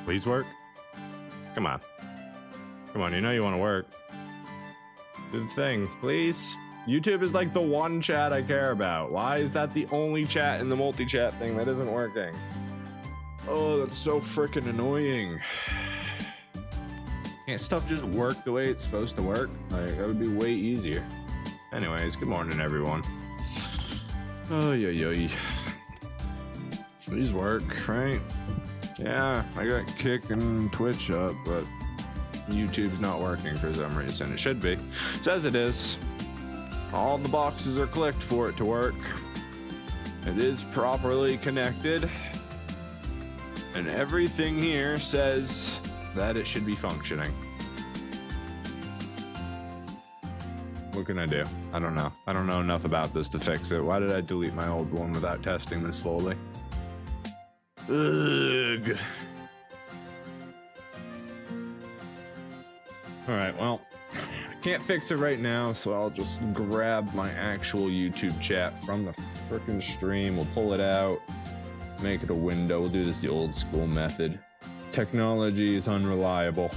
Please work. Come on. Come on, you know you want to work. Do the thing, please. YouTube is like the one chat I care about. Why is that the only chat in the multi-chat thing that isn't working? Oh, that's so freaking annoying. Can't stuff just work the way it's supposed to work? Like, that would be way easier. Anyways, good morning, everyone. Oh, yeah. Please work, right? Yeah, I got Kick and Twitch up, but YouTube's not working for some reason. It should be. It says it is. All the boxes are clicked for it to work. It is properly connected. And everything here says that it should be functioning. What can I do? I don't know. I don't know enough about this to fix it. Why did I delete my old one without testing this fully? Ugh. Alright, well, I can't fix it right now, so I'll just grab my actual YouTube chat from the frickin' stream. We'll pull it out, make it a window. We'll do this the old school method. Technology is unreliable.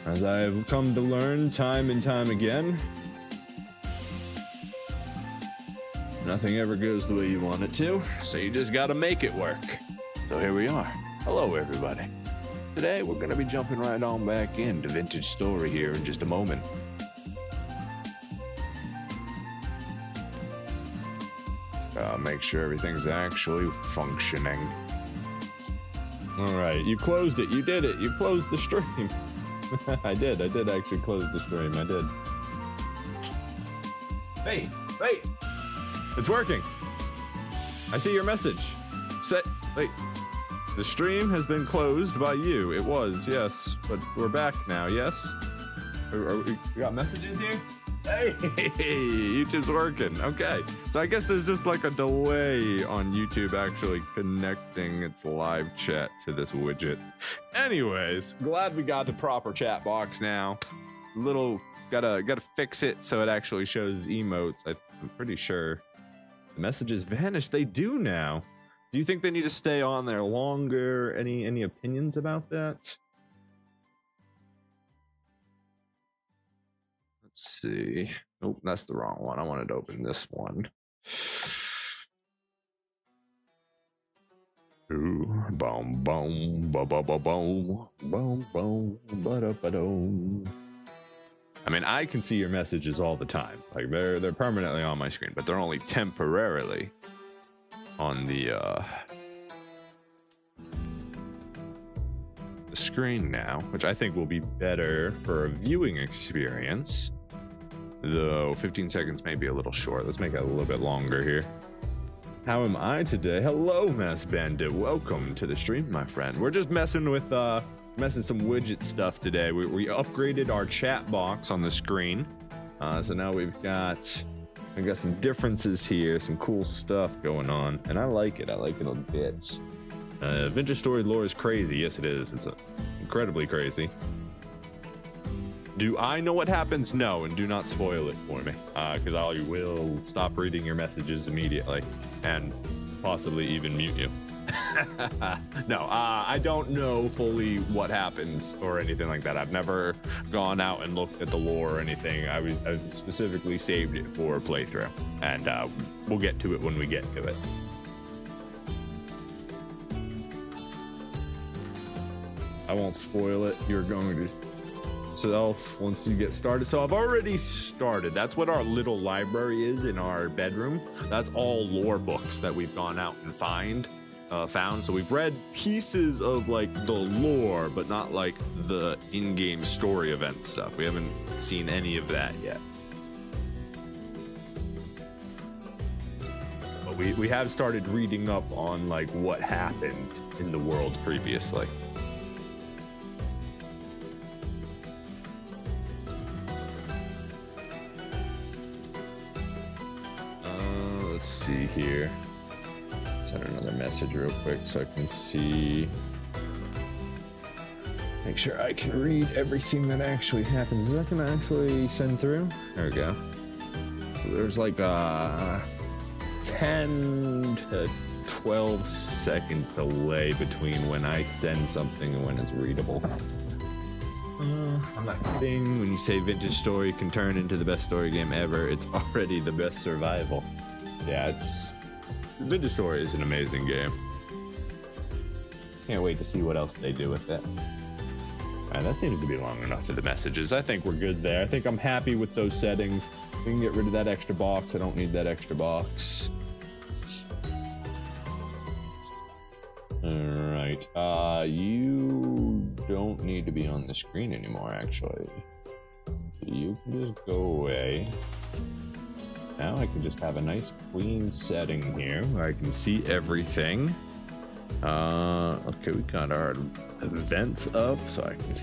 As I have come to learn time and time again, nothing ever goes the way you want it to, so you just gotta make it work. So here we are. Hello, everybody. Today, we're gonna be jumping right on back into Vintage Story here in just a moment. Make sure everything's actually functioning. All right, you closed it. You did it. You closed the stream. I did actually close the stream. I did. Hey, wait. It's working. I see your message. Wait. The stream has been closed by you. It was, yes. But we're back now, yes? We got messages here? Hey, YouTube's working. Okay. So I guess there's just like a delay on YouTube actually connecting its live chat to this widget. Anyways, glad we got the proper chat box now. Gotta fix it so it actually shows emotes. I'm pretty sure the messages vanished. They do now. Do you think they need to stay on there longer? Any opinions about that? Let's see. Nope, that's the wrong one. I wanted to open this one. Ooh, boom, boom, ba ba ba boom, boom, boom, ba da ba dum. I mean, I can see your messages all the time. Like they're permanently on my screen, but they're only temporarily on the screen now, which I think will be better for a viewing experience. Though 15 seconds may be a little short. Let's make it a little bit longer here. How am I today? Hello, Mass Bandit. Welcome to the stream, my friend. We're just messing some widget stuff today. We upgraded our chat box on the screen. So now we've got some differences here, some cool stuff going on, and I like it. I like it a bit. Vintage Story lore is crazy. Yes, it is. It's incredibly crazy. Do I know what happens? No, and do not spoil it for me, because I will stop reading your messages immediately and possibly even mute you. No, I don't know fully what happens or anything like that. I've never gone out and looked at the lore or anything. I specifically saved it for a playthrough, and we'll get to it when we get to it. I won't spoil it. You're going to once you get started. So I've already started. That's what our little library is in our bedroom. That's all lore books that we've gone out and found. So we've read pieces of like the lore, but not like the in-game story event stuff. We haven't seen any of that yet. But we have started reading up on like what happened in the world previously. Let's see here. Send another message real quick so I can see. Make sure I can read everything that actually happens. Is that gonna actually send through? There we go. There's like 10 to 12-second delay between when I send something and when it's readable. On that thing, when you say Vintage Story can turn into the best story game ever, it's already the best survival. Yeah, Vintage Story is an amazing game. Can't wait to see what else they do with it. Alright, that seems to be long enough for the messages. I think we're good there. I think I'm happy with those settings. We can get rid of that extra box. I don't need that extra box. Alright, you don't need to be on the screen anymore, actually. You can just go away. Now I can just have a nice clean setting here where I can see everything. Okay, we got our events up, so I can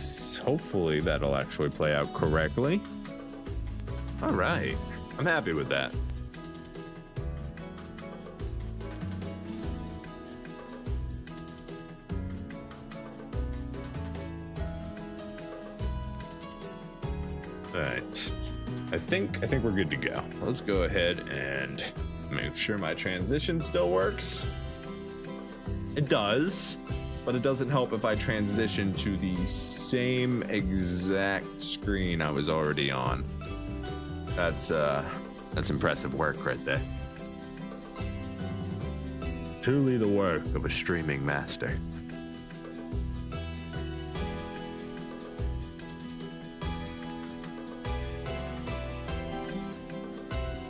hopefully that'll actually play out correctly. Alright, I'm happy with that. Alright, I think we're good to go. Let's go ahead and make sure my transition still works. It does, but it doesn't help if I transition to the same exact screen I was already on. That's impressive work right there. Truly the work of a streaming master.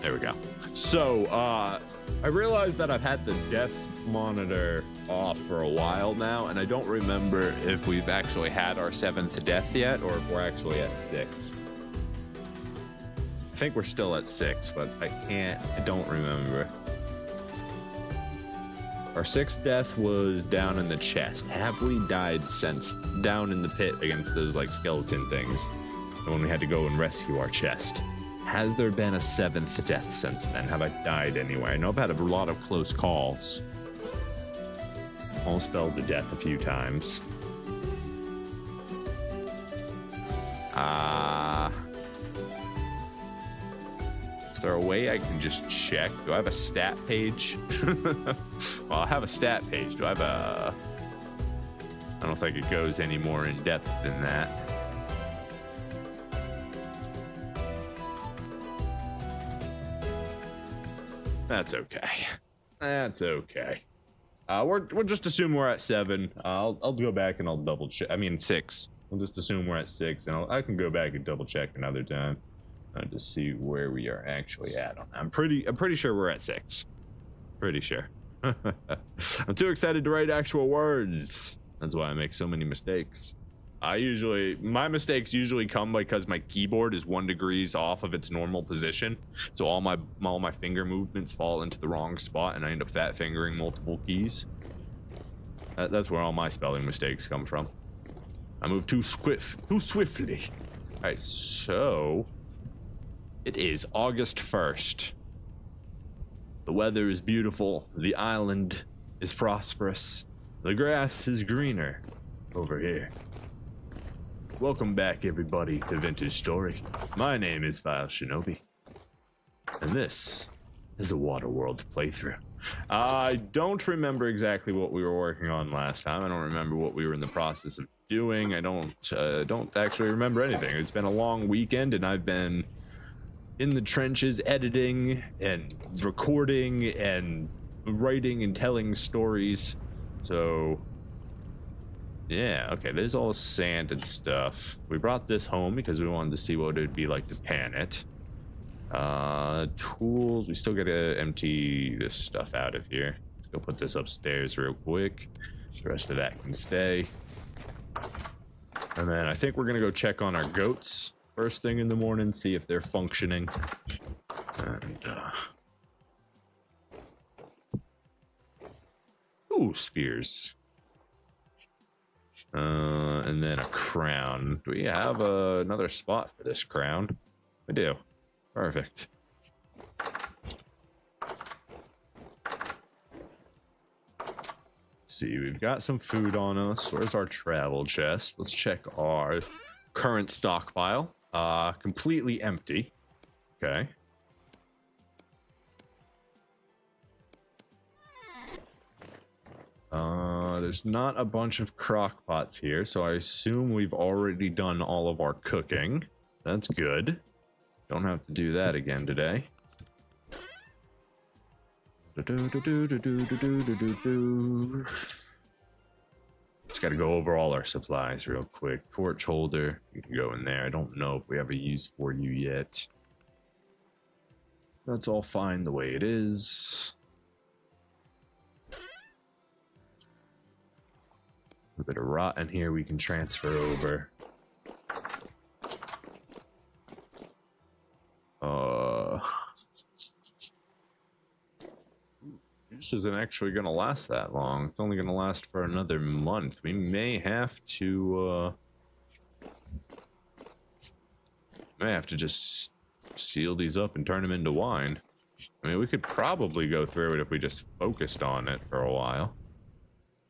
There we go. So, I realized that I've had the death monitor off for a while now, and I don't remember if we've actually had our 7th death yet, or if we're actually at 6. I think we're still at 6, but I don't remember. Our 6th death was down in the chest. Have we died since down in the pit against those like skeleton things when we had to go and rescue our chest? Has there been a 7th death since then? Have I died anyway? I know I've had a lot of close calls. Almost fell to death a few times. Is there a way I can just check? Do I have a stat page? Well, I have a stat page. Do I have a... I don't think it goes any more in depth than that. That's okay. That's okay. We'll just assume we're at 7. I'll go back and I'll double check. I mean 6. We'll just assume we're at 6, and I can go back and double check another time to see where we are actually at. I'm pretty sure we're at 6. Pretty sure. I'm too excited to write actual words. That's why I make so many mistakes. My mistakes usually come because my keyboard is 1 degree off of its normal position, so all my finger movements fall into the wrong spot, and I end up fat fingering multiple keys. That's where all my spelling mistakes come from. I move too swiftly. All right, so it is August 1st. The weather is beautiful. The island is prosperous. The grass is greener over here. Welcome back, everybody, to Vintage Story. My name is Vile Shinobi, and this is a WaterWorld playthrough. I don't remember exactly what we were working on last time. I don't remember what we were in the process of doing. I don't actually remember anything. It's been a long weekend, and I've been in the trenches editing and recording and writing and telling stories. So yeah, okay, there's all the sand and stuff. We brought this home because we wanted to see what it would be like to pan it. Tools, we still gotta empty this stuff out of here. Let's go put this upstairs real quick. The rest of that can stay. And then I think we're gonna go check on our goats first thing in the morning, see if they're functioning. And, ooh, spears. And then a crown. Do we have another spot for this crown? We do. Perfect. Let's see, we've got some food on us. Where's our travel chest? Let's check our current stockpile. Completely empty. Okay. There's not a bunch of crock pots here, so I assume we've already done all of our cooking. That's good. Don't have to do that again today. Just got to go over all our supplies real quick. Torch holder, you can go in there. I don't know if we have a use for you yet. That's all fine the way it is. A bit of rot in here we can transfer over. This isn't actually going to last that long. It's only going to last for another month. We may have to just seal these up and turn them into wine. I mean, we could probably go through it if we just focused on it for a while.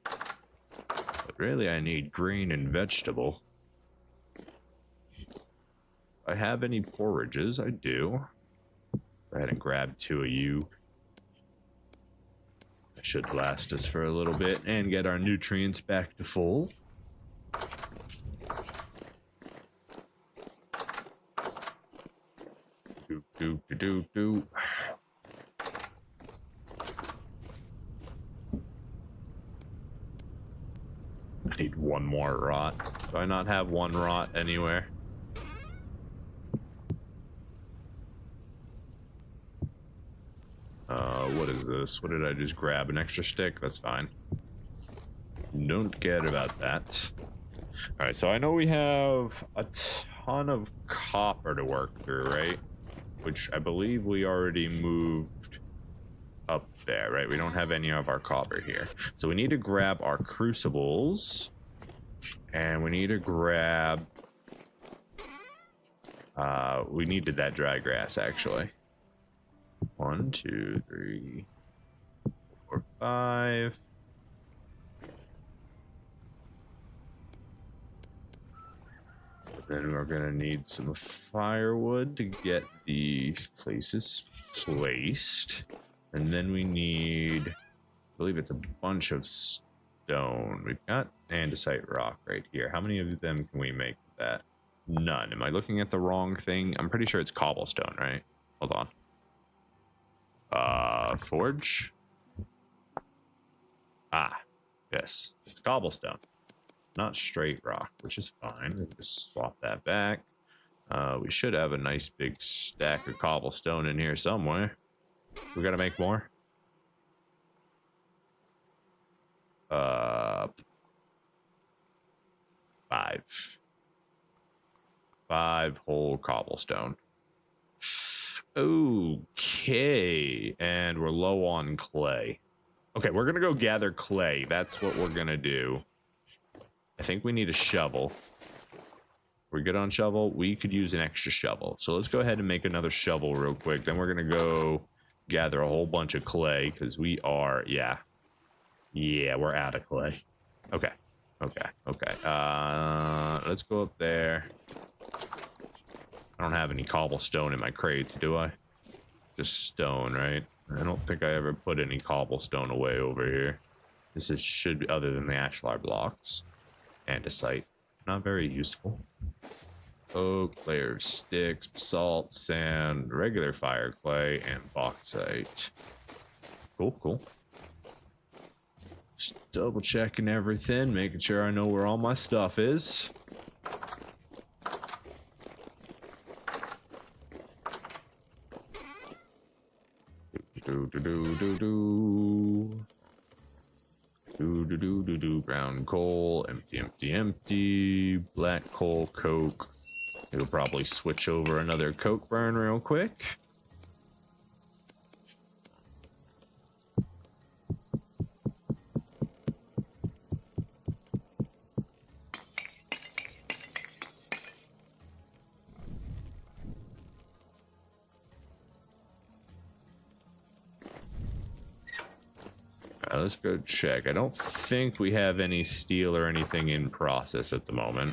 But really, I need green and vegetable. I have any porridges? I do. Go ahead and grab 2 of you. That should last us for a little bit and get our nutrients back to full. Do. I need 1 more rot. Do I not have 1 rot anywhere? What is this? What did I just grab? An extra stick? That's fine. Don't care about that. Alright, so I know we have a ton of copper to work through, right? Which I believe we already moved up there, right? We don't have any of our copper here. So we need to grab our crucibles. And we need to grab... we needed that dry grass, actually. 1, 2, 3, 4, 5. Then we're gonna need some firewood to get these places placed. And then we need, I believe it's a bunch of stone. We've got andesite rock right here. How many of them can we make with that? None. Am I looking at the wrong thing? I'm pretty sure it's cobblestone, right? Hold on. Forge. Ah, yes, it's cobblestone, not straight rock, which is fine. We'll just swap that back. We should have a nice big stack of cobblestone in here somewhere. We gotta make more. 5 whole cobblestone. Okay, and we're low on clay. Okay, we're gonna go gather clay. That's what we're gonna do. I think we need a shovel. We're good on shovel. We could use an extra shovel. So let's go ahead and make another shovel real quick. Then we're gonna go gather a whole bunch of clay because we are, yeah, we're out of clay. Okay. Let's go up there. I don't have any cobblestone in my crates, do I? Just stone, right? I don't think I ever put any cobblestone away over here. This should be, other than the ashlar blocks. Andesite. Not very useful. Oak, layer of sticks, salt, sand, regular fire clay, and bauxite. Cool. Just double checking everything, making sure I know where all my stuff is. Brown coal, empty. Black coal, coke. It'll probably switch over another coke burn real quick. Let's go check. I don't think we have any steel or anything in process at the moment.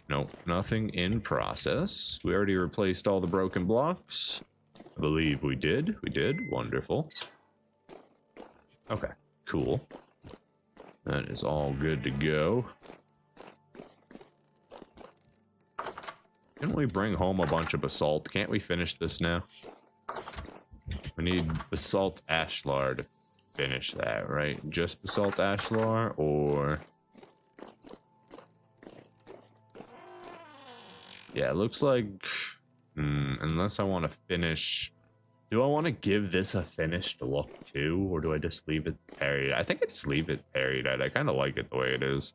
Nope, nothing in process. We already replaced all the broken blocks. I believe we did. We did. Wonderful. Okay, cool. That is all good to go. Can we bring home a bunch of basalt? Can't we finish this now? We need basalt ashlar to finish that, right? Just basalt ashlar, or... Yeah, it looks like... unless I want to finish... Do I want to give this a finished look too, or do I just leave it parried? I think I just leave it parried. I kind of like it the way it is.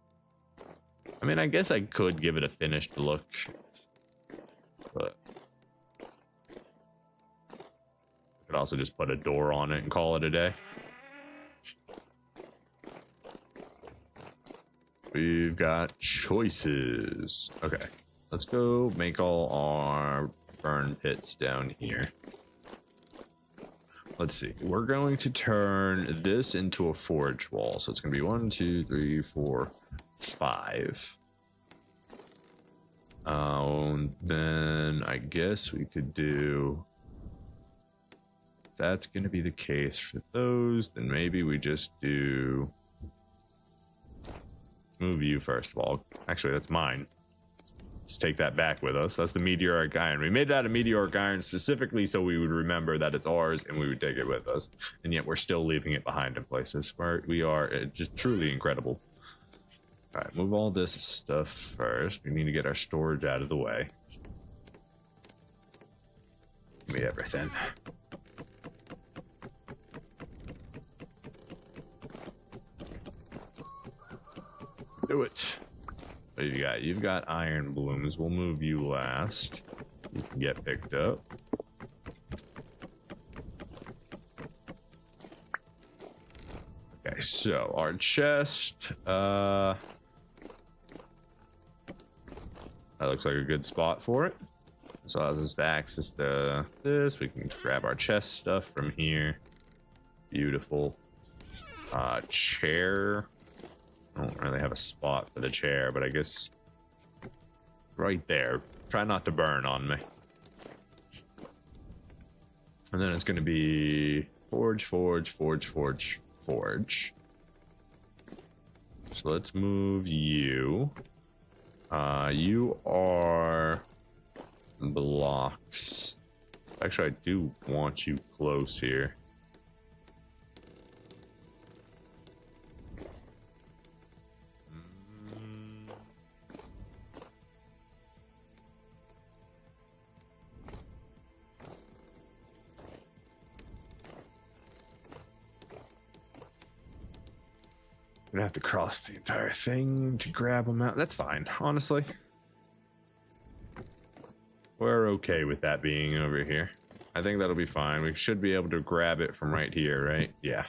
I mean, I guess I could give it a finished look, but I could also just put a door on it and call it a day. We've got choices. Okay, let's go make all our burn pits down here. Let's see. We're going to turn this into a forge wall. So it's going to be 1, 2, 3, 4, 5. Then I guess we could do... If that's going to be the case for those, then maybe we just do... Move you first of all. Actually, that's mine. Let's take that back with us. That's the meteoric iron. We made it out of meteoric iron specifically so we would remember that it's ours and we would take it with us. And yet we're still leaving it behind in places. We are just truly incredible. All right, move all this stuff first. We need to get our storage out of the way. Give me everything. Do it. What have you got? You've got iron blooms. We'll move you last. You can get picked up. Okay, so our chest. That looks like a good spot for it. So allows us to access this. We can grab our chest stuff from here. Beautiful. Chair. I don't really have a spot for the chair, but I guess right there. Try not to burn on me. And then it's going to be forge, forge, forge, forge, forge. So let's move you. You are blocks. Actually, I do want you close here. Gonna have to cross the entire thing to grab them out. That's fine, honestly. We're okay with that being over here. I think that'll be fine. We should be able to grab it from right here, right? Yeah.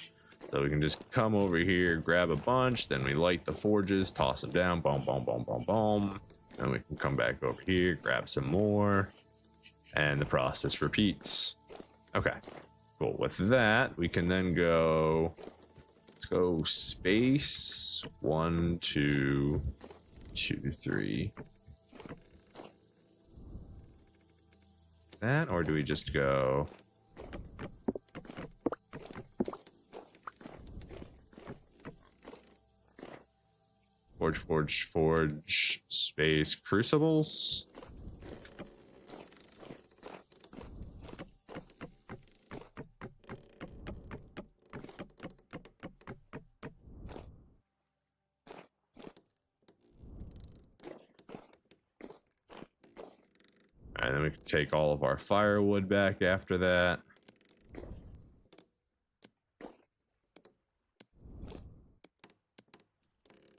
So we can just come over here, grab a bunch, then we light the forges, toss them down, boom, boom, boom, boom, boom. Then we can come back over here, grab some more, and the process repeats. Okay, cool. With that, we can then go... Let's go space 1, 2, 2, 3. That, or do we just go? Forge, forge, forge, space, crucibles. And then we can take all of our firewood back after that.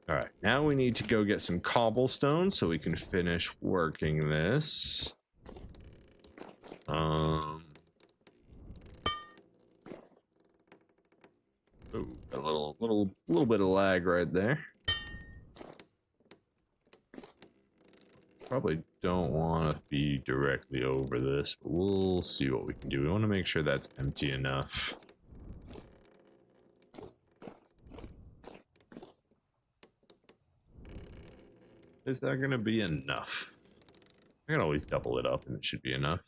All right, now we need to go get some cobblestone so we can finish working this. Ooh, a little bit of lag right there. Probably don't want to be directly over this, but we'll see what we can do. We want to make sure that's empty enough. Is that going to be enough? I can always double it up and it should be enough.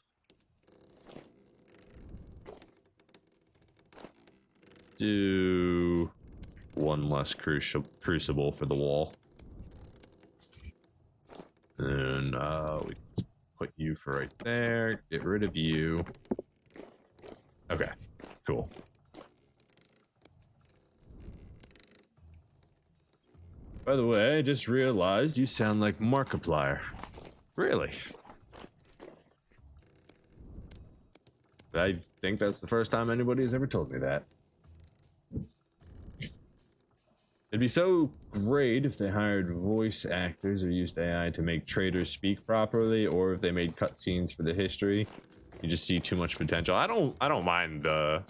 Do one less crucible for the wall. And we put you for right there. Get rid of you. Okay, cool. By the way, I just realized you sound like Markiplier. Really? I think that's the first time anybody has ever told me that. It'd be so great if they hired voice actors or used AI to make traders speak properly, or if they made cutscenes for the history. You just see too much potential. I don't mind the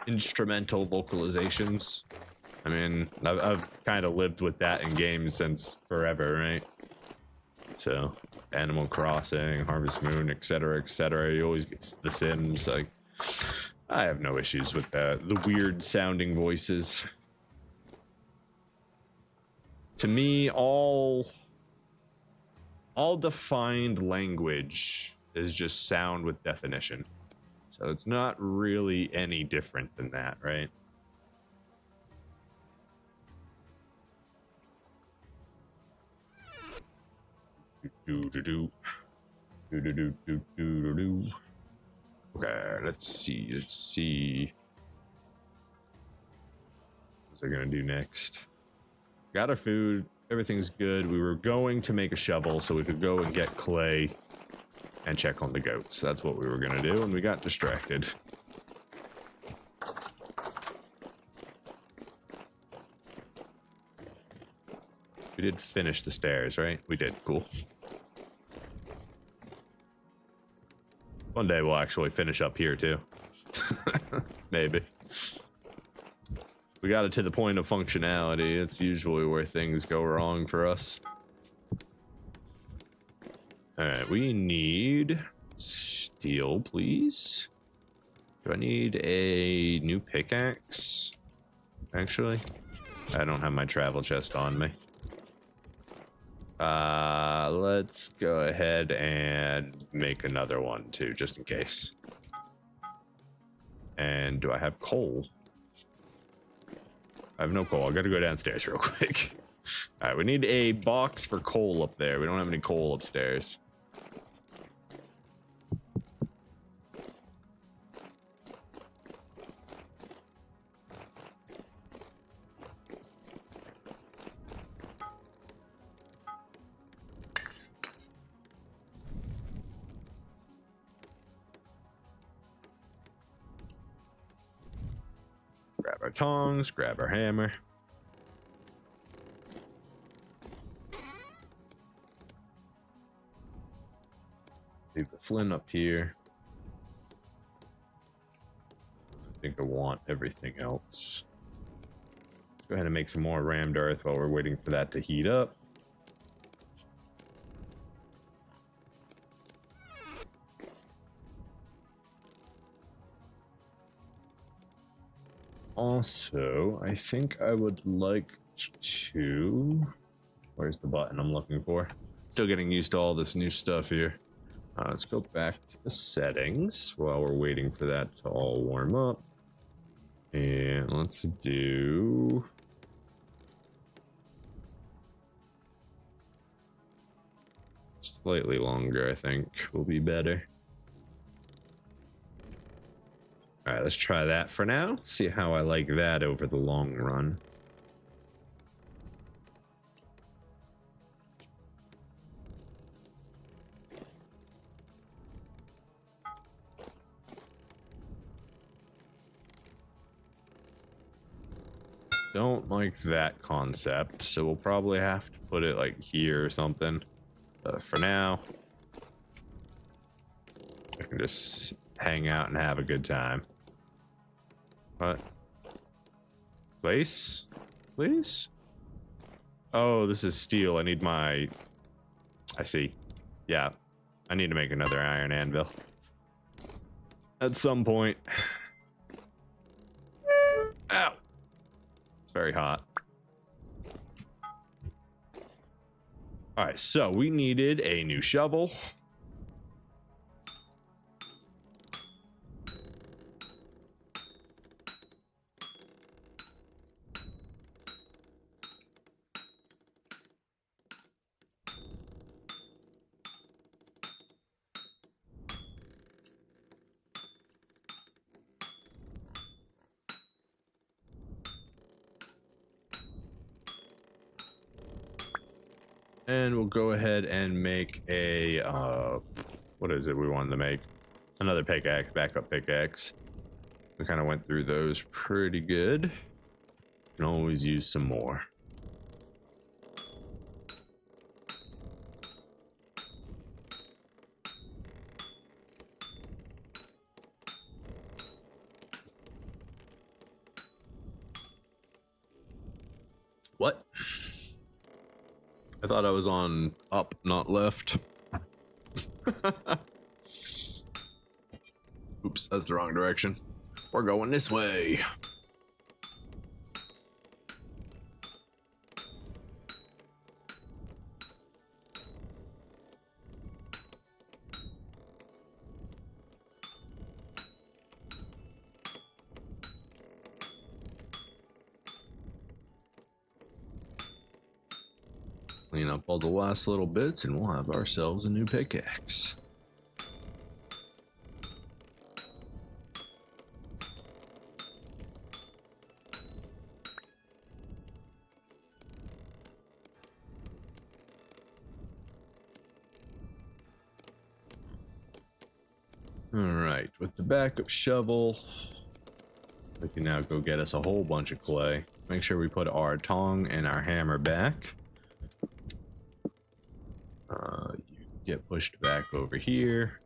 instrumental vocalizations. I mean, I've kind of lived with that in games since forever, right? So, Animal Crossing, Harvest Moon, etc., etc. You always get The Sims. Like, I have no issues with the weird sounding voices. To me, all defined language is just sound with definition. So it's not really any different than that, right? Okay, let's see. What's I gonna do next? Got our food, everything's good. We were going to make a shovel so we could go and get clay and check on the goats. That's what we were gonna do, and we got distracted. We did finish the stairs, right? We did, cool. One day we'll actually finish up here too. Maybe. We got it to the point of functionality. It's usually where things go wrong for us. Alright, we need steel, please. Do I need a new pickaxe? Actually, I don't have my travel chest on me. Let's go ahead and make another one too, just in case. And do I have coal? I have no coal. I gotta go downstairs real quick. All right, we need a box for coal up there. We don't have any coal upstairs. Grab our tongs, grab our hammer. Leave the flint up here. I think I want everything else. Let's go ahead and make some more rammed earth while we're waiting for that to heat up. Also, I think I would like to... Where's the button I'm looking for? Still getting used to all this new stuff here. Let's go back to the settings while we're waiting for that to all warm up. And let's do... Slightly longer, I think, will be better. All right, let's try that for now. See how I like that over the long run. Don't like that concept, so we'll probably have to put it like here or something. But for now, I can just hang out and have a good time. What? Place? Please? Oh, this is steel. I need my... I see. Yeah. I need to make another iron anvil. At some point. Ow! It's very hot. Alright, so we needed a new shovel. And we'll go ahead and make a, what is it we wanted to make? Another pickaxe, backup pickaxe. We kind of went through those pretty good. Can always use some more. What? I thought I was on up, not left. Oops, that's the wrong direction. We're going this way. Clean up all the last little bits and we'll have ourselves a new pickaxe. Alright, with the backup shovel, we can now go get us a whole bunch of clay. Make sure we put our tong and our hammer back. You get pushed back over here.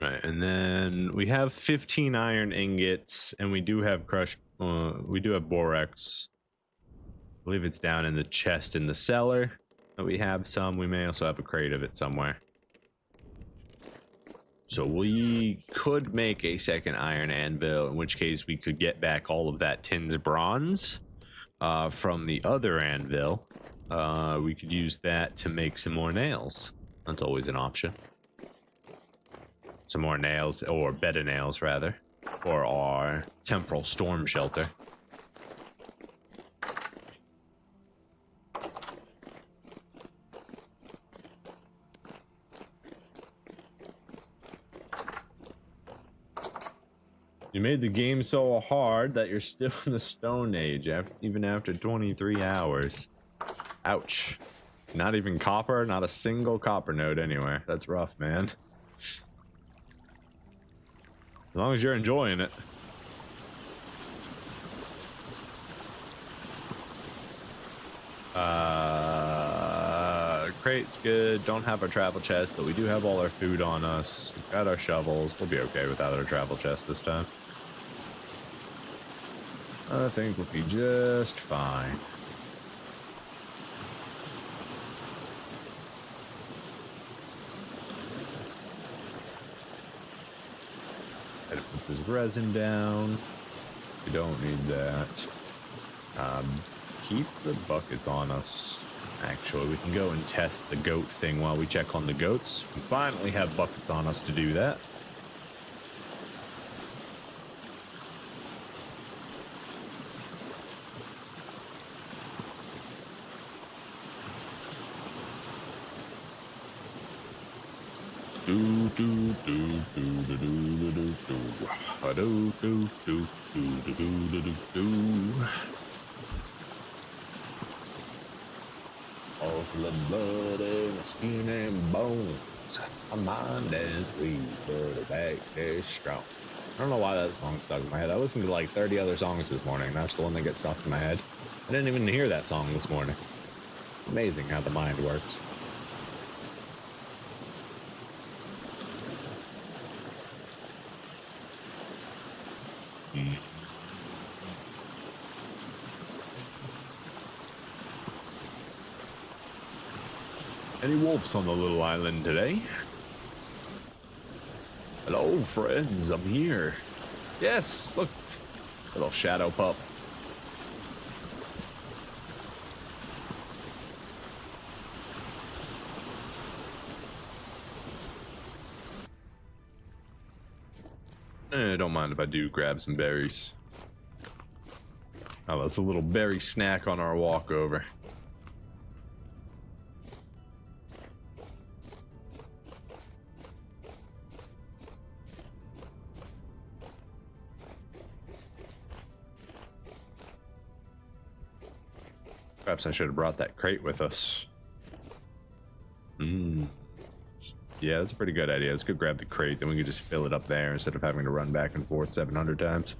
Right, and then we have 15 iron ingots, and we do have crushed. We do have borax. I believe it's down in the chest in the cellar. We have some. We may also have a crate of it somewhere. So we could make a second iron anvil, in which case we could get back all of that tin's bronze from the other anvil. We could use that to make some more nails. That's always an option. Some more nails, or better nails rather, for our temporal storm shelter. You made the game so hard that you're still in the Stone Age, even after 23 hours. Ouch. Not even copper, not a single copper node anywhere. That's rough, man. As long as you're enjoying it. Crate's good. Don't have our travel chest, but we do have all our food on us. We've got our shovels. We'll be okay without our travel chest this time. I think we'll be just fine. Gotta put this resin down. We don't need that. Keep the buckets on us. Actually, we can go and test the goat thing while we check on the goats. We finally have buckets on us to do that. All the blood and the skin and bones. My mind is weak, but the back is strong. I don't know why that song stuck in my head. I listened to like 30 other songs this morning. That's the one that gets stuck in my head. I didn't even hear that song this morning. Amazing how the mind works. Any wolves on the little island today? Hello, friends. I'm here. Yes, look. Little shadow pup. Don't mind if I do grab some berries. Oh, that's a little berry snack on our walk over. Perhaps I should have brought that crate with us. Yeah, that's a pretty good idea. Let's go grab the crate, then we can just fill it up there instead of having to run back and forth 700 times.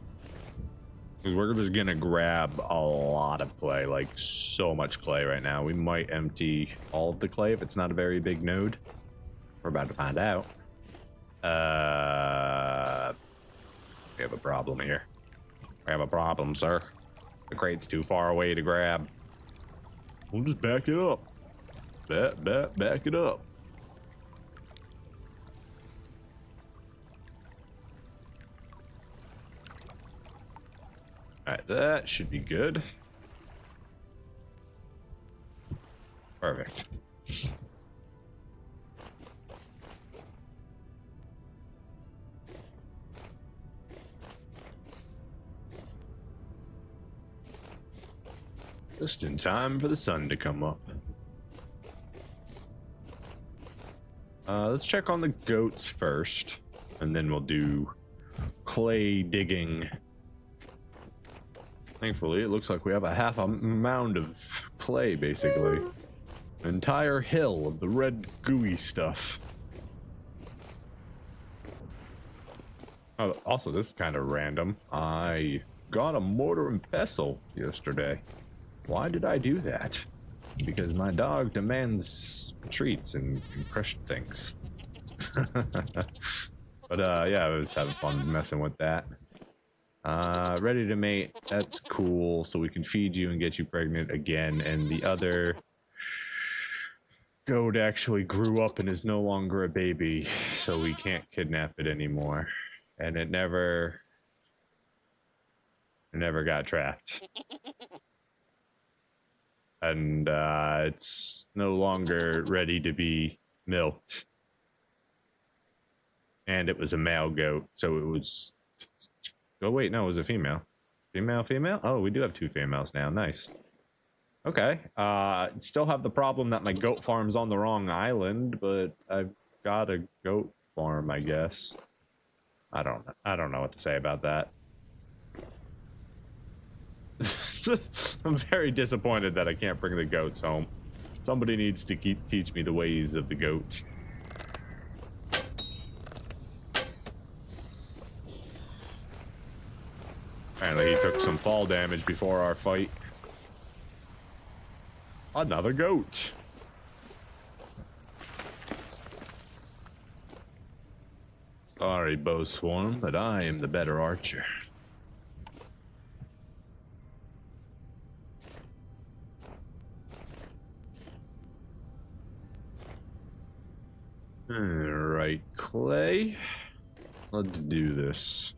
Because we're just gonna grab a lot of clay, like so much clay right now. We might empty all of the clay if it's not a very big node. We're about to find out. We have a problem here. We have a problem, sir. The crate's too far away to grab. We'll just back it up. Back it up. All right, that should be good. Perfect. Just in time for the sun to come up. Let's check on the goats first, and then we'll do clay digging. Thankfully, it looks like we have a half a mound of clay, basically. An entire hill of the red gooey stuff. Oh, also, this is kind of random. I got a mortar and pestle yesterday. Why did I do that? Because my dog demands treats and crushed things. But yeah, I was having fun messing with that. Ready to mate, that's cool, so we can feed you and get you pregnant again. And the other goat actually grew up and is no longer a baby, so we can't kidnap it anymore. And it never got trapped. And it's no longer ready to be milked. And it was a male goat, so it was... Oh wait, no, it was a female. Female? Oh, we do have two females now, nice. Okay, still have the problem that my goat farm's on the wrong island, but I've got a goat farm, I guess. I don't know what to say about that. I'm very disappointed that I can't bring the goats home. Somebody needs to teach me the ways of the goat. Apparently he took some fall damage before our fight. Another goat. Sorry, Bow Swarm, but I am the better archer. Alright, clay. Let's do this.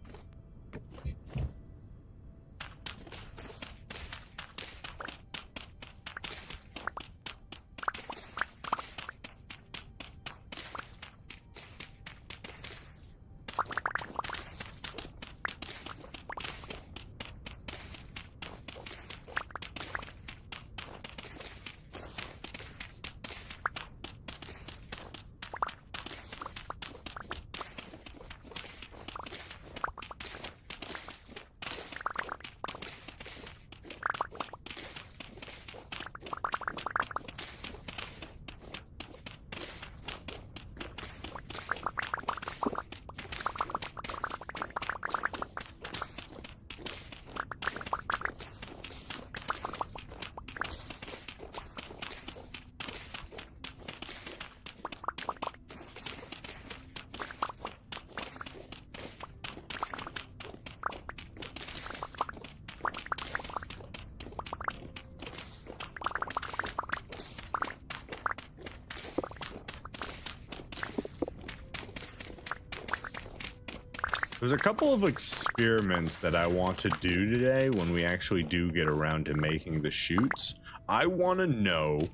There's a couple of experiments that I want to do today when we actually do get around to making the chutes. I want to know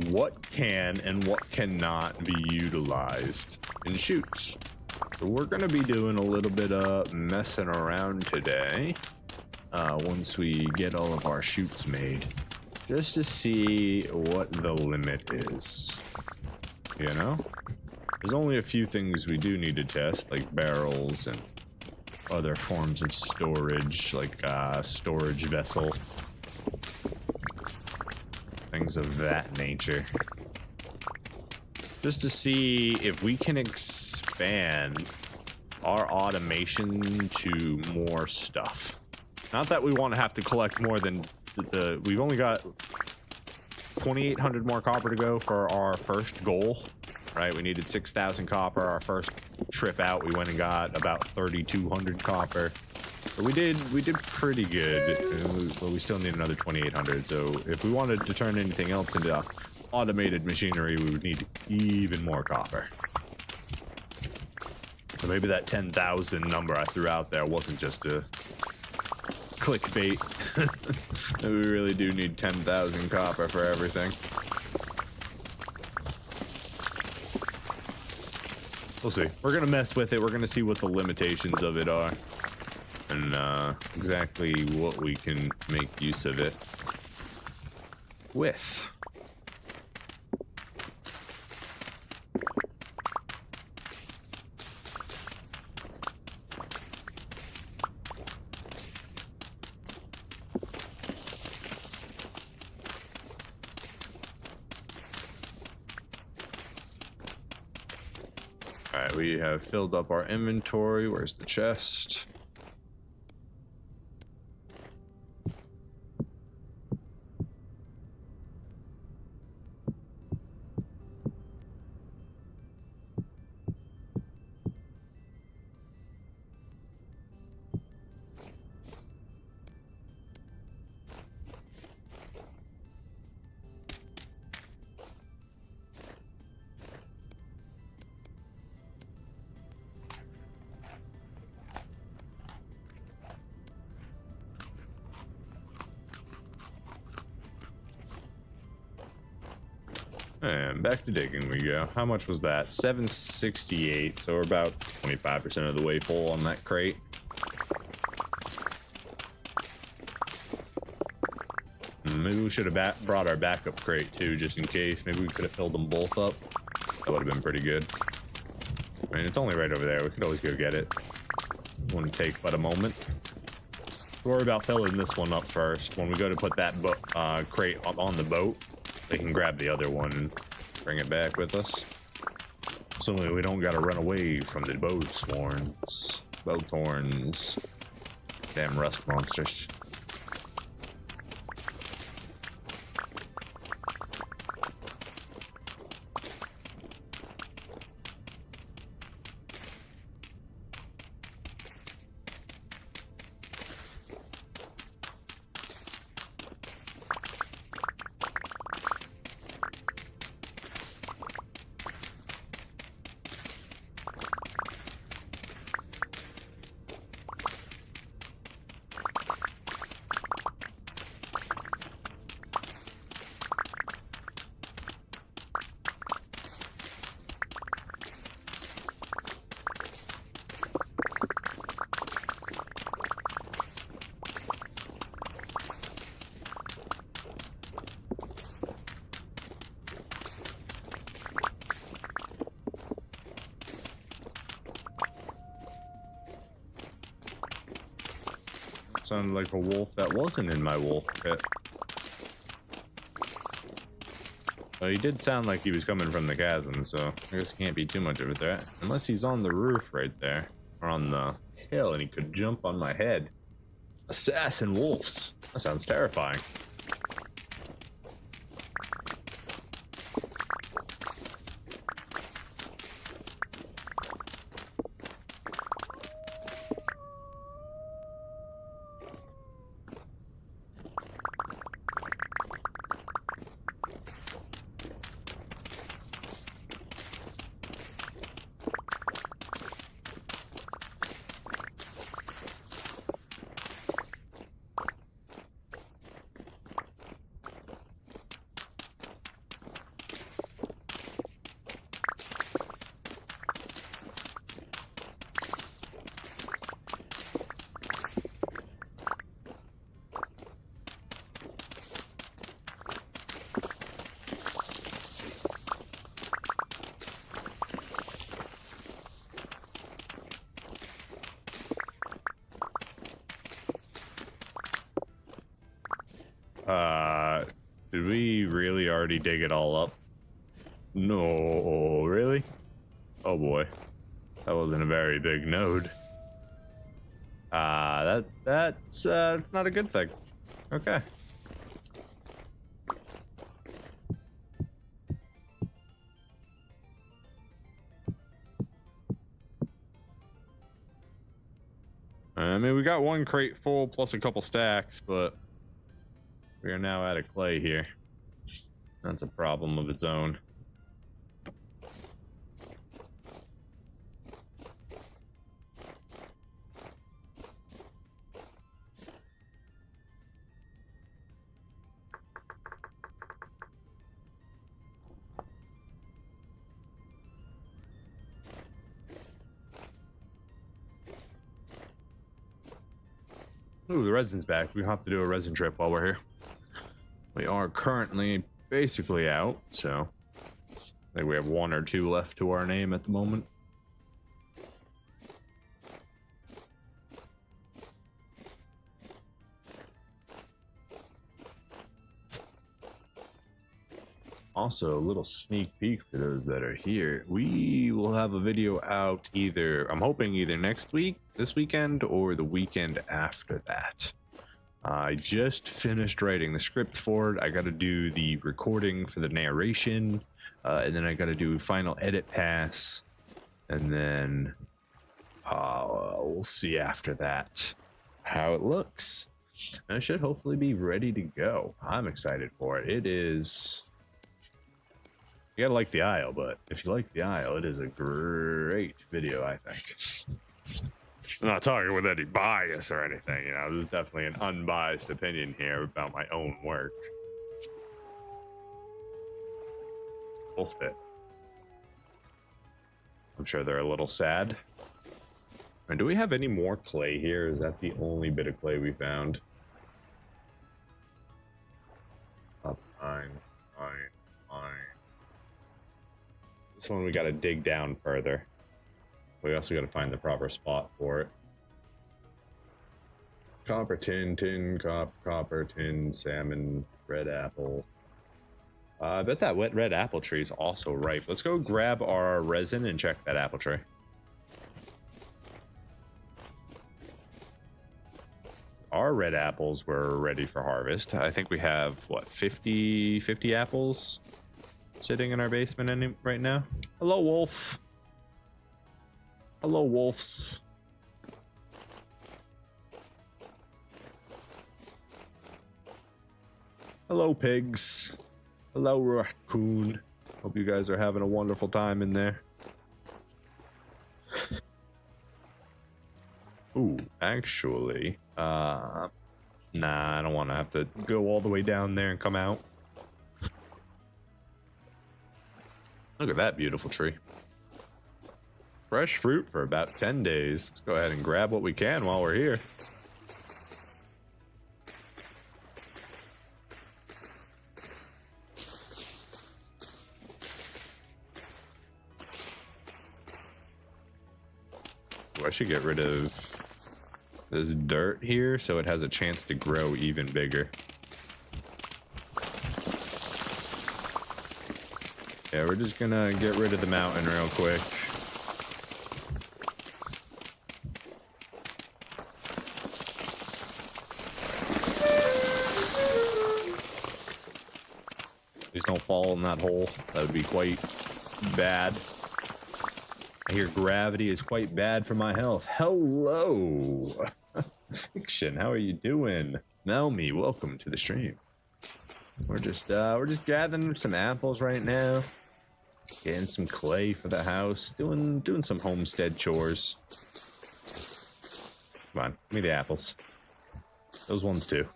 what can and what cannot be utilized in chutes. So we're going to be doing a little bit of messing around today once we get all of our chutes made, just to see what the limit is, you know? There's only a few things we do need to test, like barrels and other forms of storage, like storage vessel. things of that nature. Just to see if we can expand our automation to more stuff. Not that we want to have to collect more than we've only got 2,800 more copper to go for our first goal, right? We needed 6,000 copper. Our first trip out, we went and got about 3,200 copper. But we did pretty good, but we still need another 2,800. So if we wanted to turn anything else into automated machinery, we would need even more copper. So maybe that 10,000 number I threw out there wasn't just a clickbait. We really do need 10,000 copper for everything. We'll see. We're gonna mess with it. We're gonna see what the limitations of it are, and exactly what we can make use of it with. Alright, we have filled up our inventory. Where's the chest? And back to digging we go. How much was that? 768, so we're about 25% of the way full on that crate. Maybe we should have brought our backup crate too, just in case. Maybe we could have filled them both up. That would have been pretty good. I mean, it's only right over there. We could always go get it. Wouldn't take but a moment. Worry about filling this one up first. When we go to put that crate on the boat, they can grab the other one and bring it back with us. So we don't gotta run away from the bow thorns. Damn rust monsters. Sounded like a wolf that wasn't in my wolf pit. Well, he did sound like he was coming from the chasm, so I guess can't be too much of a threat. Unless he's on the roof right there, or on the hill, and he could jump on my head. Assassin wolves. That sounds terrifying. Did we really already dig it all up. No, really? Oh boy, that wasn't a very big node. That's not a good thing. Okay. I mean, we got one crate full plus a couple stacks, but we are now out of clay here. That's a problem of its own. Ooh, the resin's back. We have to do a resin trip while we're here. We are currently basically out, so I think we have 1 or 2 left to our name at the moment. Also, a little sneak peek for those that are here. We will have a video out either, I'm hoping either next week, this weekend, or the weekend after that. I just finished writing the script for it. I got to do the recording for the narration, and then I got to do final edit pass, and then we'll see after that how it looks. And it should hopefully be ready to go. I'm excited for it. It is... You gotta like the aisle, but if you like the aisle, it is a great video, I think. I'm not talking with any bias or anything, you know, this is definitely an unbiased opinion here about my own work. Wolf bit. I'm sure they're a little sad. And do we have any more clay here? Is that the only bit of clay we found? Fine. This one we gotta dig down further. We also gotta find the proper spot for it. Copper tin, copper tin, salmon, red apple. I bet that wet red apple tree is also ripe. Let's go grab our resin and check that apple tree. Our red apples were ready for harvest. I think we have, what, 50 apples sitting in our basement right now. Hello, wolf. Hello, wolves. Hello, pigs. Hello, raccoon. Hope you guys are having a wonderful time in there. Ooh, actually, nah, I don't want to have to go all the way down there and come out. Look at that beautiful tree. Fresh fruit for about 10 days. Let's go ahead and grab what we can while we're here. Ooh, I should get rid of this dirt here so it has a chance to grow even bigger. Yeah, we're just gonna get rid of the mountain real quick. Please don't fall in that hole. That would be quite bad. I hear gravity is quite bad for my health. Hello! Fiction, how are you doing? Melmy, welcome to the stream. We're just gathering some apples right now. Getting some clay for the house. Doing some homestead chores. Come on, give me the apples. Those ones too.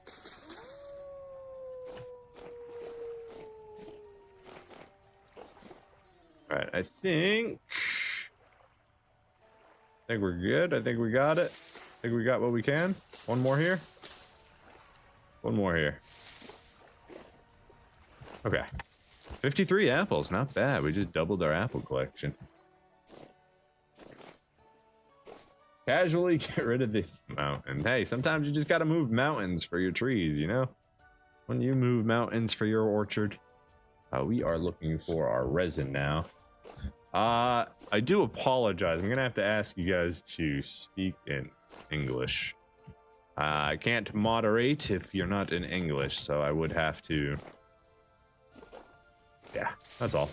Alright, I think we're good. I think we got it. I think we got what we can. One more here. One more here. Okay. 53 apples, not bad. We just doubled our apple collection. Casually get rid of the mountain. Hey, sometimes you just gotta move mountains for your trees, you know? When you move mountains for your orchard, We are looking for our resin now. I do apologize. I'm gonna have to ask you guys to speak in English. I can't moderate if you're not in English, so I would have to. Yeah, that's all.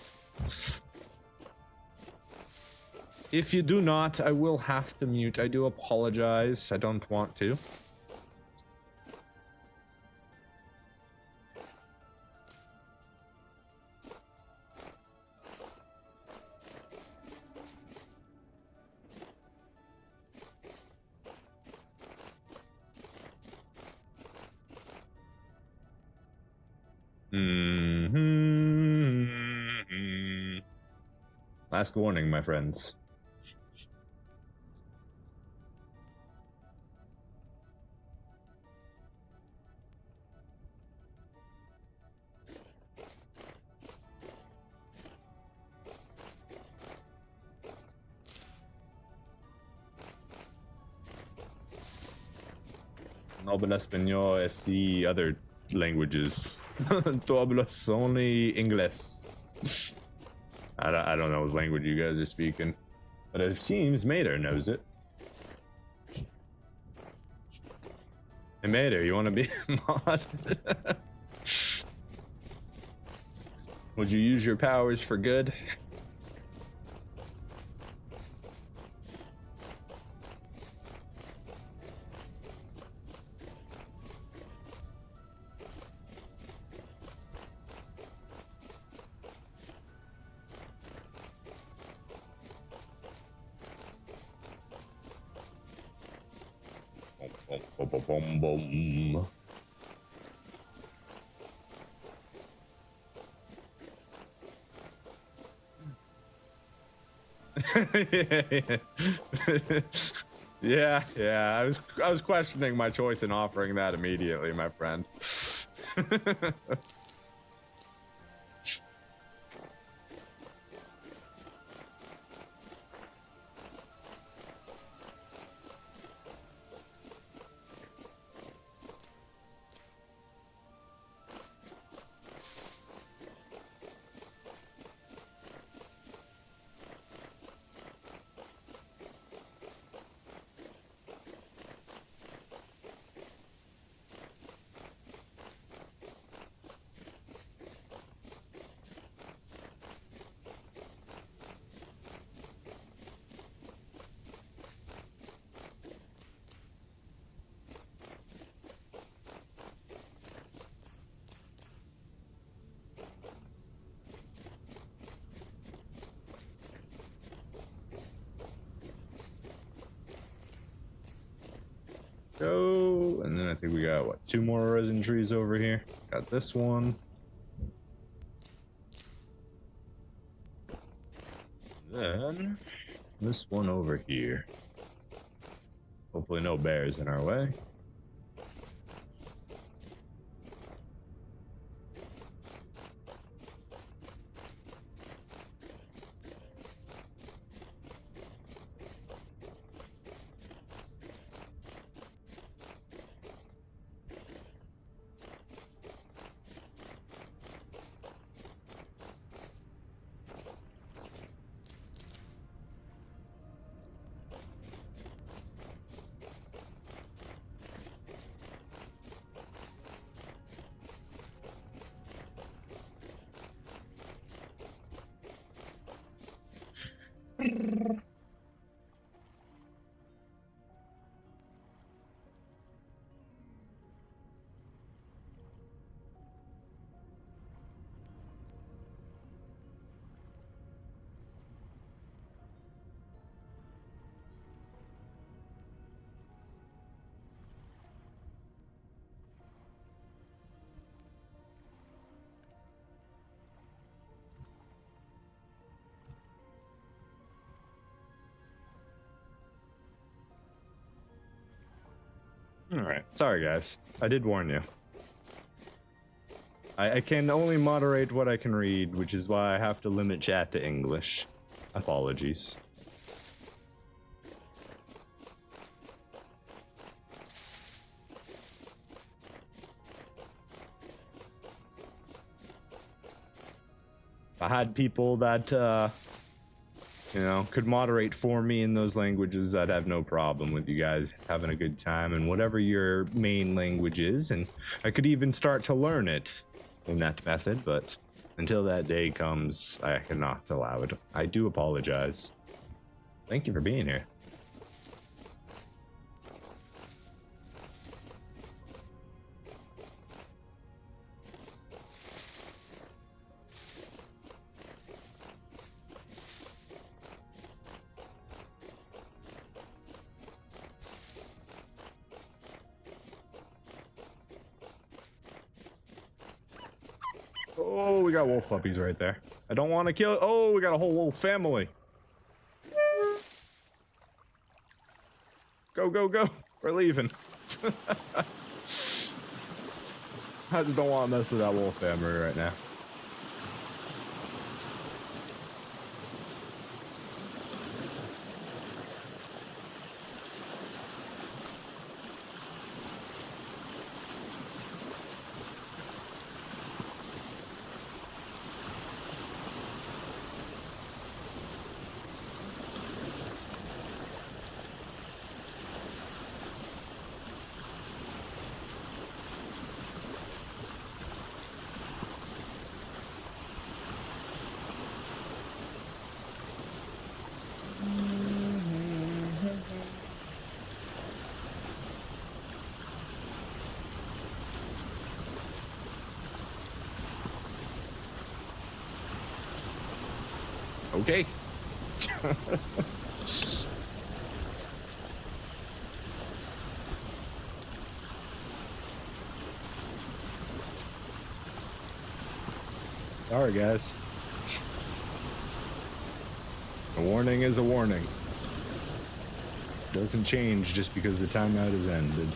If you do not, I will have to mute. I do apologize. I don't want to. Last warning, my friends. No hablo español, sí, other languages. Tú hablas only English. I don't know what language you guys are speaking, but it seems Mater knows it. Hey Mater, you want to be a mod? Would you use your powers for good? Boom, boom. Yeah. I was questioning my choice in offering that immediately, my friend. Go, and then I think we got what, 2 more resin trees over here. Got this one. Then this one over here. Hopefully no bears in our way. Alright, sorry guys. I did warn you. I can only moderate what I can read, which is why I have to limit chat to English. Apologies. I had people that, you know, could moderate for me in those languages, I'd have no problem with you guys having a good time in whatever your main language is, and I could even start to learn it in that method, but until that day comes, I cannot allow it. I do apologize. Thank you for being here. Oh, we got wolf puppies right there. I don't want to kill. Oh, we got a whole wolf family. Go, go, go. We're leaving. I just don't want to mess with that wolf family right now. Okay. Sorry, guys. A warning is a warning. Doesn't change just because the timeout has ended.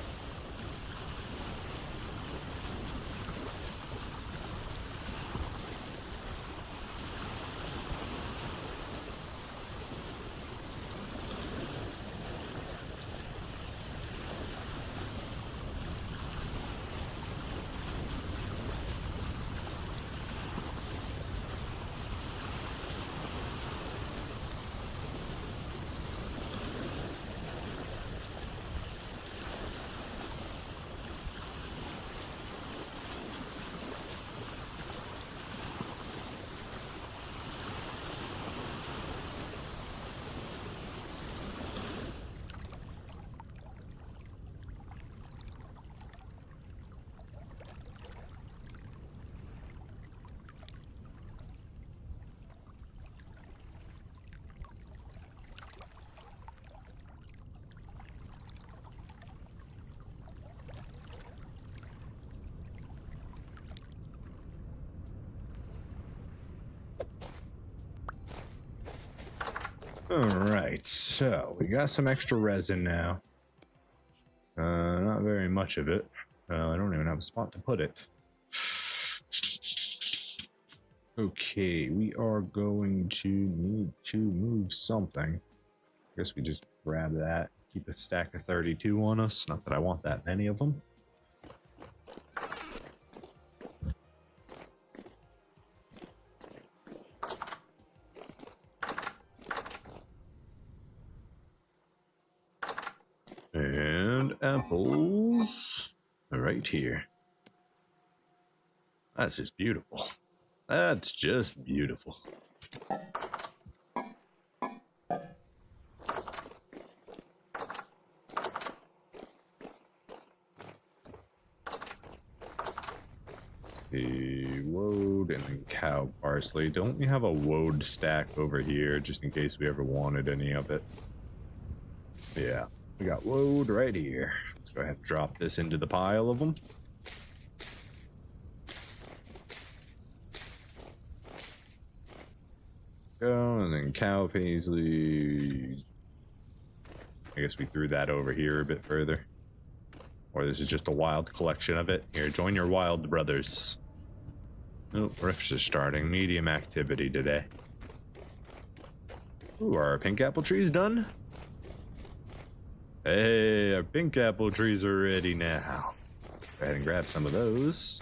Alright, so we got some extra resin now. Not very much of it. I don't even have a spot to put it. Okay, we are going to need to move something. I guess we just grab that. Keep a stack of 32 on us. Not that I want that many of them. And apples right here. That's just beautiful. That's just beautiful. See, woad and then cow parsley. Don't we have a woad stack over here just in case we ever wanted any of it? Yeah. We got woad right here. Let's go ahead and drop this into the pile of them. Go, and then cow paisley. I guess we threw that over here a bit further. Or this is just a wild collection of it. Here, join your wild brothers. Oh, rifts are starting. Medium activity today. Ooh, are our pink apple trees done? Hey, our pink apple trees are ready now. Go ahead and grab some of those.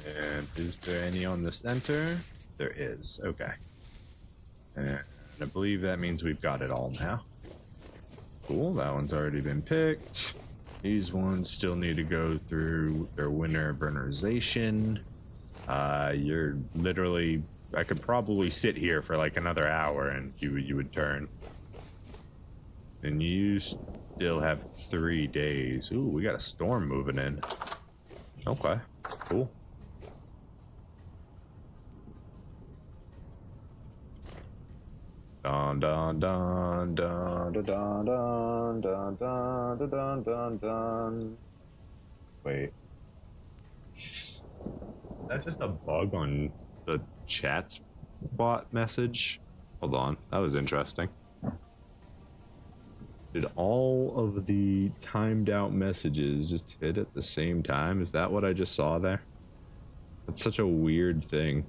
And is there any on the center? There is. Okay. And I believe that means we've got it all now. Cool. That one's already been picked. These ones still need to go through their winter burnerization. You're literally... I could probably sit here for like another hour and you would turn. And you still have 3 days. Ooh, we got a storm moving in. Okay, cool. Dun dun dun dun dun dun dun dun dun dun dun dun. Wait. Is that just a bug on the chat bot message? Hold on, that was interesting. Did all of the timed out messages just hit at the same time? Is that what I just saw there? That's such a weird thing.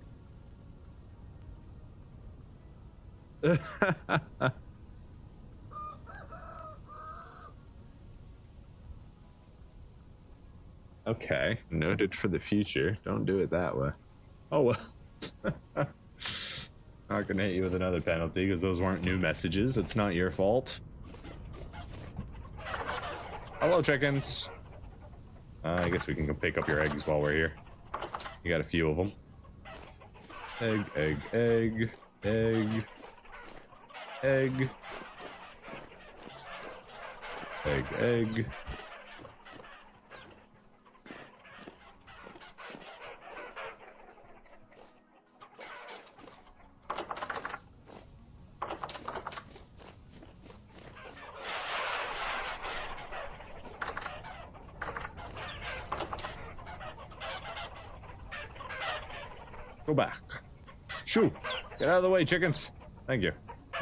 Okay, noted for the future. Don't do it that way. Oh well. Not gonna hit you with another penalty because those weren't new messages. It's not your fault. Hello, chickens. I guess we can go pick up your eggs while we're here. You got a few of them. Egg, egg, egg, egg, egg, egg, egg. Go back. Shoo! Get out of the way, chickens. Thank you.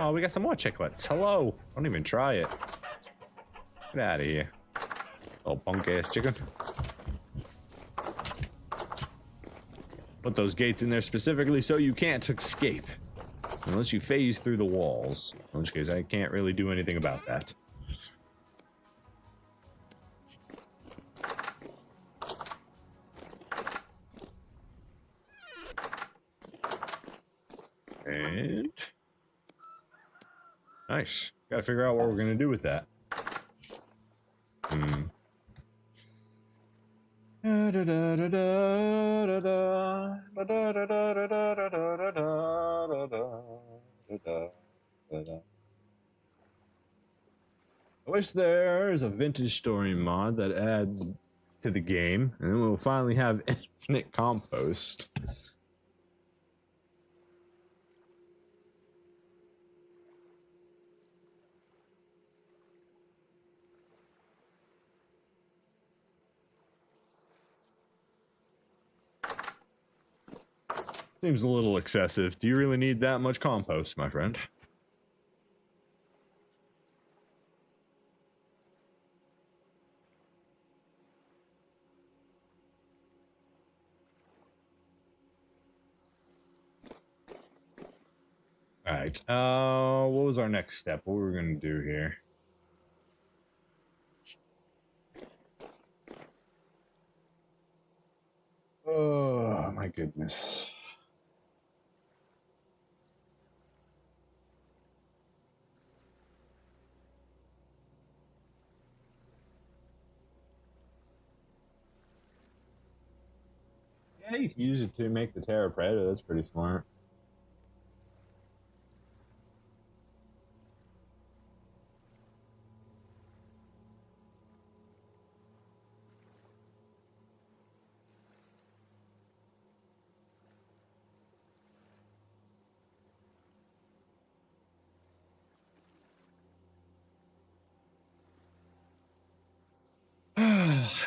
Oh, we got some more chicklets. Hello. Don't even try it. Get out of here. Little punk ass chicken. Put those gates in there specifically so you can't escape. Unless you phase through the walls. In which case I can't really do anything about that. And nice. Gotta figure out what we're gonna do with that. I wish there's a vintage story mod that adds to the game, and then we'll finally have infinite compost. Seems a little excessive. Do you really need that much compost, my friend? All right. What was our next step? What were we gonna do here? Oh my goodness. Yeah, you can use it to make the Terra Preta. That's pretty smart.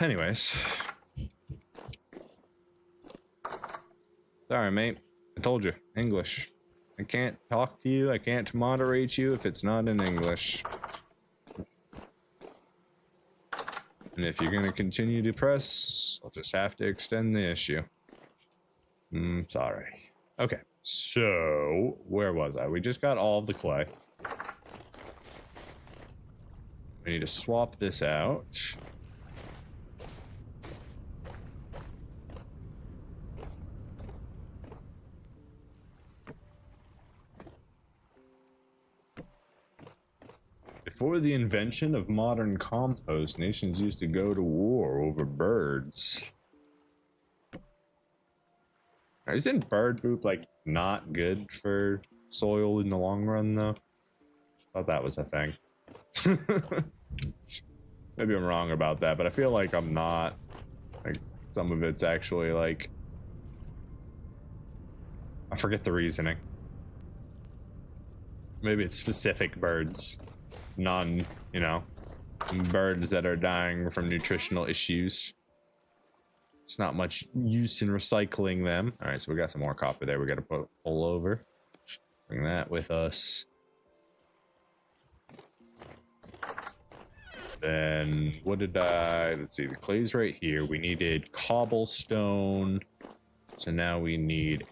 Anyways. Sorry, mate. I told you. English. I can't talk to you. I can't moderate you if it's not in English. And if you're going to continue to press, I'll just have to extend the issue. Sorry. Okay. So, where was I? We just got all of the clay. We need to swap this out. Before the invention of modern compost, nations used to go to war over birds. Isn't bird poop like not good for soil in the long run though? Thought that was a thing. Maybe I'm wrong about that, but I feel like I'm not. Like some of it's actually like, I forget the reasoning. Maybe it's specific birds, birds that are dying from nutritional issues. It's not much use in recycling them. All right, so we got some more copper there. We got to pull over. Bring that with us. Then what did let's see, the clay's right here. We needed cobblestone. So now we need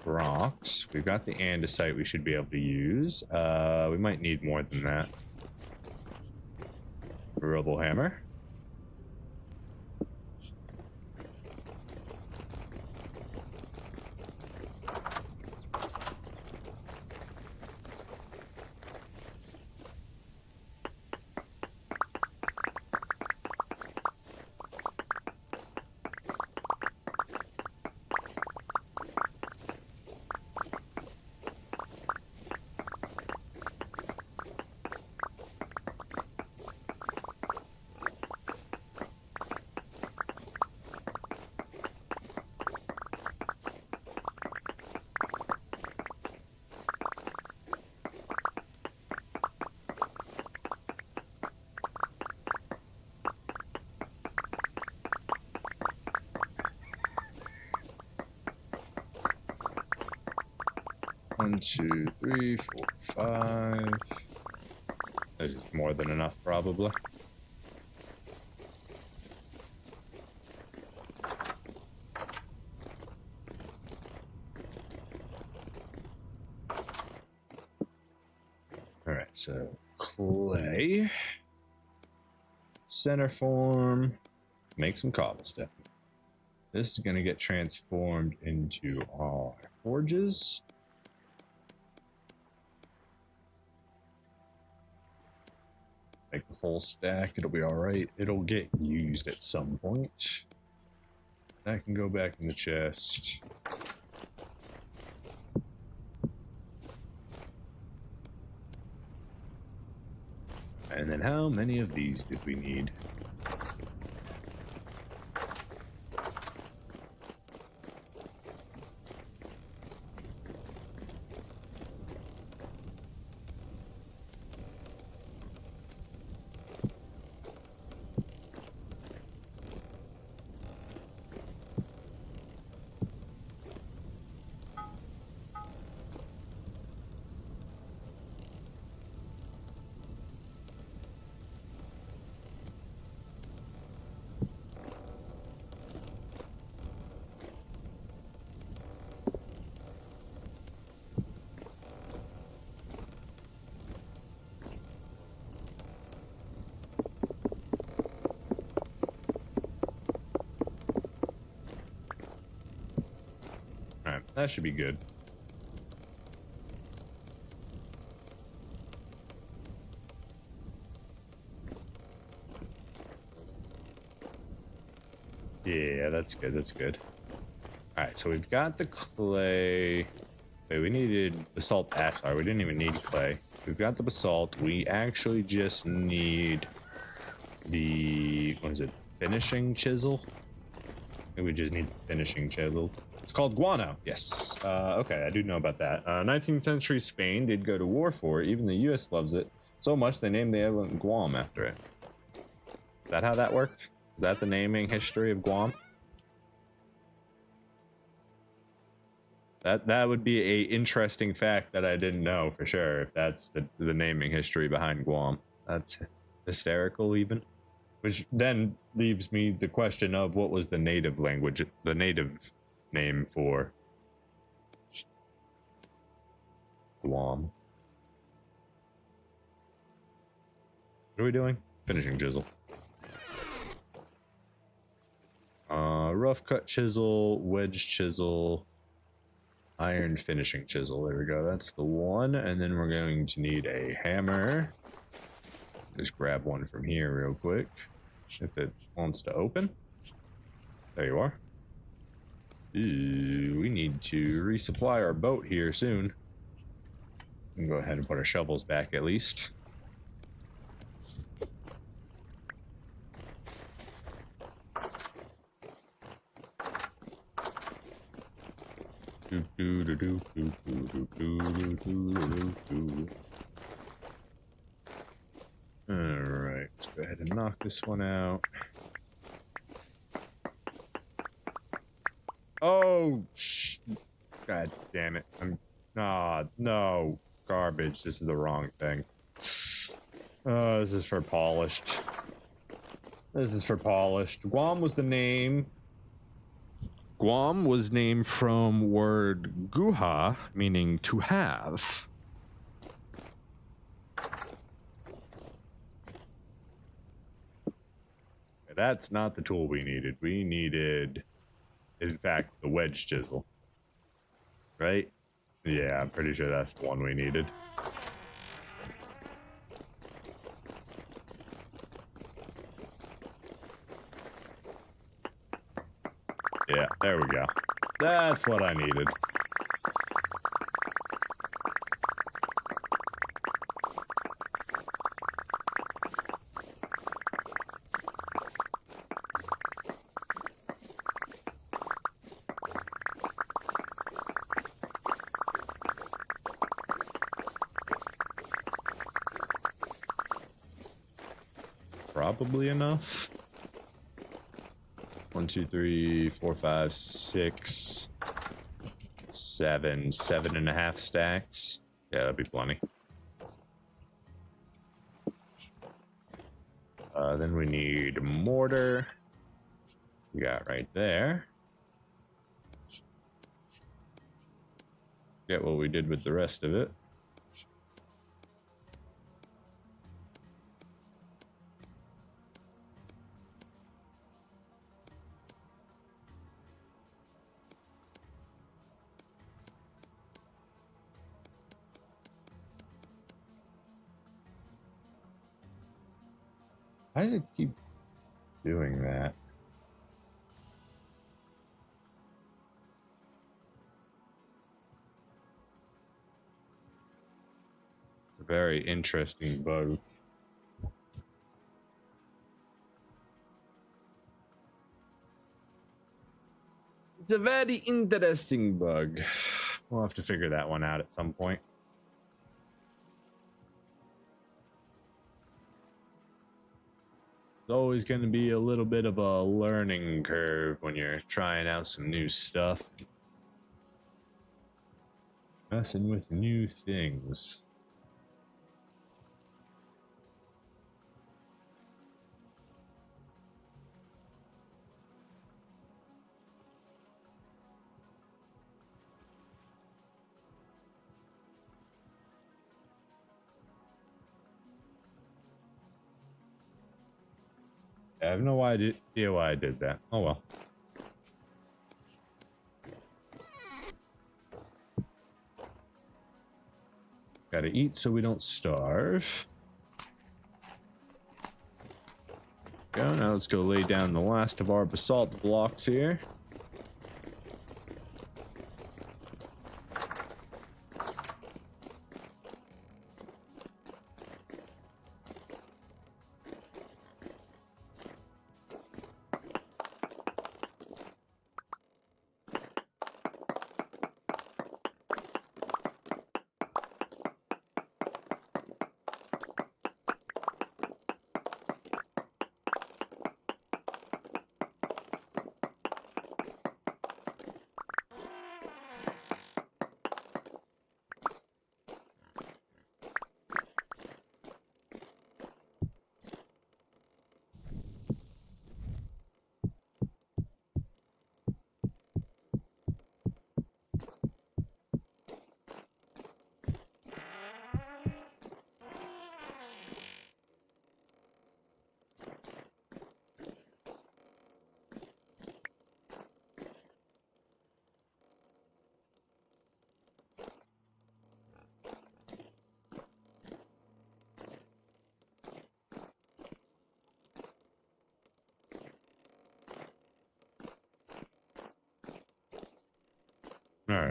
rocks. We've got the andesite we should be able to use. We might need more than that. Rubble hammer. One, two, three, four, five. There's more than enough, probably. All right, so clay, center form, make some cobblestone. This is going to get transformed into our forges. Make the full stack, it'll be all right. It'll get used at some point. That can go back in the chest. And then how many of these did we need? That should be good. Yeah, that's good. That's good. All right, so we've got the clay. Wait, we needed basalt ashlar. We didn't even need clay. We've got the basalt. We actually just need the, what is it, finishing chisel? Maybe we just need finishing chisel. It's called guano. Yes. Okay, I do know about that. 19th century Spain did go to war for it. Even the U.S. loves it so much they named the island Guam after it. Is that how that worked? Is that the naming history of Guam? That would be a interesting fact that I didn't know for sure. If that's the naming history behind Guam, that's hysterical even. Which then leaves me the question of what was the native language, the native name for Guam. What are we doing? Finishing chisel. Rough cut chisel, wedge chisel. Iron finishing chisel. There we go. That's the one. And then we're going to need a hammer. Just grab one from here real quick. If it wants to open. There you are. Ooh, we need to resupply our boat here soon. We can go ahead and put our shovels back at least. Alright, let's go ahead and knock this one out. Oh, God damn it. No. Garbage. This is the wrong thing. This is for polished. This is for polished. Guam was the name. Guam was named from word guha, meaning to have. That's not the tool we needed. We needed, in fact, the wedge chisel. Right? Yeah, I'm pretty sure that's the one we needed. Yeah, there we go. That's what I needed. Probably enough. 1, 2, 3, 4, 5, 6, 7, 7.5 stacks. Yeah, that'd be plenty. Then we need mortar. We got right there. Get what we did with the rest of it. Why does it keep doing that? It's a very interesting bug. It's a very interesting bug. We'll have to figure that one out at some point. It's always going to be a little bit of a learning curve when you're trying out some new stuff. Messing with new things. I have no idea why I did that. Oh well. Gotta eat so we don't starve. Go, now let's go lay down the last of our basalt blocks here.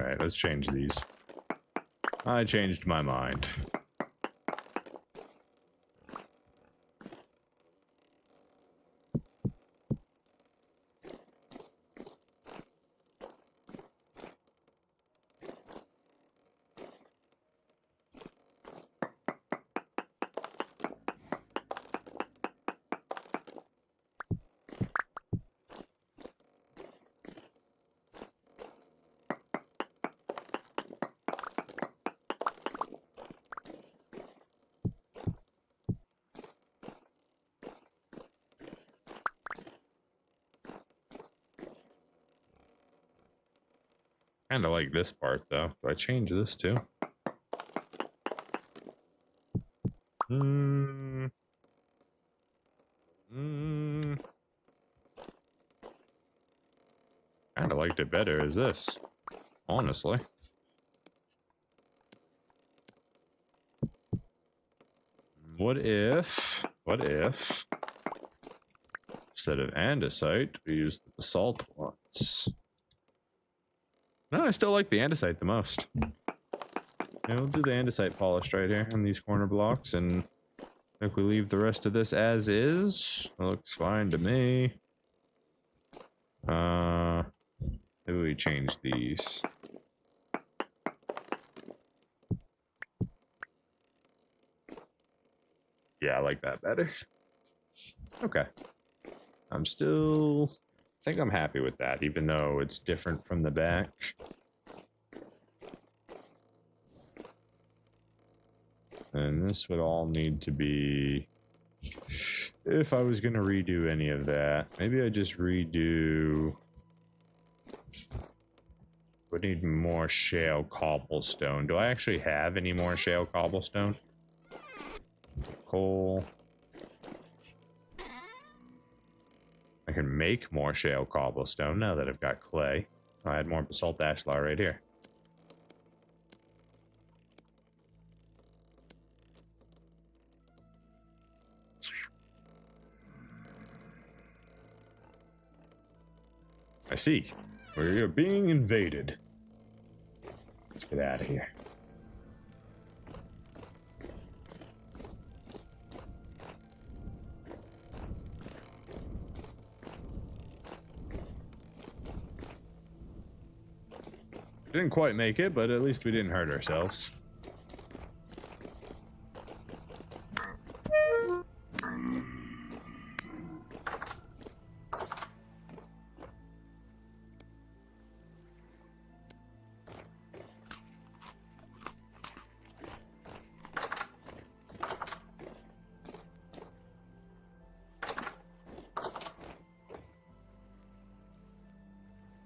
right, let's change these. I changed my mind. Kind of like this part, though. Do I change this too? Kind of liked it better as this, honestly. What if, instead of andesite, we use the basalt ones? No, I still like the andesite the most. Yeah, we'll do the andesite polished right here on these corner blocks, and if we leave the rest of this as is, it looks fine to me. Maybe we change these. Yeah, I like that better. Okay. I think I'm happy with that, even though it's different from the back. And this would all need to be, if I was going to redo any of that, maybe I just redo, would need more shale cobblestone. Do I actually have any more shale cobblestone? Coal. I can make more shale cobblestone now that I've got clay. I had more basalt ashlar right here. I see. We're being invaded. Let's get out of here. Didn't quite make it, but at least we didn't hurt ourselves.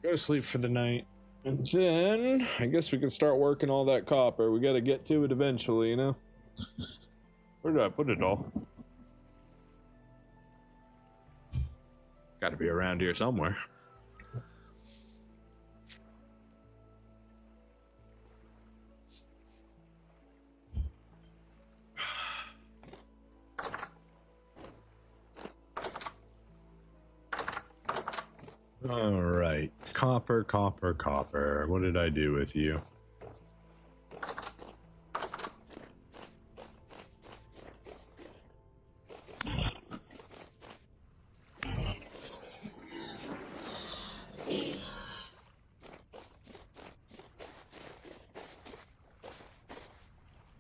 Go to sleep for the night. And then, I guess we can start working all that copper. We gotta get to it eventually, you know? Where did I put it all? Gotta be around here somewhere. All right, copper, copper, copper. What did I do with you?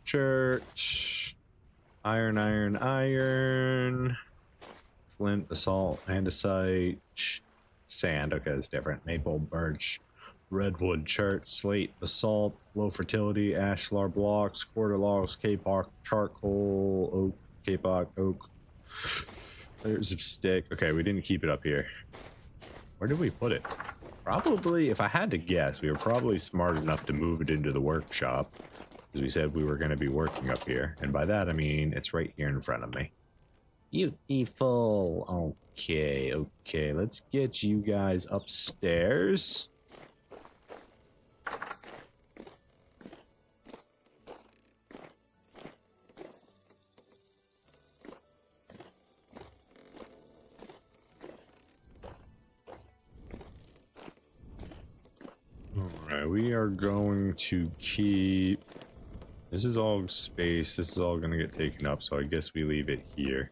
Church, iron, iron, iron, flint, basalt, andesite, sand. Okay, that's different. Maple, birch, redwood, chert, slate, basalt, low fertility, ashlar blocks, quarter logs, kapok, charcoal, oak, kapok, oak. Layers of stick. Okay, we didn't keep it up here. Where did we put it? Probably, if I had to guess, we were probably smart enough to move it into the workshop, because we said we were going to be working up here. And by that, I mean it's right here in front of me. Beautiful. Okay, okay. Let's get you guys upstairs. All right, we are going to keep... This is all space. This is all going to get taken up, so I guess we leave it here.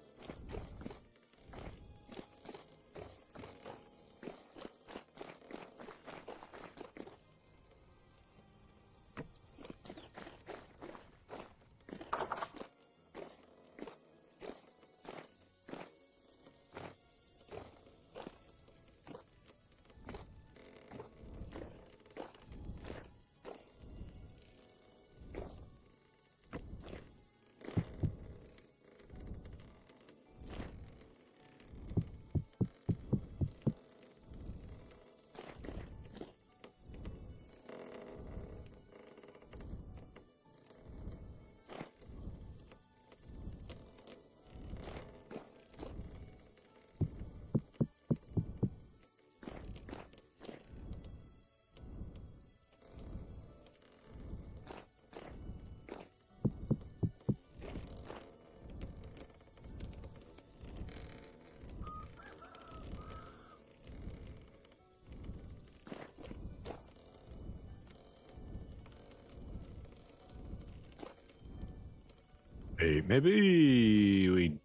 Wait, maybe we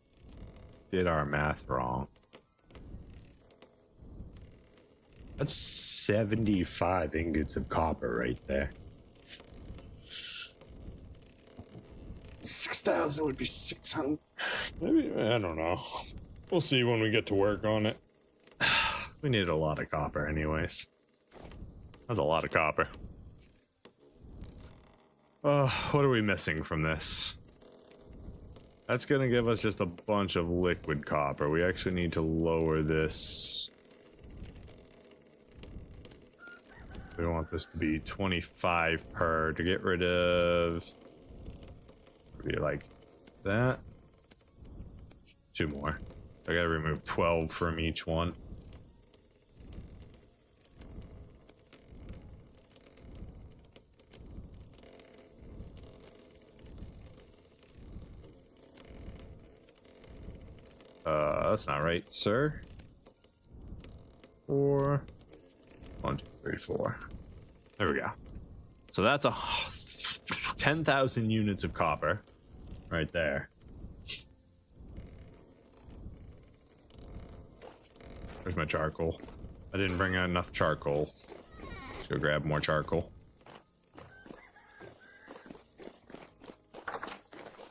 did our math wrong. That's 75 ingots of copper right there. 6,000 would be 600. Maybe, I don't know. We'll see when we get to work on it. We need a lot of copper anyways. That's a lot of copper. What are we missing from this? That's going to give us just a bunch of liquid copper. We actually need to lower this. We want this to be 25 per to get rid of. Be like that. 2 more. I got to remove 12 from each one. That's not right, sir. 4. 1, 2, 3, 4. There we go. So that's 10,000 units of copper right there. Where's my charcoal? I didn't bring out enough charcoal. Let's go grab more charcoal.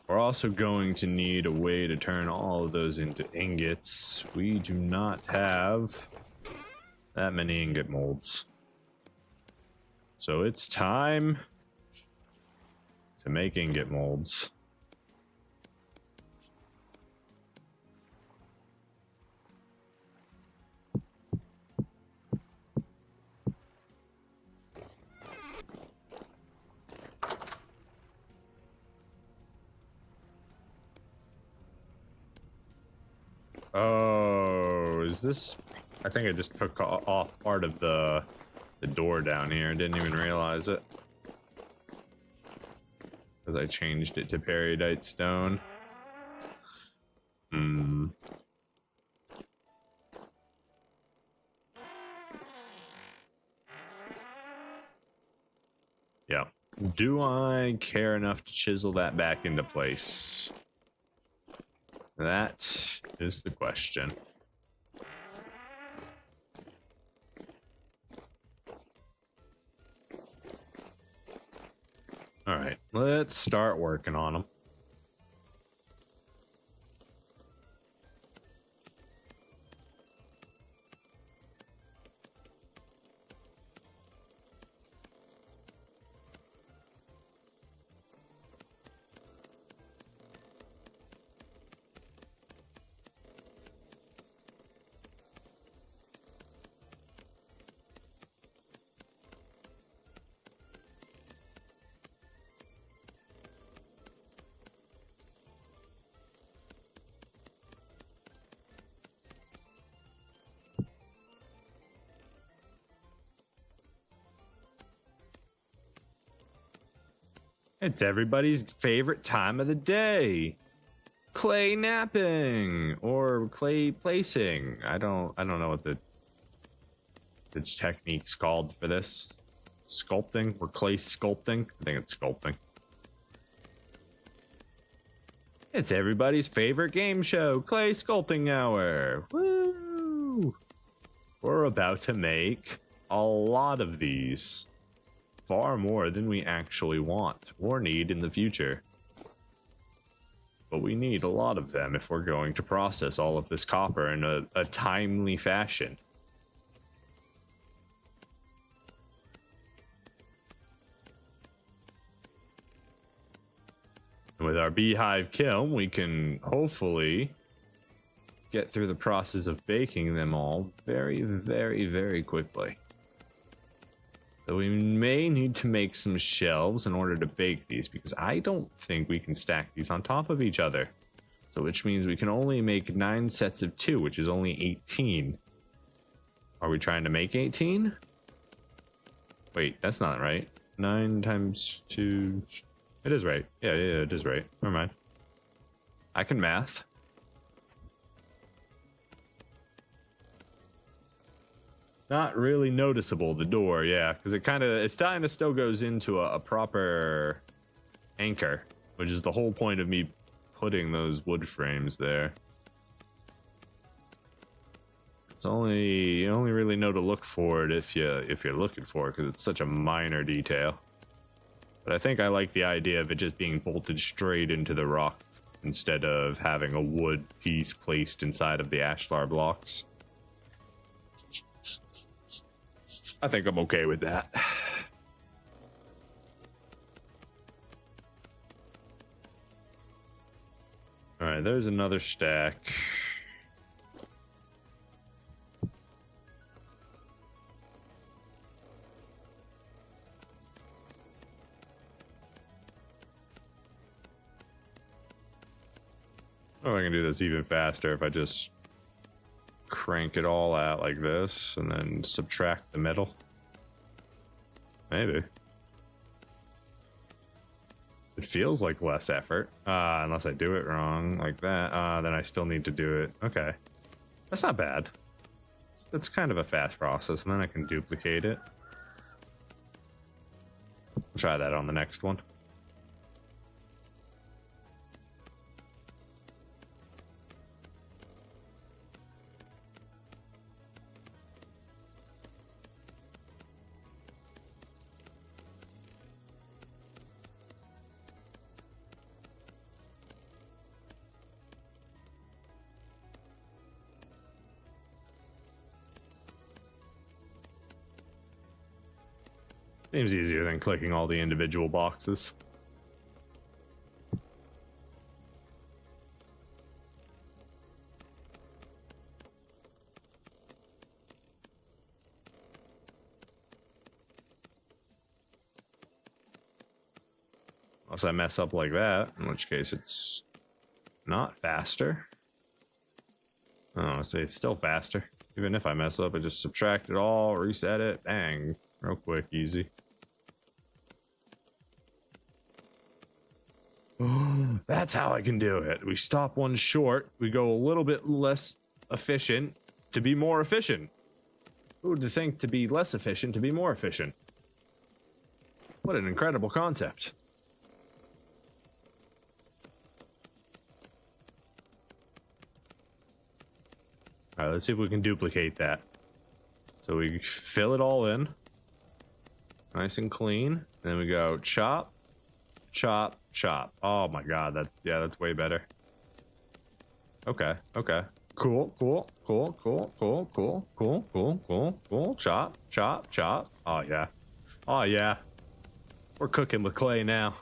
We're also going to need a way to turn all of those into ingots. We do not have that many ingot molds. So it's time to make ingot molds. Oh, is this... I think I just took off part of the door down here. Didn't even realize it. Because I changed it to peridite stone. Yeah. Do I care enough to chisel that back into place? That is the question. All right, let's start working on them. It's everybody's favorite time of the day. Clay napping or clay placing. I don't know what the technique's called for this. Sculpting? We're clay sculpting? I think it's sculpting. It's everybody's favorite game show, Clay Sculpting Hour. Woo! We're about to make a lot of these. Far more than we actually want or need in the future. But we need a lot of them if we're going to process all of this copper in a timely fashion. With our beehive kiln, we can hopefully get through the process of baking them all very, very, very quickly. So we may need to make some shelves in order to bake these, because I don't think we can stack these on top of each other. So which means we can only make 9 sets of 2, which is only 18. Are we trying to make 18? Wait, that's not right. 9 times 2... It is right. Yeah, it is right. Never mind. I can math. Not really noticeable, the door, yeah, because it's kind of still goes into a proper anchor, which is the whole point of me putting those wood frames there. It's you only really know to look for it if you're looking for it, because it's such a minor detail. But I think I like the idea of it just being bolted straight into the rock instead of having a wood piece placed inside of the ashlar blocks. I think I'm okay with that. All right, there's another stack. Oh, I can do this even faster if I just crank it all out like this and then subtract the metal. Maybe. It feels like less effort, unless I do it wrong like that. Then I still need to do it. Okay, that's not bad. That's kind of a fast process, and then I can duplicate it. Try that on the next one. Seems easier than clicking all the individual boxes. Unless I mess up like that, in which case it's not faster. Oh, so it's still faster. Even if I mess up, I just subtract it all, reset it, bang, real quick, easy. That's how I can do it. We stop one short. We go a little bit less efficient to be more efficient. Who would think to be less efficient to be more efficient? What an incredible concept. All right, let's see if we can duplicate that. So we fill it all in. Nice and clean. And then we go chop, chop, chop. Oh my god, that's way better. Okay. Cool. Chop, chop, chop. Oh yeah. We're cooking with clay now.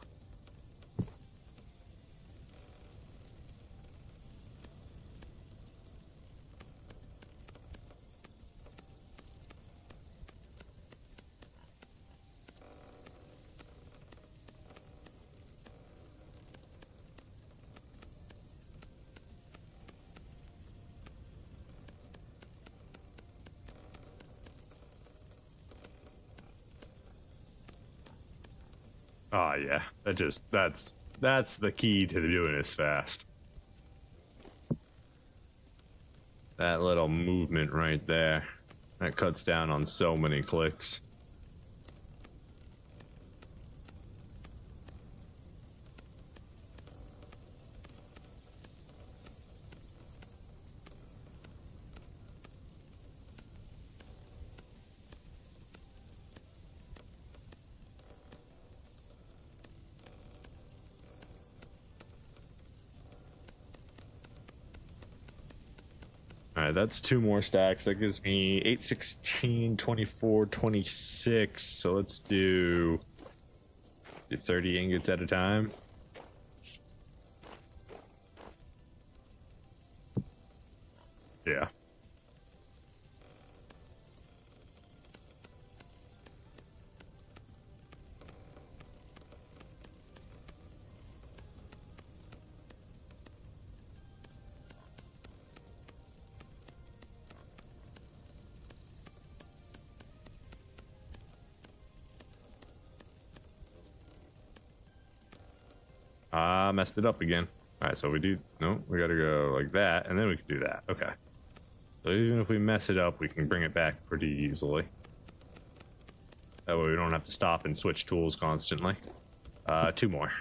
Oh yeah, that's the key to doing this fast. That little movement right there, that cuts down on so many clicks. All right, that's 2 more stacks. That gives me 8, 16, 24, 26. So let's do 30 ingots at a time. Yeah. Messed it up again. All right, so we gotta go like that, and then we can do that. Okay. So even if we mess it up, we can bring it back pretty easily. That way we don't have to stop and switch tools constantly. 2 more.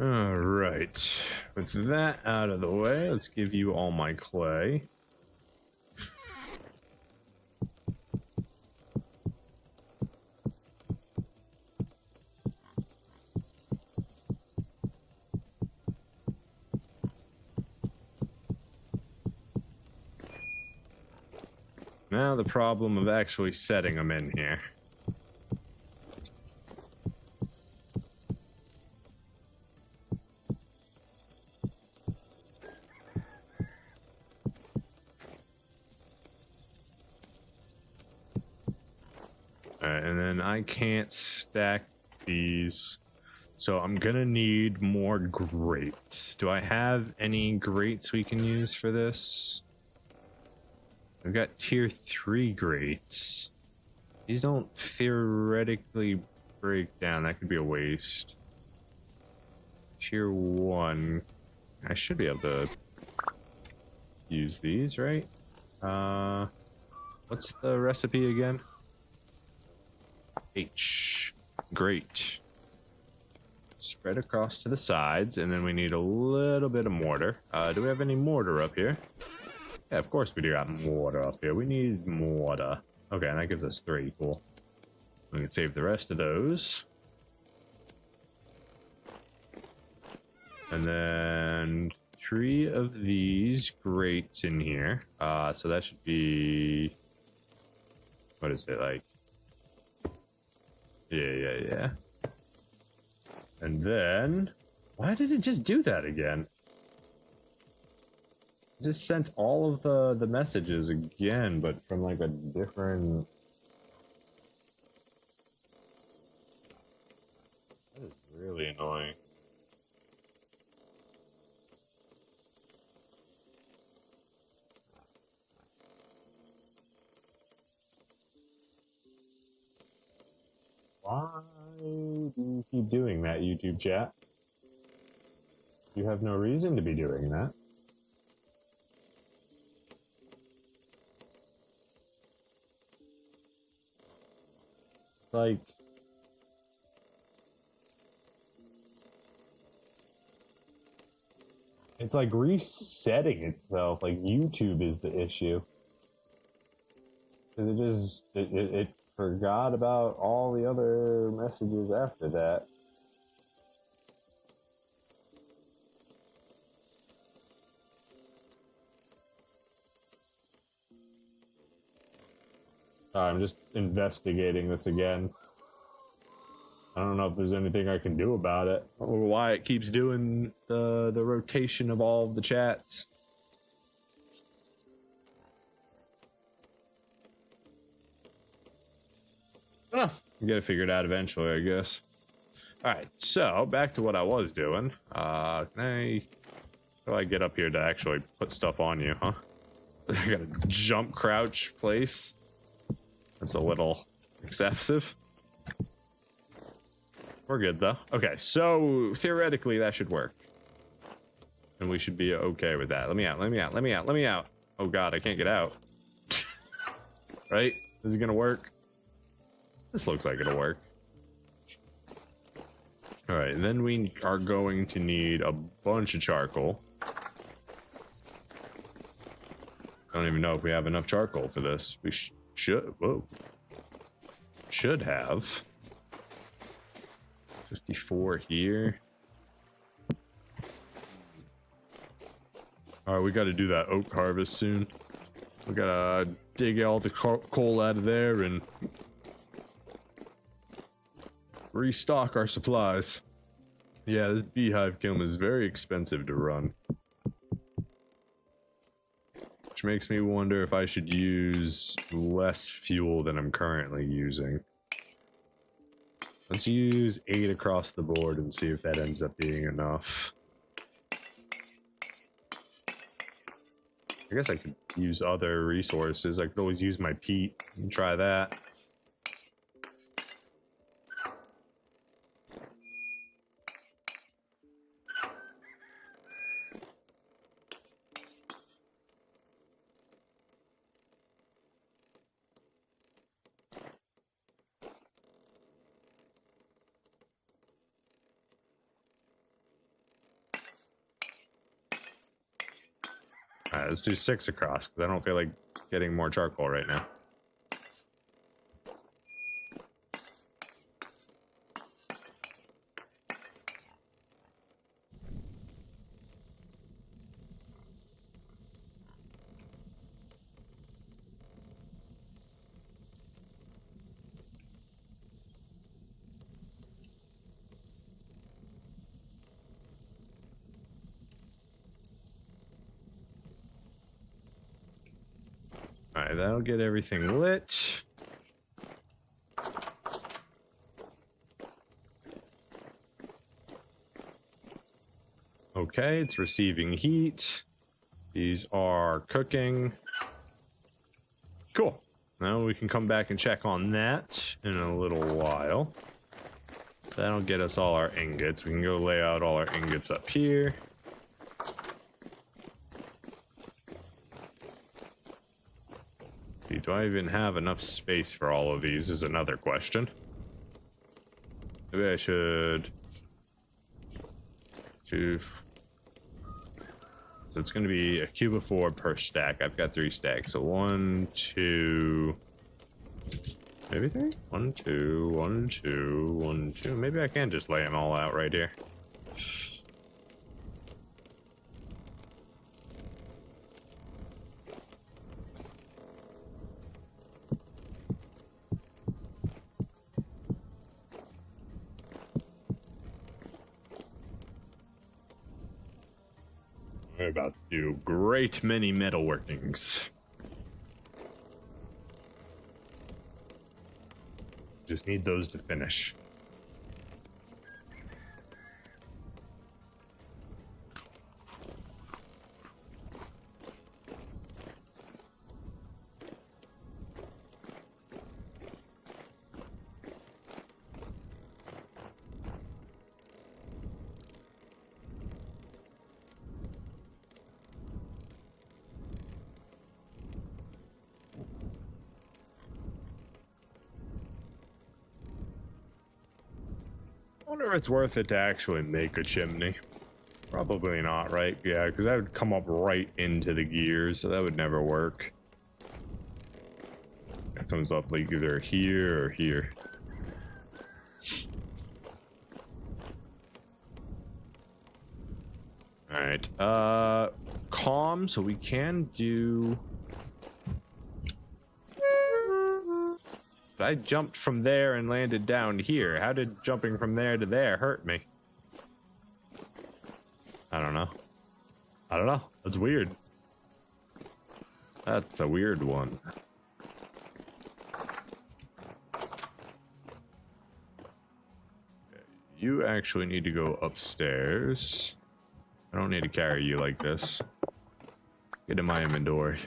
All right, with that out of the way, let's give you all my clay. Now the problem of actually setting them in here. And then I can't stack these, so I'm gonna need more grates. Do I have any grates we can use for this? I've got tier 3 grates. These don't theoretically break down. That could be a waste. Tier 1. I should be able to use these, right? What's the recipe again? H. Great. Spread across to the sides, and then we need a little bit of mortar. Do we have any mortar up here? Yeah, of course we do have mortar up here. We need mortar. Okay, and that gives us 3. Cool. We can save the rest of those. And then 3 of these grates in here. So that should be... What is it, like? Yeah. And then... Why did it just do that again? It just sent all of the messages again, but from like a different... That is really annoying. Why do you keep doing that, YouTube chat? You have no reason to be doing that. Like... It's like resetting itself, like YouTube is the issue. Because it forgot about all the other messages after that. I'm just investigating this again. I don't know if there's anything I can do about it, or why it keeps doing the rotation of all of the chats. Oh, you gotta figure it out eventually, I guess. Alright, so back to what I was doing. How do I get up here to actually put stuff on you, huh? I gotta jump crouch place. That's a little excessive. We're good though. Okay, so theoretically that should work. And we should be okay with that. Let me out. Oh god, I can't get out. Right? Is it gonna work? This looks like it'll work. All right, and then we are going to need a bunch of charcoal. I don't even know if we have enough charcoal for this. We should. Whoa. Should have. 54 here. All right, we got to do that oak harvest soon. We gotta dig all the coal out of there and restock our supplies. Yeah, this beehive kiln is very expensive to run. Which makes me wonder if I should use less fuel than I'm currently using. Let's use 8 across the board and see if that ends up being enough. I guess I could use other resources. I could always use my peat and try that. Alright, let's do 6 across, because I don't feel like getting more charcoal right now. Alright, that'll get everything lit. Okay, it's receiving heat. These are cooking. Cool. Now we can come back and check on that in a little while. That'll get us all our ingots. We can go lay out all our ingots up here. Do I even have enough space for all of these is another question. Maybe I should do. So it's going to be a cube of 4 per stack. I've got 3 stacks. So 1, 2, maybe 3? 1, 2, 1, 2, 1, 2. Maybe I can just lay them all out right here. We're about to do great many metalworkings. Just need those to finish. I wonder if it's worth it to actually make a chimney. Probably not, right? Yeah, because that would come up right into the gears, so that would never work. It comes up like either here or here. Alright, calm, so we can do... I jumped from there and landed down here. How did jumping from there to there hurt me? I don't know. I don't know. That's weird. That's a weird one. Okay, you actually need to go upstairs. I don't need to carry you like this. Get in my inventory.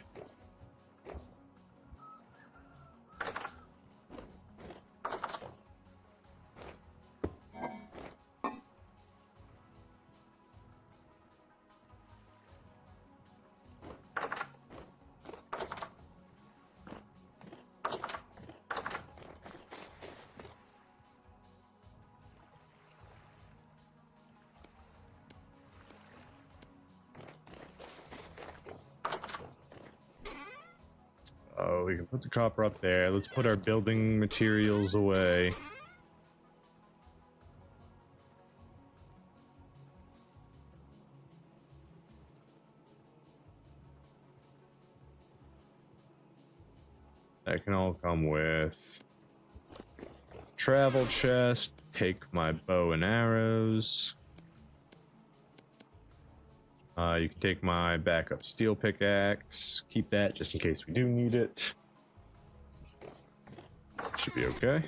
We can put the copper up there. Let's put our building materials away. That can all come with travel chest. Take my bow and arrows. You can take my backup steel pickaxe. Keep that just in case we do need it. Should be okay.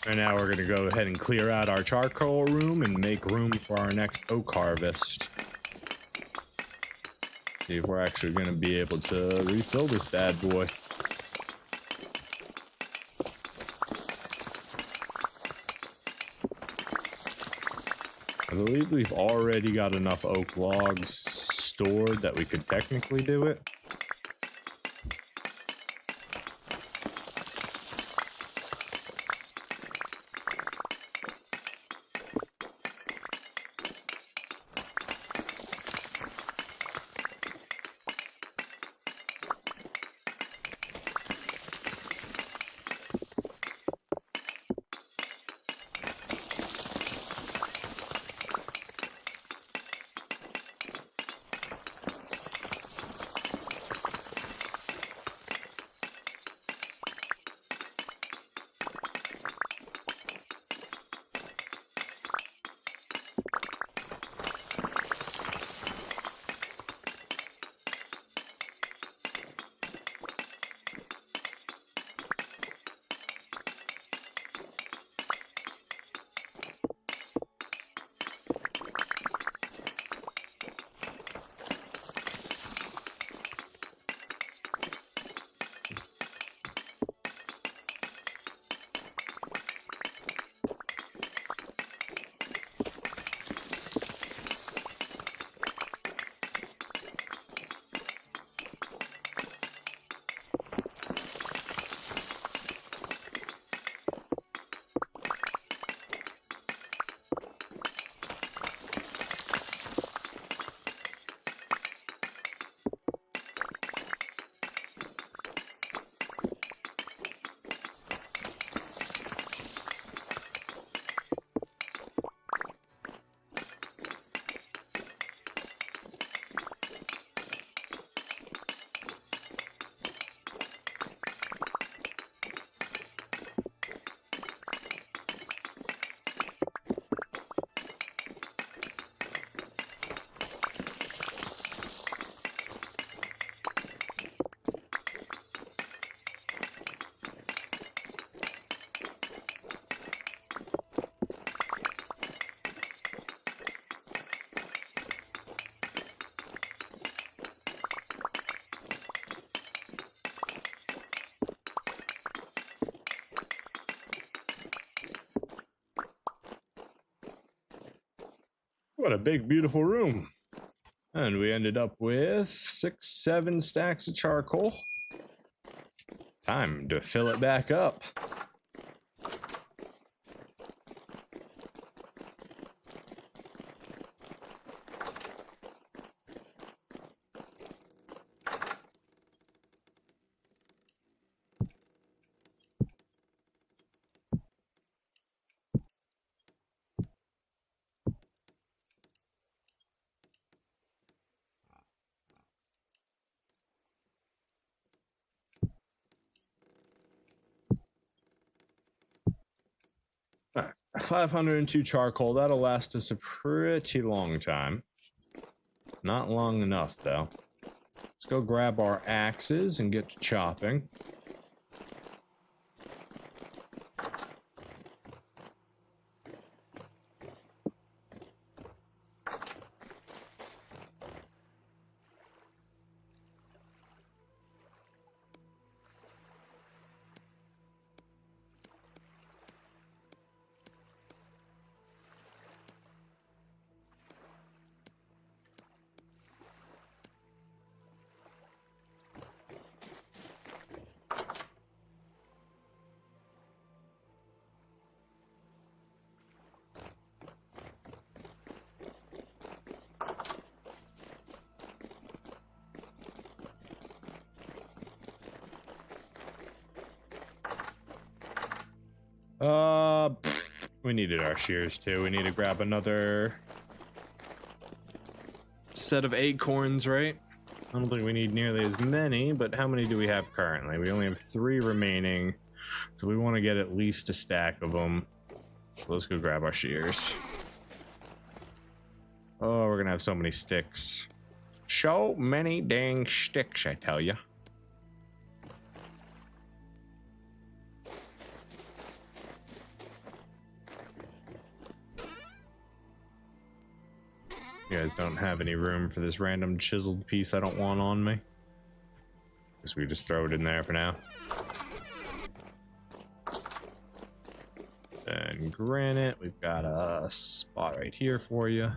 Right now we're gonna go ahead and clear out our charcoal room and make room for our next oak harvest. See if we're actually gonna be able to refill this bad boy. I believe we've already got enough oak logs stored that we could technically do it. What a big, beautiful room. And we ended up with 6-7 stacks of charcoal. Time to fill it back up. 502 charcoal. That'll last us a pretty long time. Not long enough, though. Let's go grab our axes and get to chopping. We needed our shears too. We need to grab another set of acorns, right? I don't think we need nearly as many, but how many do we have currently? We only have 3 remaining, so we want to get at least a stack of them. So let's go grab our shears. Oh, we're gonna have so many sticks. So many dang sticks, I tell ya. You guys don't have any room for this random chiseled piece I don't want on me. Guess we just throw it in there for now. And granite, we've got a spot right here for you.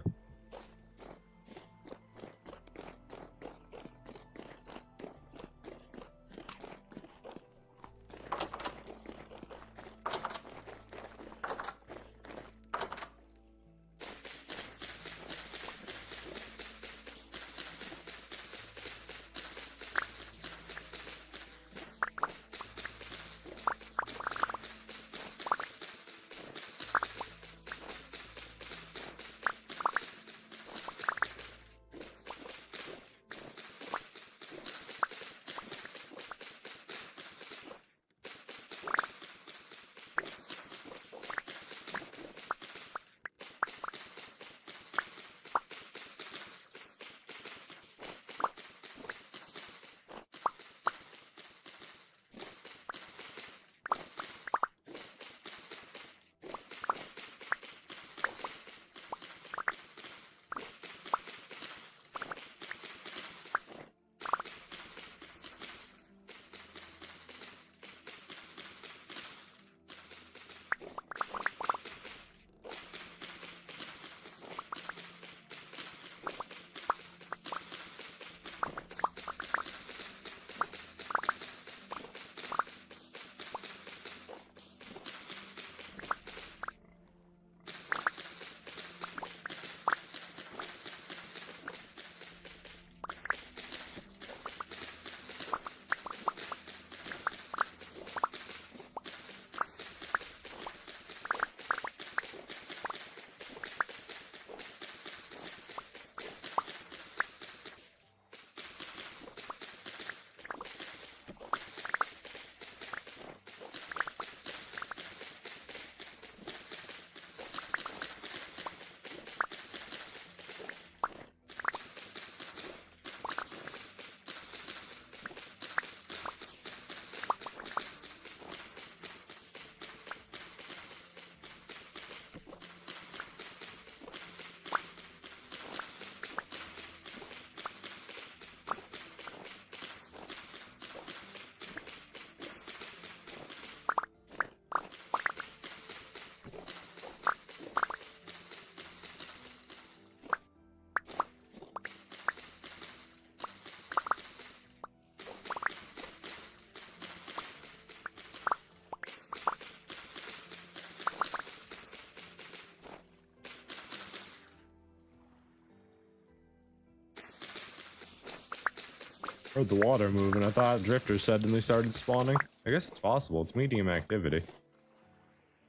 Heard the water moving. I thought drifters suddenly started spawning. I guess it's possible. It's medium activity.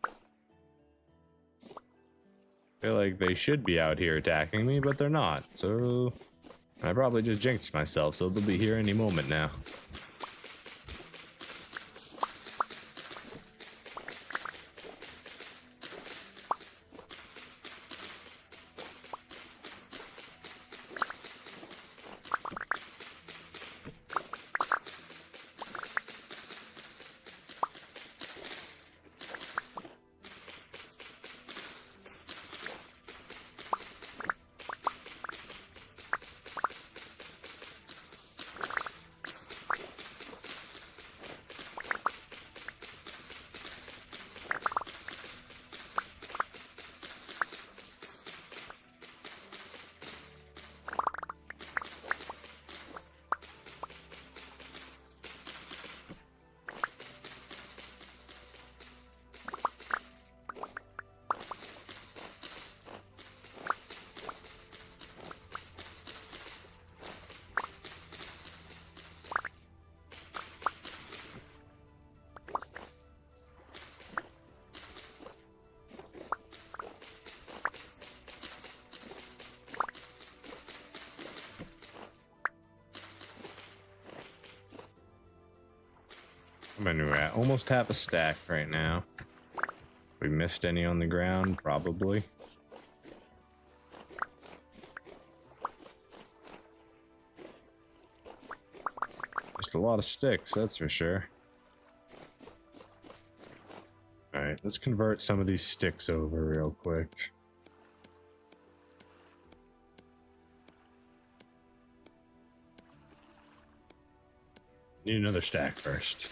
I feel like they should be out here attacking me, but they're not. So I probably just jinxed myself, so they'll be here any moment now. many we're at? Almost half a stack right now. We missed any on the ground? Probably. Just a lot of sticks, that's for sure. Alright, let's convert some of these sticks over real quick. Need another stack first.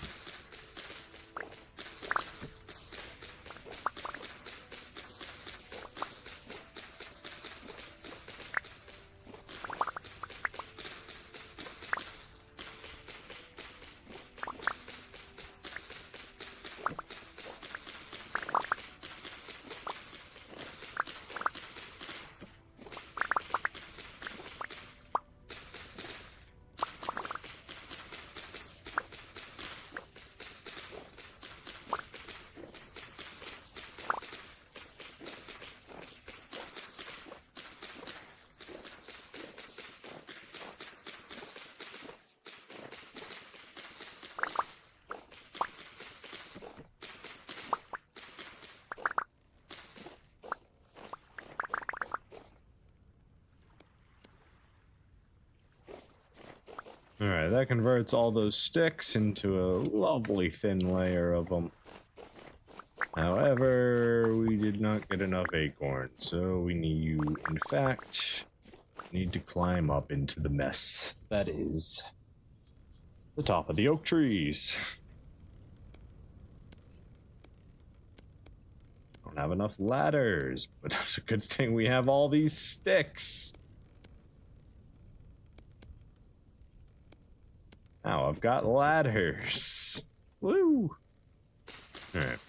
Alright, that converts all those sticks into a lovely thin layer of them. However, we did not get enough acorns, so we need, in fact, need to climb up into the mess that is the top of the oak trees. Don't have enough ladders, but it's a good thing we have all these sticks. Now I've got ladders. Woo! Alright.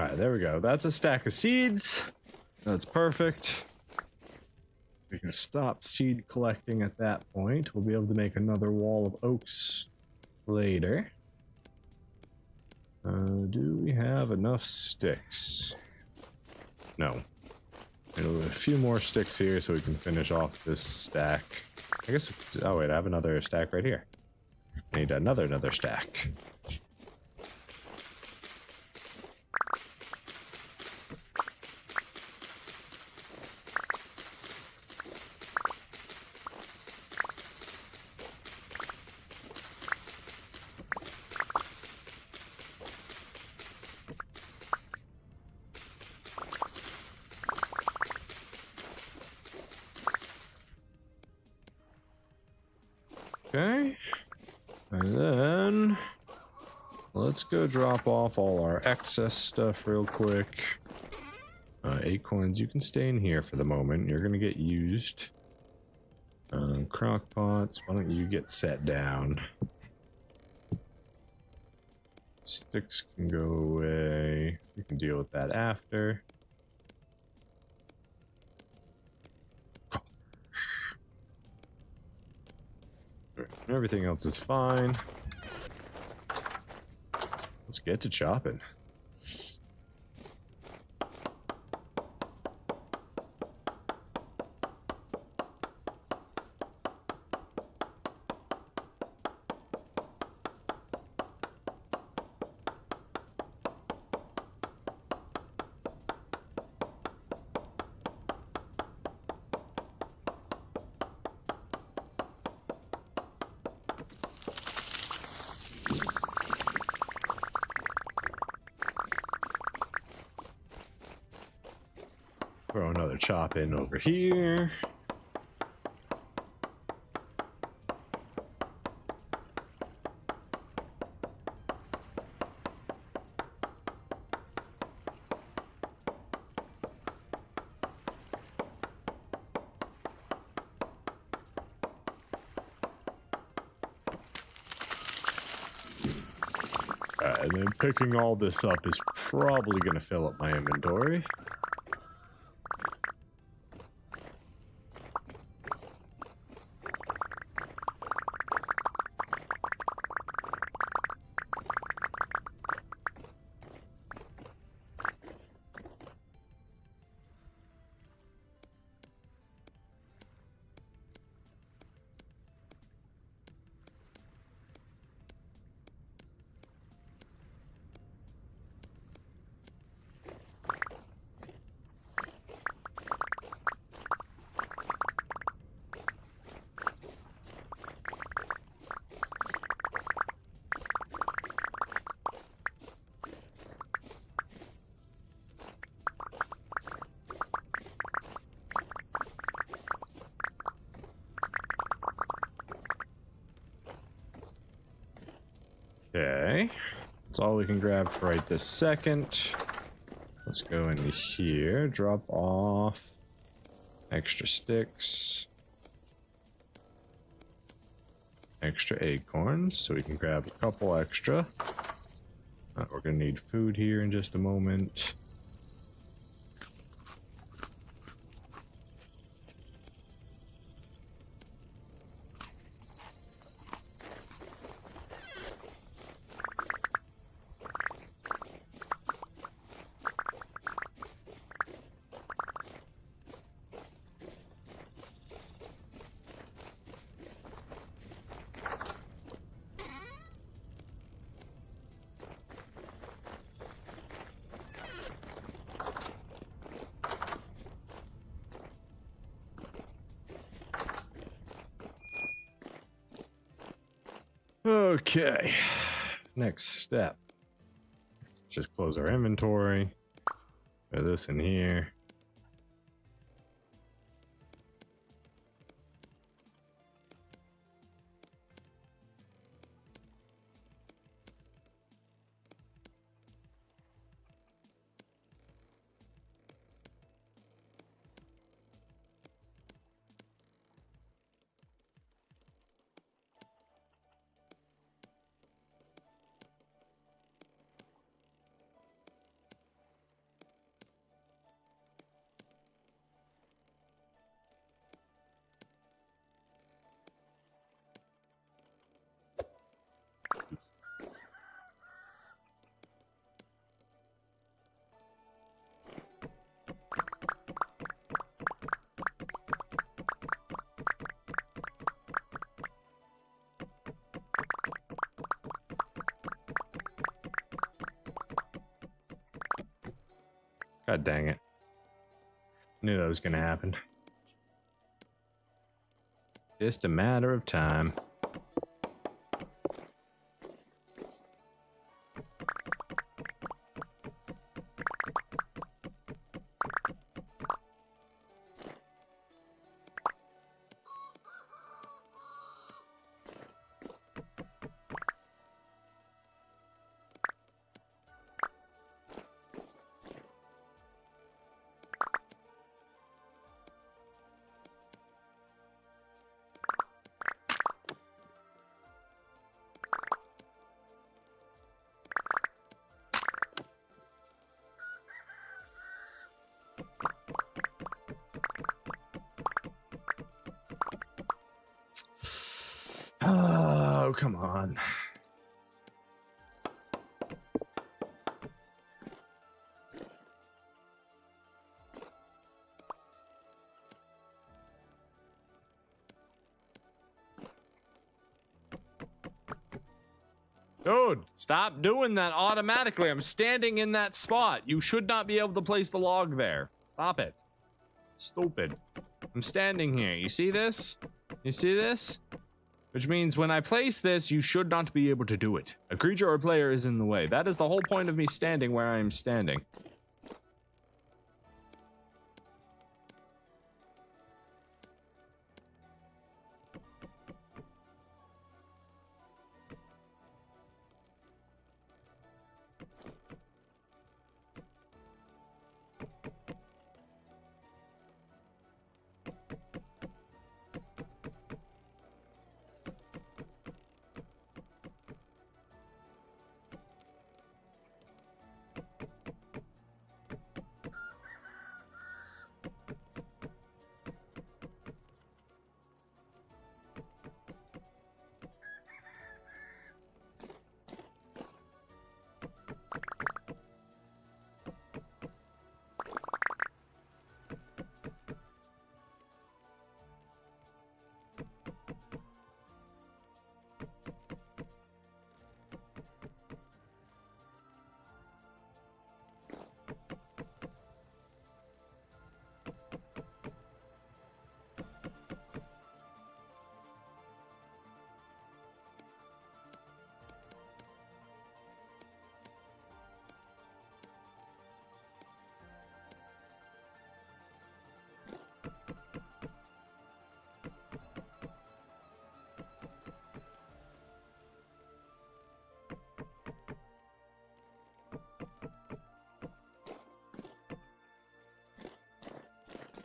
right, there we go. That's a stack of seeds. That's perfect. We can stop seed collecting at that point. We'll be able to make another wall of oaks later. Do we have enough sticks? No. A few more sticks here so we can finish off this stack. I guess, oh wait, I have another stack right here. I need another stack. Okay, and then let's go drop off all our excess stuff real quick. Acorns, you can stay in here for the moment. You're gonna get used. Crock pots, why don't you get set down? Sticks can go away. We can deal with that after. Everything else is fine. Let's get to chopping. Throw another chop in over here. And then picking all this up is probably going to fill up my inventory. Okay, that's all we can grab for right this second. Let's go into here, drop off extra sticks, extra acorns, so we can grab a couple extra. We're gonna need food here in just a moment. Okay, next step. Just close our inventory. Put this in here. God dang it. Knew that was gonna happen. Just a matter of time. Oh, come on. Dude, stop doing that automatically. I'm standing in that spot. You should not be able to place the log there. Stop it. Stupid. I'm standing here. You see this? You see this? Which means when I place this, you should not be able to do it. A creature or player is in the way. That is the whole point of me standing where I am standing.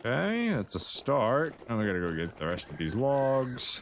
Okay, that's a start. Now we gotta go get the rest of these logs.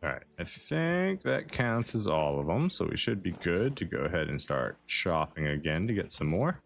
Alright, I think that counts as all of them, so we should be good to go ahead and start shopping again to get some more.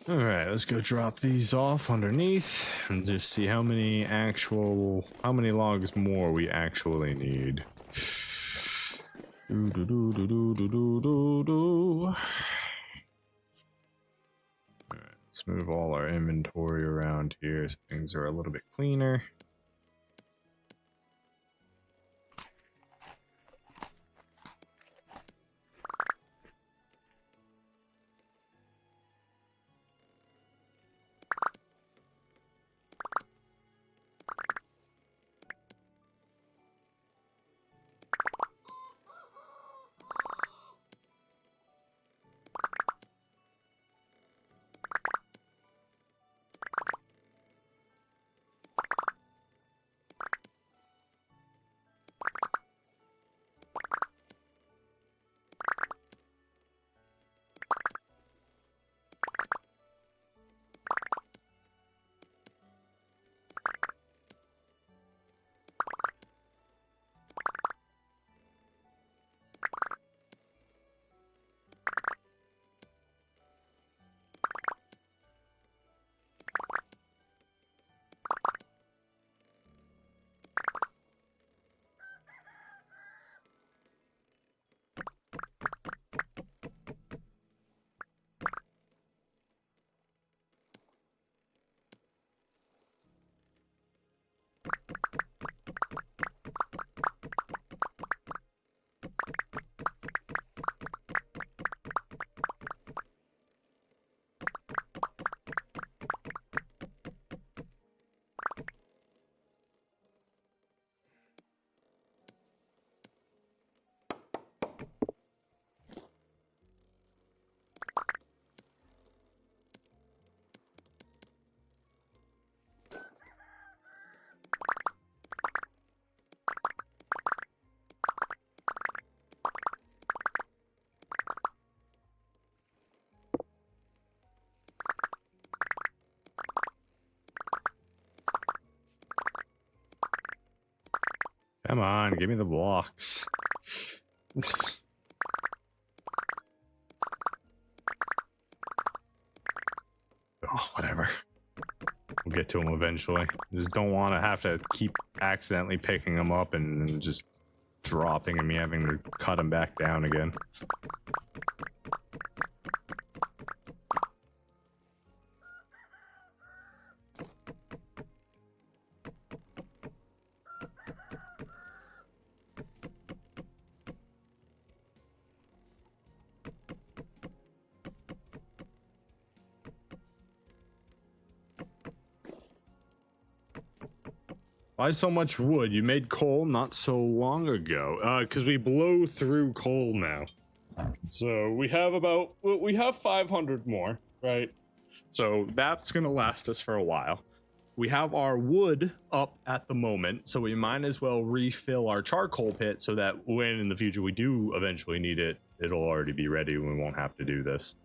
All right, let's go drop these off underneath and just see how many logs more we actually need. All right, let's move all our inventory around here so things are a little bit cleaner. Come on, give me the blocks. Oh, whatever. We'll get to them eventually. Just don't want to have to keep accidentally picking them up and just dropping and me having to cut them back down again. Why so much wood? You made coal not so long ago. Because we blow through coal now. So we have we have 500 more, right? So that's going to last us for a while. We have our wood up at the moment, so we might as well refill our charcoal pit so that when in the future we do eventually need it, it'll already be ready and we won't have to do this.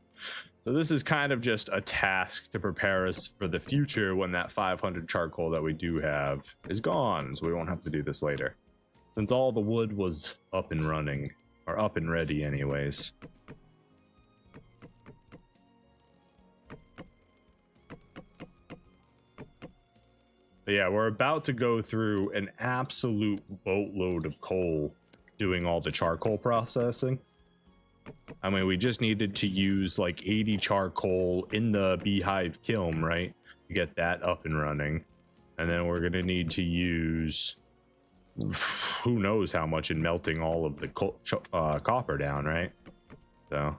So this is kind of just a task to prepare us for the future when that 500 charcoal that we do have is gone, so we won't have to do this later. Since all the wood was up and running, or up and ready anyways. But yeah, we're about to go through an absolute boatload of coal doing all the charcoal processing. I mean, we just needed to use like 80 charcoal in the beehive kiln, right? To get that up and running. And then we're going to need to use who knows how much in melting all of the copper down, right? So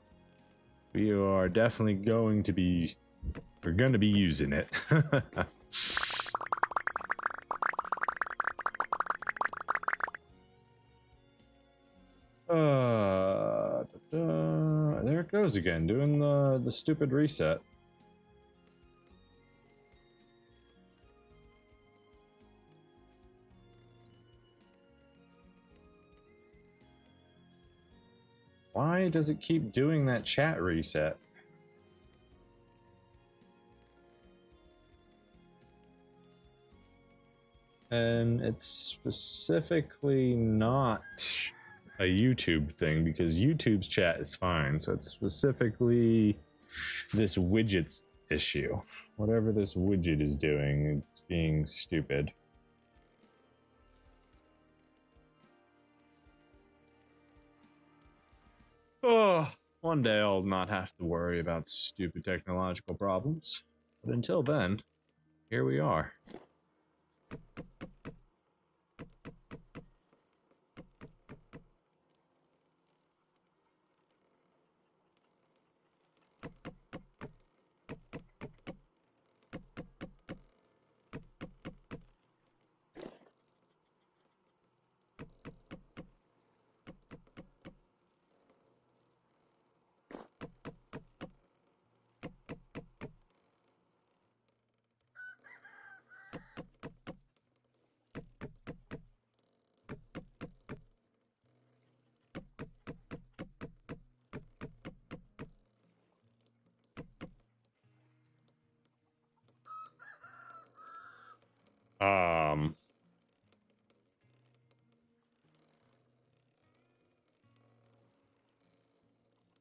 we are definitely going to be, we're going to be using it. There it goes again, doing the stupid reset. Why does it keep doing that chat reset? And it's specifically not a YouTube thing because YouTube's chat is fine. So it's specifically this widget's issue. Whatever this widget is doing, it's being stupid. Oh, one day I'll not have to worry about stupid technological problems. But until then, here we are.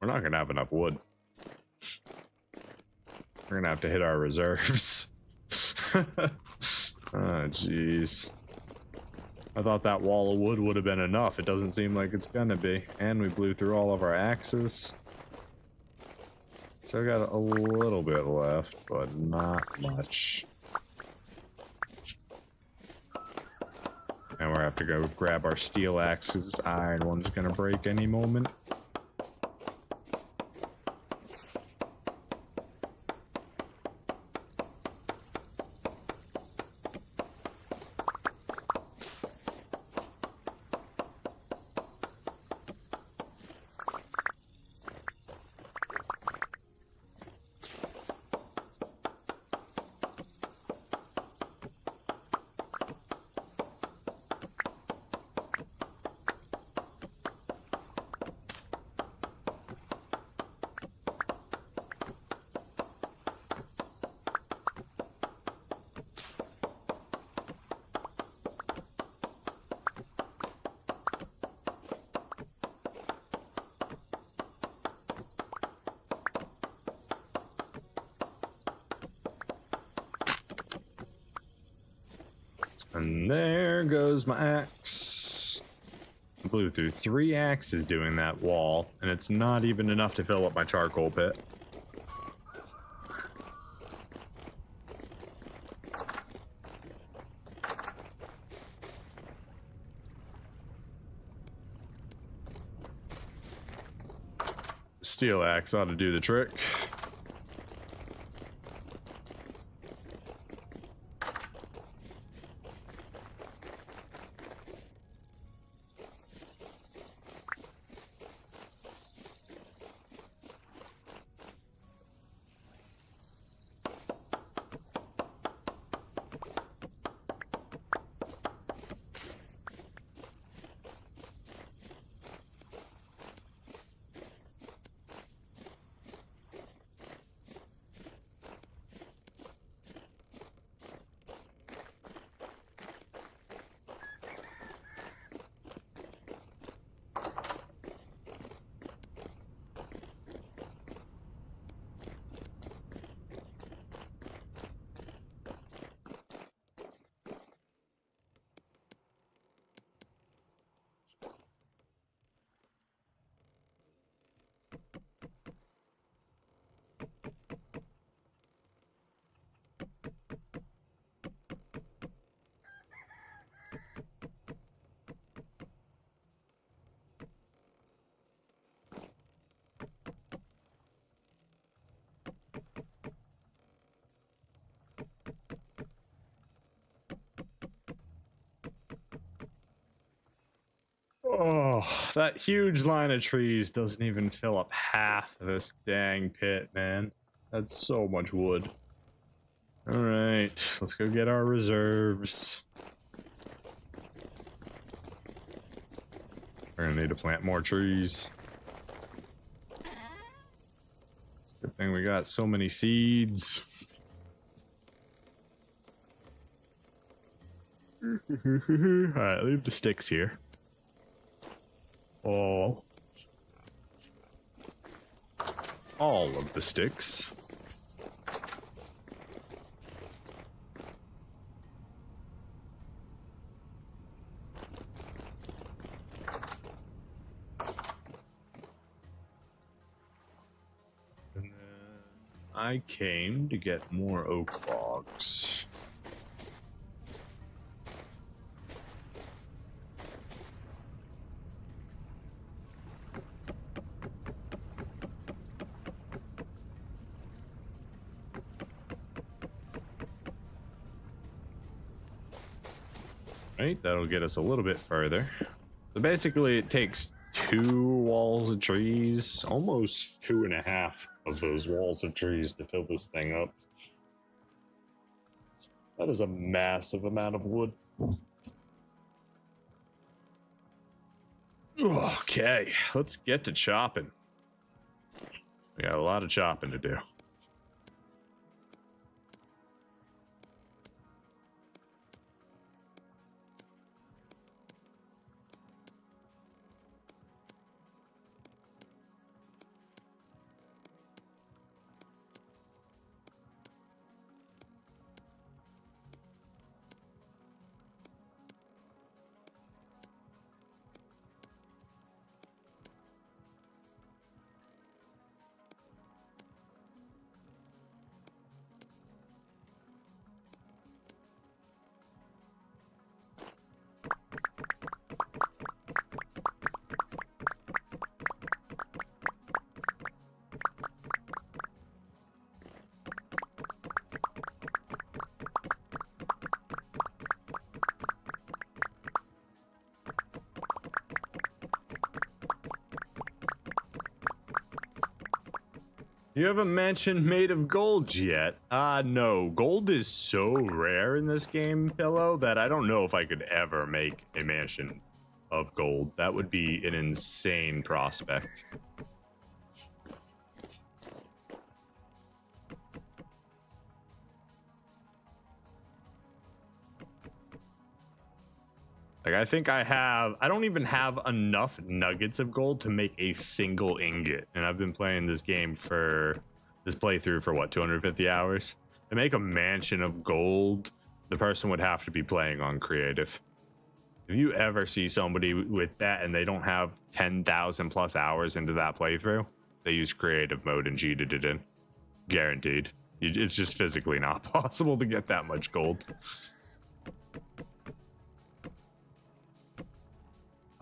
We're not gonna have enough wood. We're gonna have to hit our reserves. Oh, jeez. I thought that wall of wood would have been enough. It doesn't seem like it's gonna be. And we blew through all of our axes. So I got a little bit left, but not much. And we're gonna have to go grab our steel axes. Iron one's gonna break any moment. And there goes my axe. I blew through 3 axes doing that wall, and it's not even enough to fill up my charcoal pit. Steel axe ought to do the trick. Oh, that huge line of trees doesn't even fill up half of this dang pit, man. That's so much wood. Alright, let's go get our reserves. We're gonna need to plant more trees. Good thing we got so many seeds. Alright, leave the sticks here. All of the sticks. I came to get more oak logs. Right, that'll get us a little bit further. So basically it takes 2 walls of trees, almost 2.5 of those walls of trees to fill this thing up. That is a massive amount of wood. Okay, let's get to chopping. We got a lot of chopping to do. You haven't mentioned made of gold yet. No, gold is so rare in this game, Pillow, that I don't know if I could ever make a mansion of gold. That would be an insane prospect. Like, I think I don't even have enough nuggets of gold to make a single ingot. And I've been playing this game for this playthrough for what, 250 hours? To make a mansion of gold, the person would have to be playing on creative. If you ever see somebody with that and they don't have 10,000 plus hours into that playthrough, they use creative mode and cheated it in. Guaranteed. It's just physically not possible to get that much gold.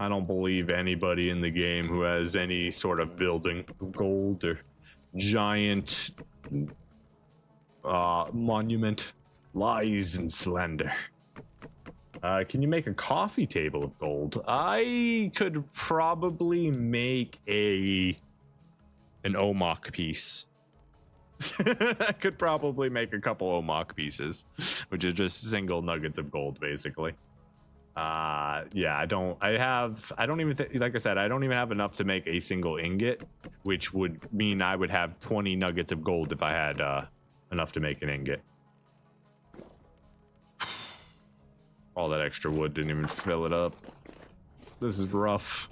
I don't believe anybody in the game who has any sort of building of gold or giant monument lies and slender. Can you make a coffee table of gold? I could probably make an omak piece. I could probably make a couple omak pieces, which is just single nuggets of gold, basically. Yeah, I don't even like I said, I don't even have enough to make a single ingot, which would mean I would have 20 nuggets of gold if I had enough to make an ingot. All that extra wood didn't even fill it up. This is rough.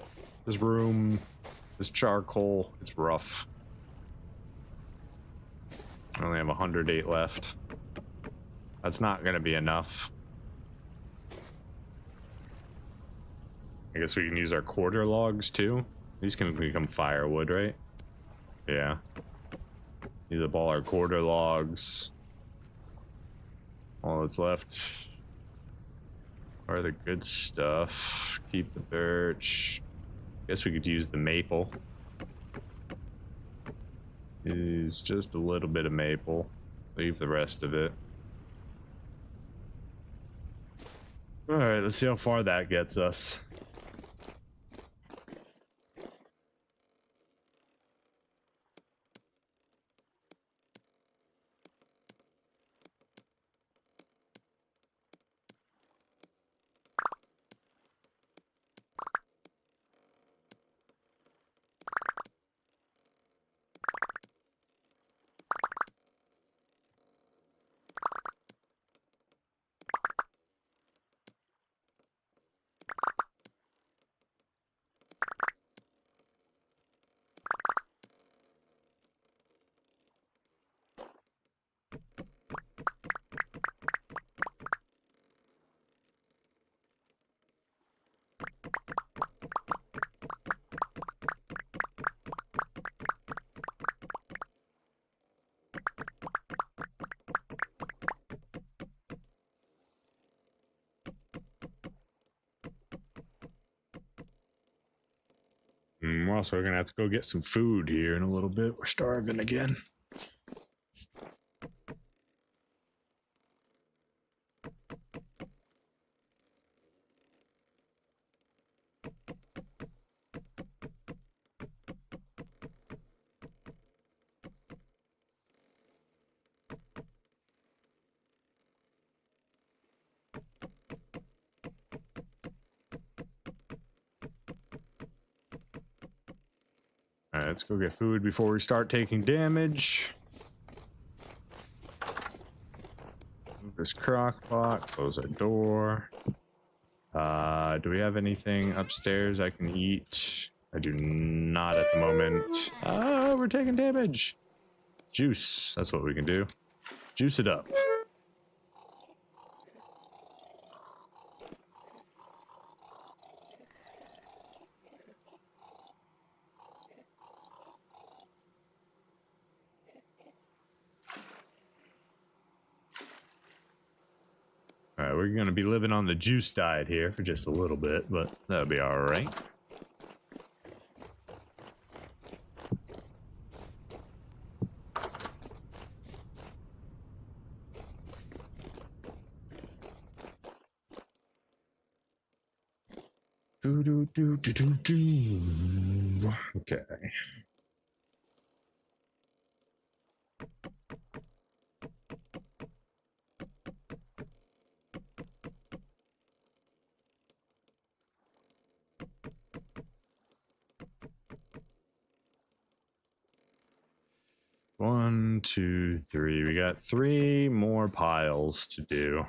This room, this charcoal, it's rough. I only have 108 left. That's not gonna be enough. I guess we can use our quarter logs too. These can become firewood, right? Yeah. Use up all our quarter logs. All that's left are the good stuff. Keep the birch. Guess we could use the maple. Use just a little bit of maple. Leave the rest of it. All right, let's see how far that gets us. We're also gonna have to go get some food here in a little bit. We're starving again. All right, let's go get food before we start taking damage. Move this crock pot, close our door. Do we have anything upstairs I can eat? I do not at the moment. We're taking damage. Juice, that's what we can do. Juice it up. Alright, we're gonna be living on the juice diet here for just a little bit, but that'll be alright. Okay. One, two, three. We got 3 more piles to do.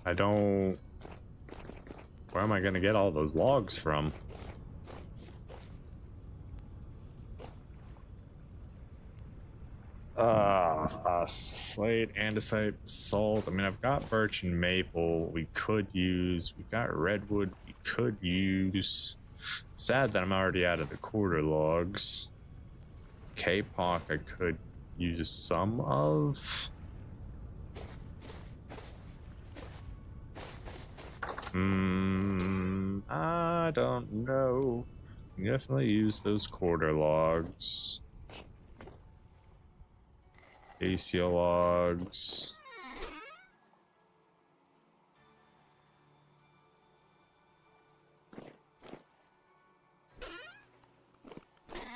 I don't... Where am I going to get all those logs from? Slate, andesite, salt. I mean, I've got birch and maple we could use. We've got redwood we could use. Sad that I'm already out of the quarter logs. Kapok I could use some of. I don't know. Definitely use those quarter logs. Acacia logs.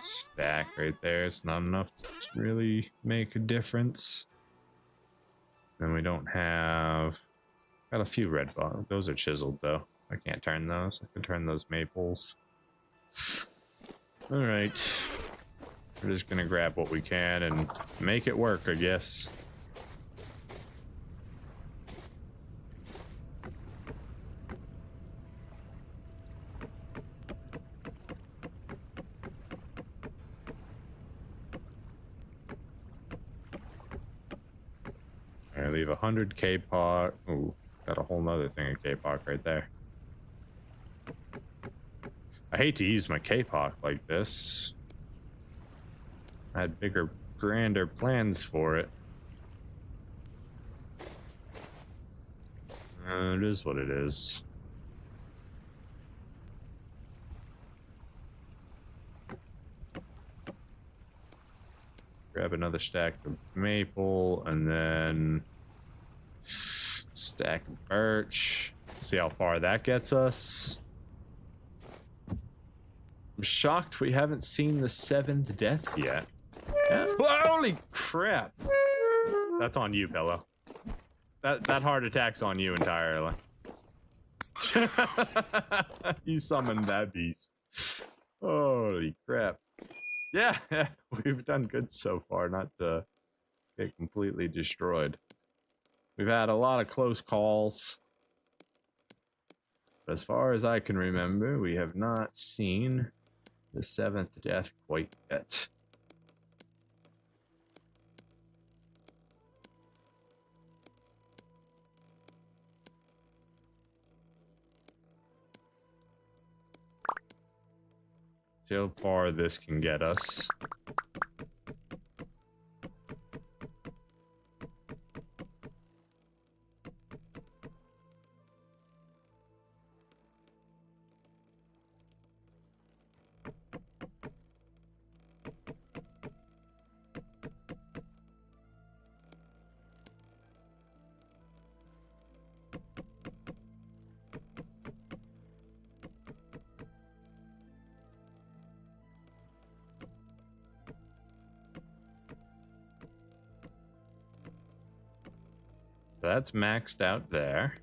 Stack right there. It's not enough to really make a difference. Then we don't have... Got a few red bottom. Those are chiseled though. I can't turn those. I can turn those maples. Alright. We're just gonna grab what we can and make it work, I guess. I leave 100 K-Pot. Ooh, got a whole nother thing of K-Pot right there. I hate to use my K-Pot like this. I had bigger, grander plans for it. It is what it is. Grab another stack of maple and then stack of birch. See how far that gets us. I'm shocked we haven't seen the 7th death yet. Yeah. Holy crap! That's on you, Bello. That heart attack's on you entirely. You summoned that beast. Holy crap. Yeah, we've done good so far not to get completely destroyed. We've had a lot of close calls. But as far as I can remember, we have not seen the 7th death quite yet. See how far this can get us. that's maxed out there.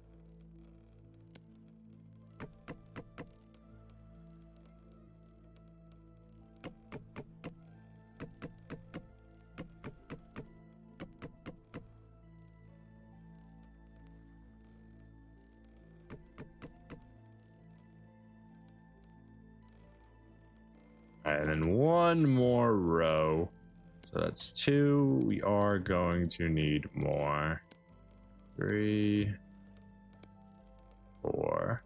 And then one more row. So that's 2. We are going to need more. 3, 4.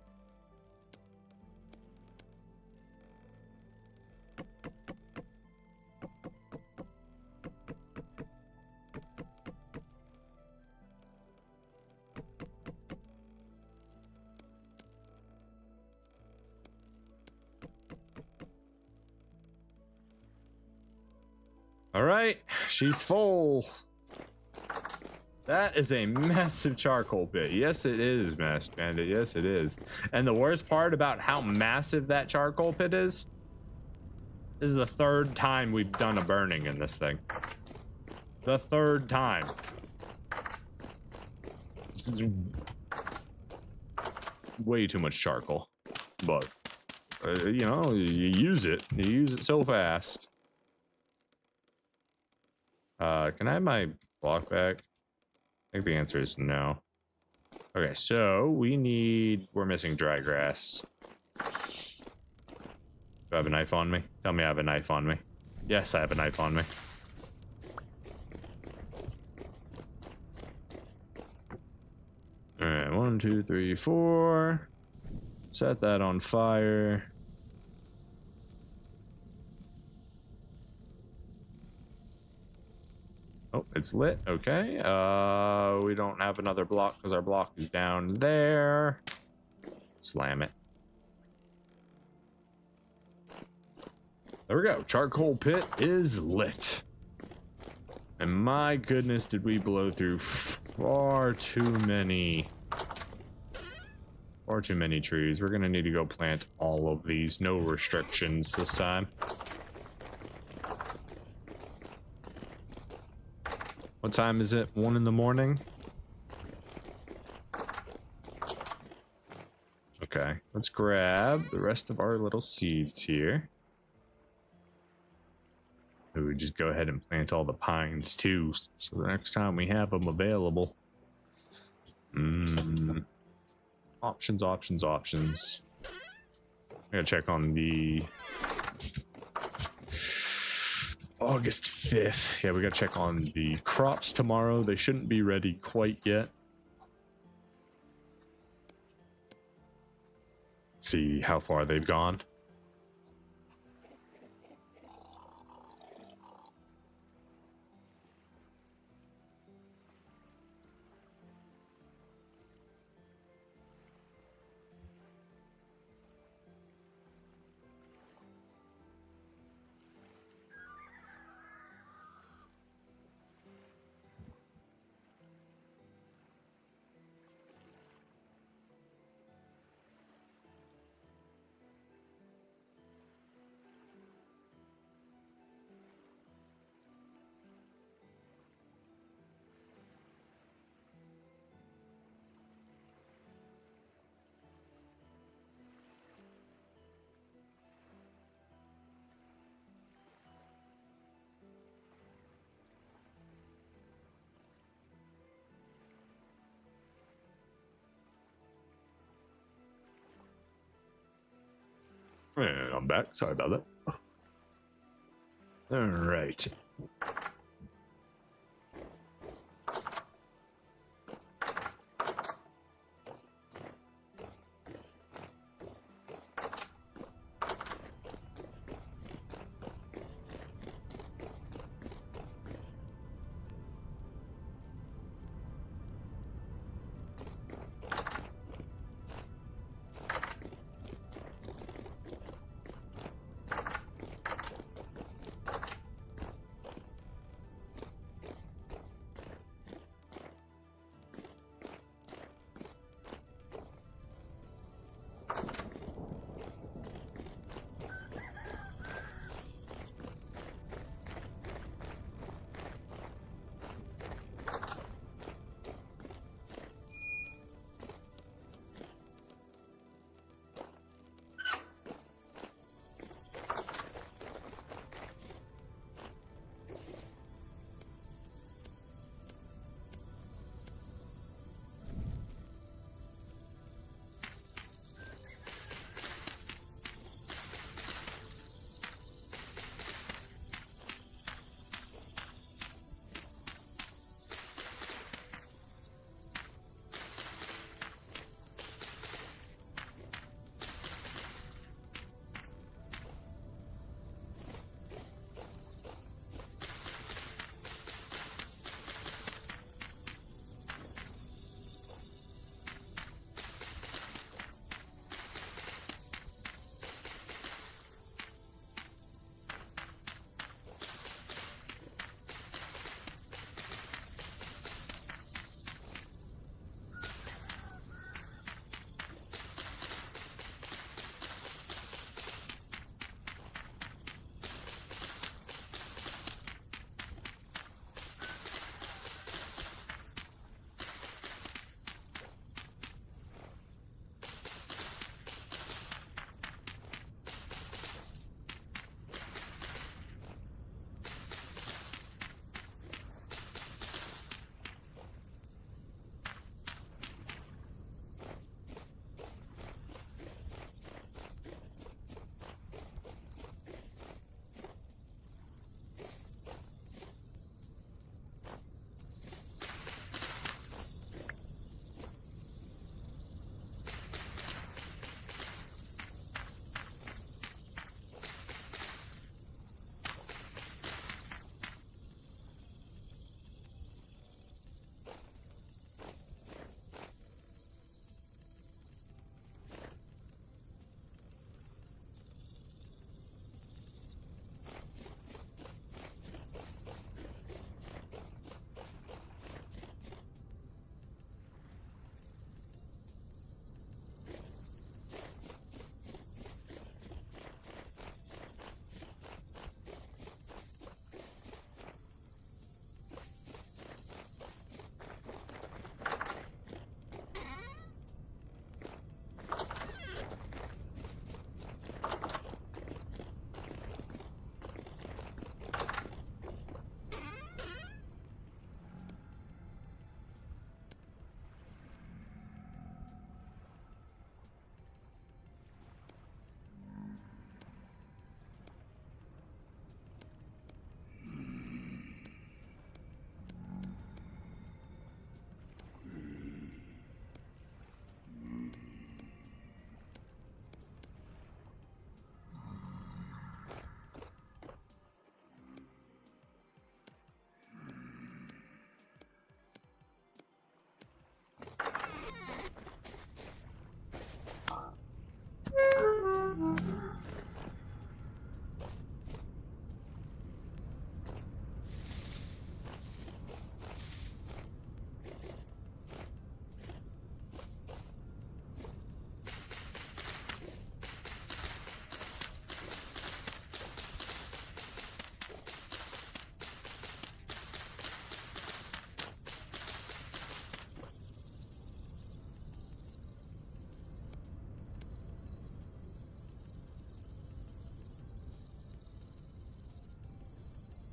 All right, she's full. That is a massive charcoal pit. Yes, it is, Masked Bandit. Yes, it is. And the worst part about how massive that charcoal pit is, this is the 3rd time we've done a burning in this thing. The 3rd time. Way too much charcoal. But, you know, you use it. You use it so fast. Can I have my block back? I think the answer is no. Okay, so we're missing dry grass. Do I have a knife on me? Tell me I have a knife on me. Yes, I have a knife on me. All right, 1, 2, 3, 4. Set that on fire. Oh, it's lit. Okay. We don't have another block because our block is down there. Slam it. There we go. Charcoal pit is lit. And my goodness, did we blow through far too many trees. We're gonna need to go plant all of these. No restrictions this time. What time is it? 1 in the morning? Okay, let's grab the rest of our little seeds here. We just go ahead and plant all the pines too, so the next time we have them available. Options. I gotta check on the August 5th. Yeah, we gotta check on the crops tomorrow. They shouldn't be ready quite yet. Let's see how far they've gone. And I'm back. Sorry about that. All right.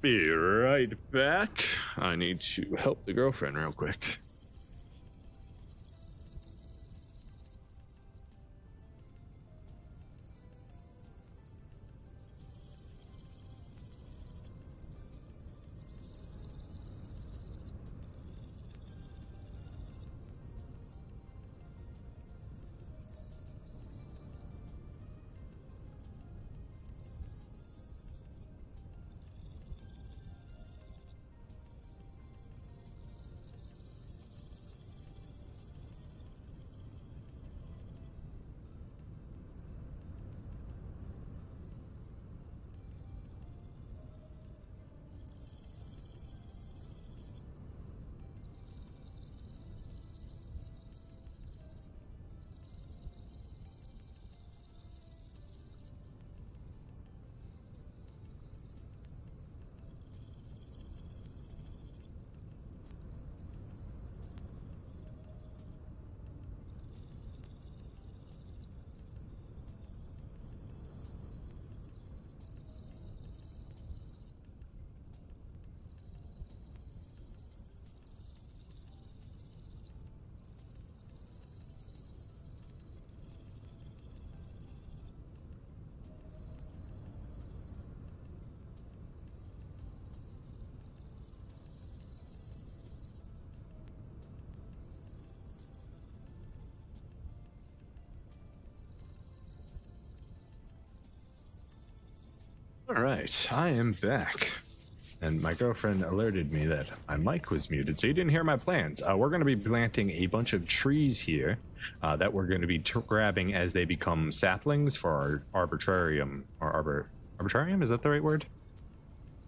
be right back. I need to help the girlfriend real quick. All right, I am back. And my girlfriend alerted me that my mic was muted, so you didn't hear my plans. We're going to be planting a bunch of trees here that we're going to be grabbing as they become saplings for our arbitrarium, or arbitrarium, is that the right word?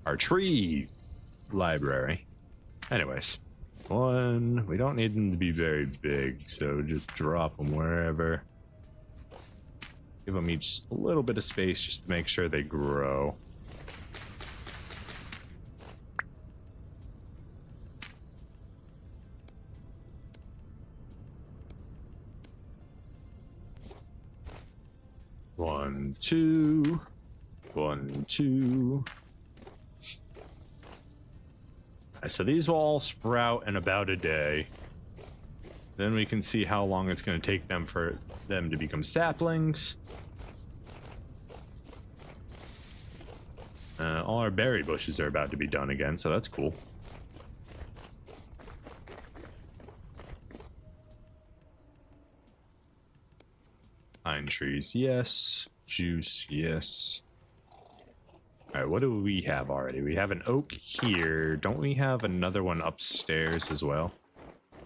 Our tree library. Anyways, we don't need them to be very big, so just drop them wherever. Give them each a little bit of space just to make sure they grow. One, two. 1, 2. Right, so these will all sprout in about a day. Then we can see how long it's going to take them for them to become saplings. All our berry bushes are about to be done again, so that's cool. Pine trees, yes. Juice, yes. All right, what do we have already? We have an oak here. Don't we have another one upstairs as well?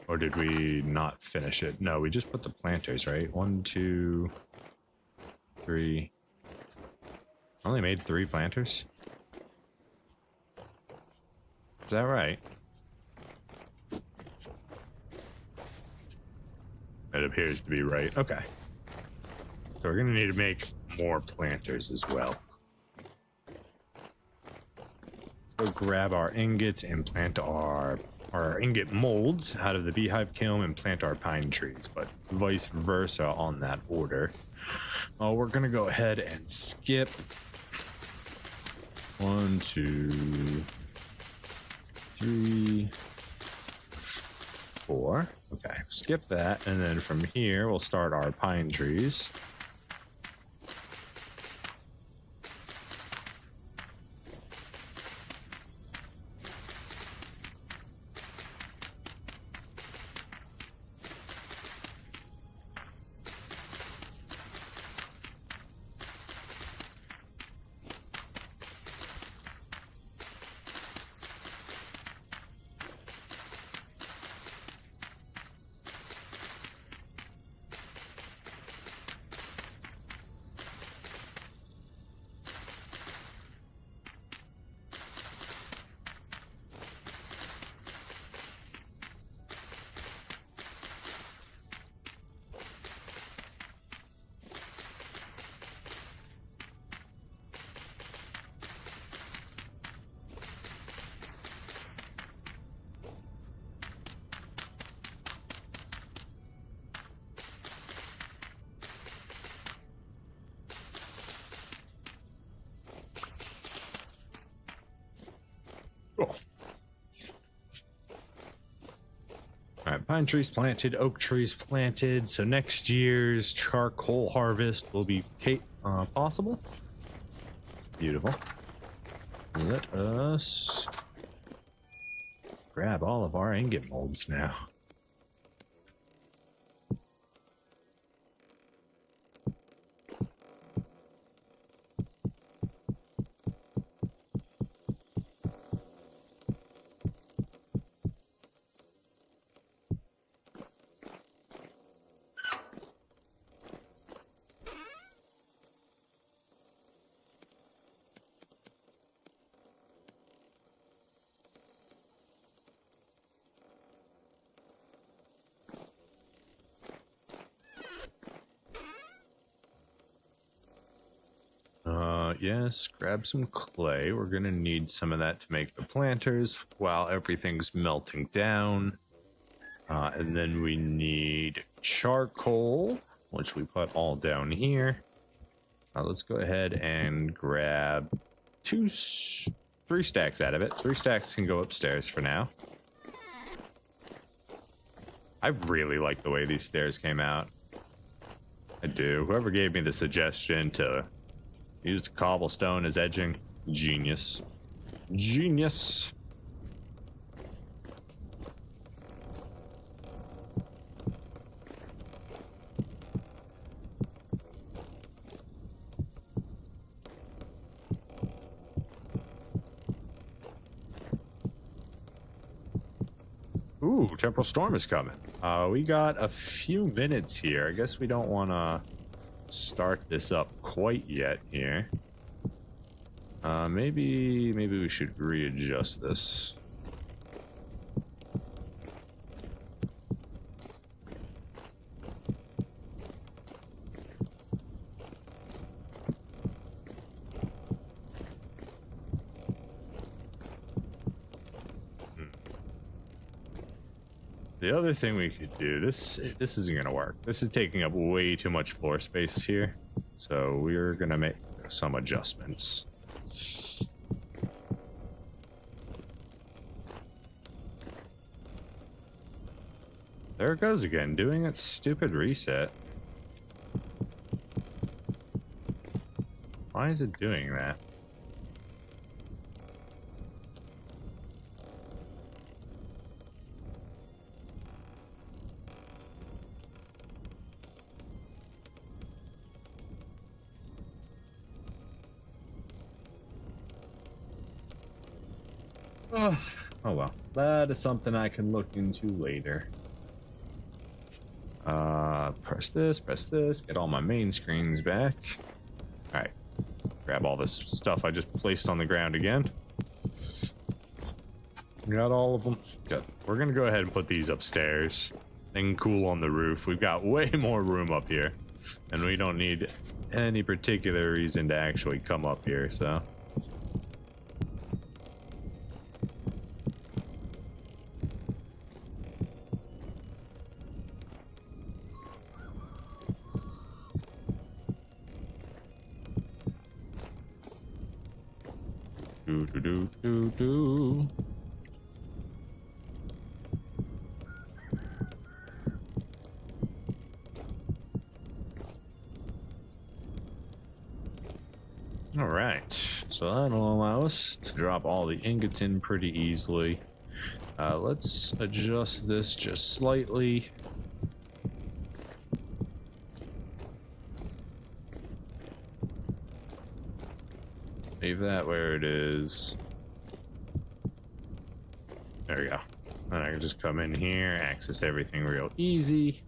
Or did we not finish it? No, we just put the planters, right? 1, 2, 3. Only made 3 planters? Is that right? It appears to be right. Okay. So we're gonna need to make more planters as well. Go grab our ingots and plant our ingot molds out of the beehive kiln and plant our pine trees, but vice versa on that order. We're gonna go ahead and skip 1, 2, 3, 4. Okay, skip that, and then from here we'll start our pine trees. right, pine trees planted, oak trees planted. So next year's charcoal harvest will be possible. Beautiful. Let us grab all of our ingot molds now. Yes, grab some clay. We're gonna need some of that to make the planters while everything's melting down. And then we need charcoal, which we put all down here. Let's go ahead and grab 3 stacks out of it. 3 stacks can go upstairs for now. I really like the way these stairs came out. I do. Whoever gave me the suggestion to use the cobblestone as edging, genius. Genius. Ooh, temporal storm is coming. We got a few minutes here. I guess we don't want to start this up quite yet here. Maybe we should readjust this. The other thing we could do, this isn't gonna work. This is taking up way too much floor space here. So we're gonna make some adjustments. There it goes again, doing its stupid reset. Why is it doing that? Oh well, that is something I can look into later. Press this, get all my main screens back. Alright, grab all this stuff I just placed on the ground again. Got all of them. Good. We're gonna go ahead and put these upstairs. They can cool on the roof. We've got way more room up here, and we don't need any particular reason to actually come up here, so. Do. All right, so that'll allow us to drop all the ingots in pretty easily. Let's adjust this just slightly. Leave that where it is. There we go. And I can just come in here, access everything real easy.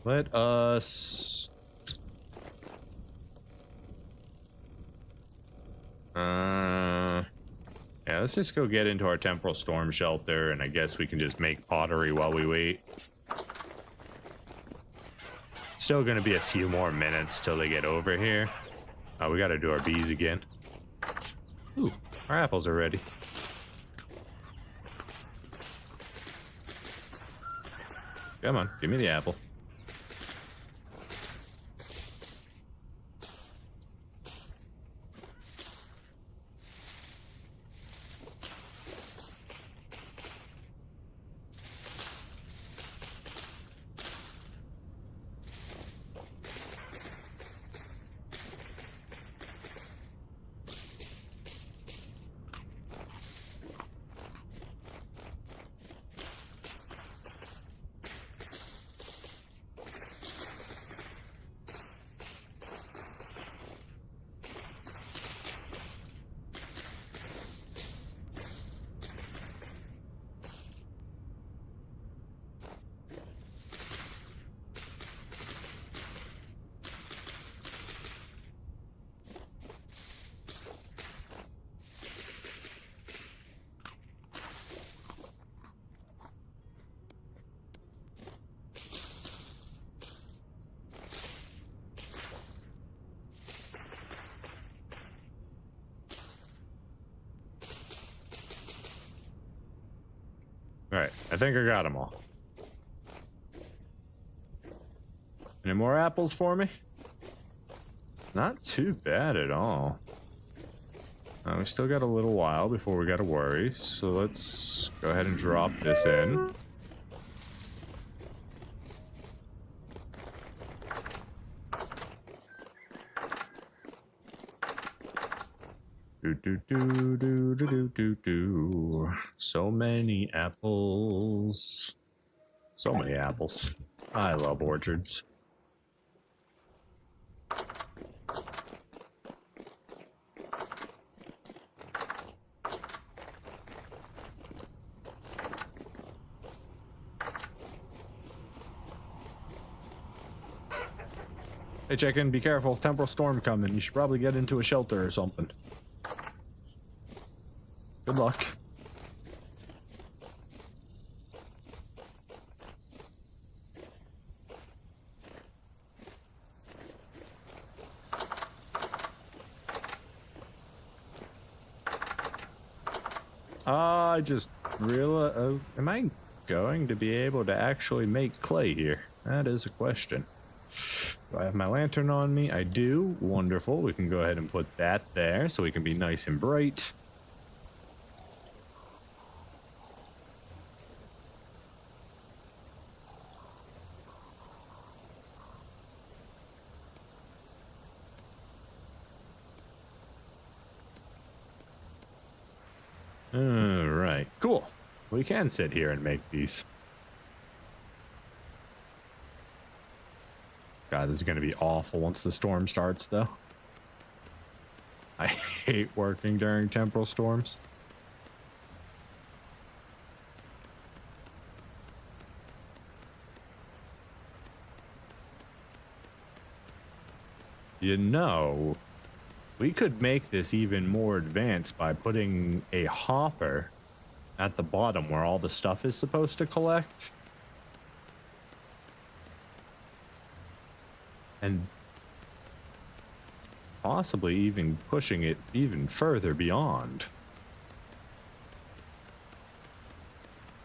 Let us... yeah, let's just go get into our temporal storm shelter, and I guess we can just make pottery while we wait. Still gonna be a few more minutes till they get over here. We gotta do our bees again. Ooh, our apples are ready. Come on, give me the apple. I think I got them all. Any more apples for me? Not too bad at all. We still got a little while before we gotta worry, so let's go ahead and drop this in. So many apples. So many apples. I love orchards. Hey, chicken, be careful. Temporal storm coming. You should probably get into a shelter or something. Good luck. I just realized, am I going to be able to actually make clay here? That is a question. Do I have my lantern on me? I do. Wonderful. We can go ahead and put that there so we can be nice and bright. Alright, cool. We can sit here and make these. God, this is going to be awful once the storm starts, though. I hate working during temporal storms. You know, we could make this even more advanced by putting a hopper at the bottom where all the stuff is supposed to collect. And possibly even pushing it even further beyond.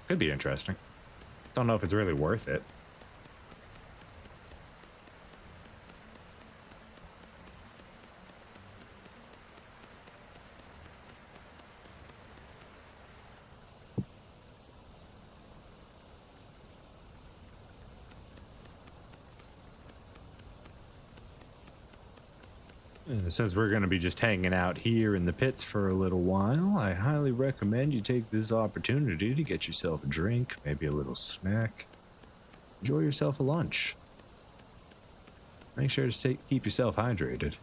Could be interesting. Don't know if it's really worth it. Since we're going to be just hanging out here in the pits for a little while, I highly recommend you take this opportunity to get yourself a drink, maybe a little snack. Enjoy yourself a lunch. Make sure to keep yourself hydrated.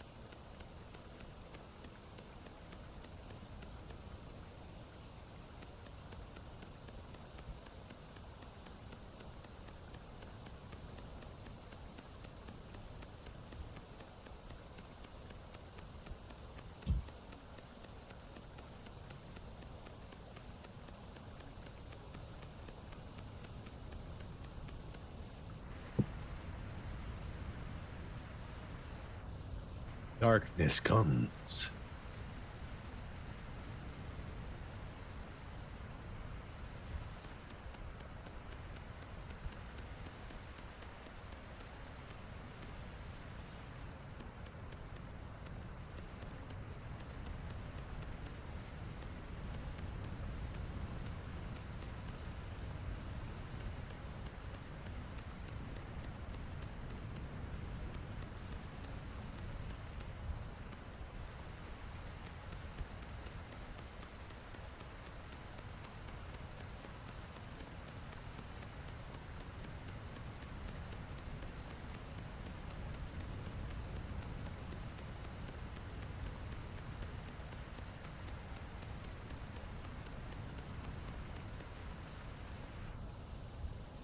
Darkness comes.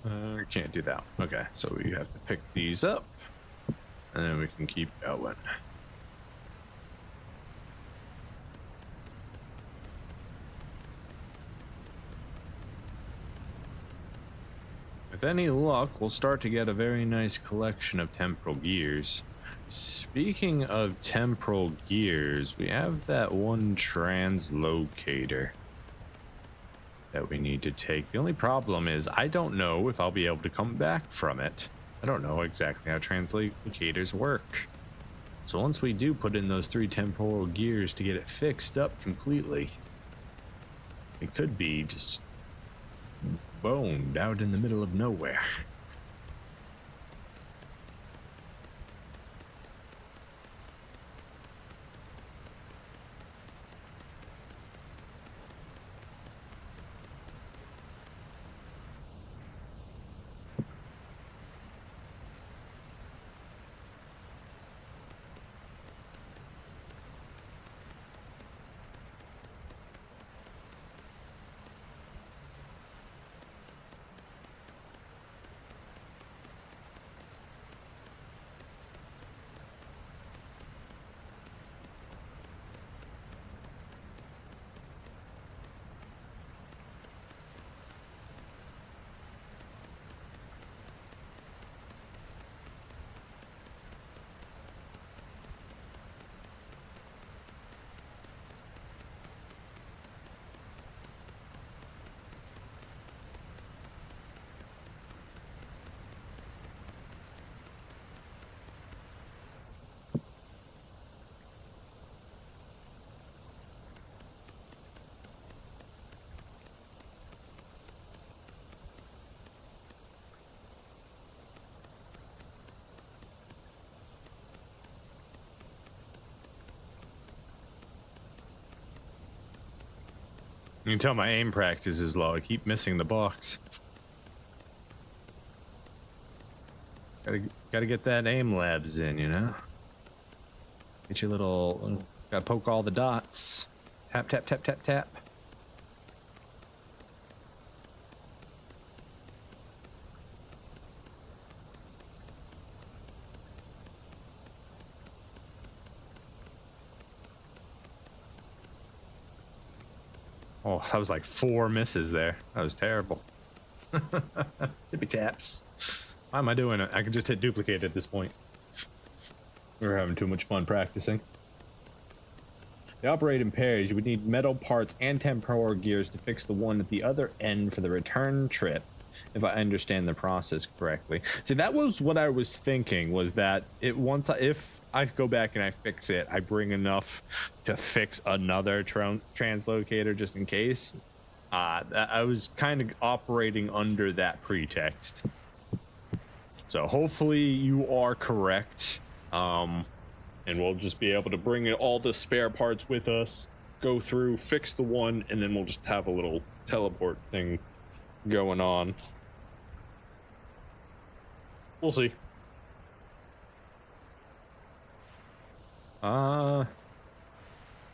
We can't do that. Okay, so we have to pick these up, and then we can keep going. With any luck, we'll start to get a very nice collection of temporal gears. Speaking of temporal gears, we have that one translocator. that we need to take. The only problem is I don't know if I'll be able to come back from it. I don't know exactly how translocators work. So once we do put in those 3 temporal gears to get it fixed up completely, it could be just boned out in the middle of nowhere. You can tell my aim practice is low. I keep missing the box. Gotta get that aim labs in, you know? Get your little... Gotta poke all the dots. Tap, tap, tap, tap, tap. Oh, that was like 4 misses there. That was terrible. Tippy taps. Why am I doing it? I can just hit duplicate at this point. We're having too much fun practicing. To operate in pairs, you would need metal parts and temporal gears to fix the one at the other end for the return trip, if I understand the process correctly. See, that was what I was thinking, was that if I go back and I fix it, I bring enough to fix another translocator just in case. I was kind of operating under that pretext. So hopefully you are correct. And we'll just be able to bring in all the spare parts with us, go through, fix the one, and then we'll just have a little teleport thing going on. We'll see. The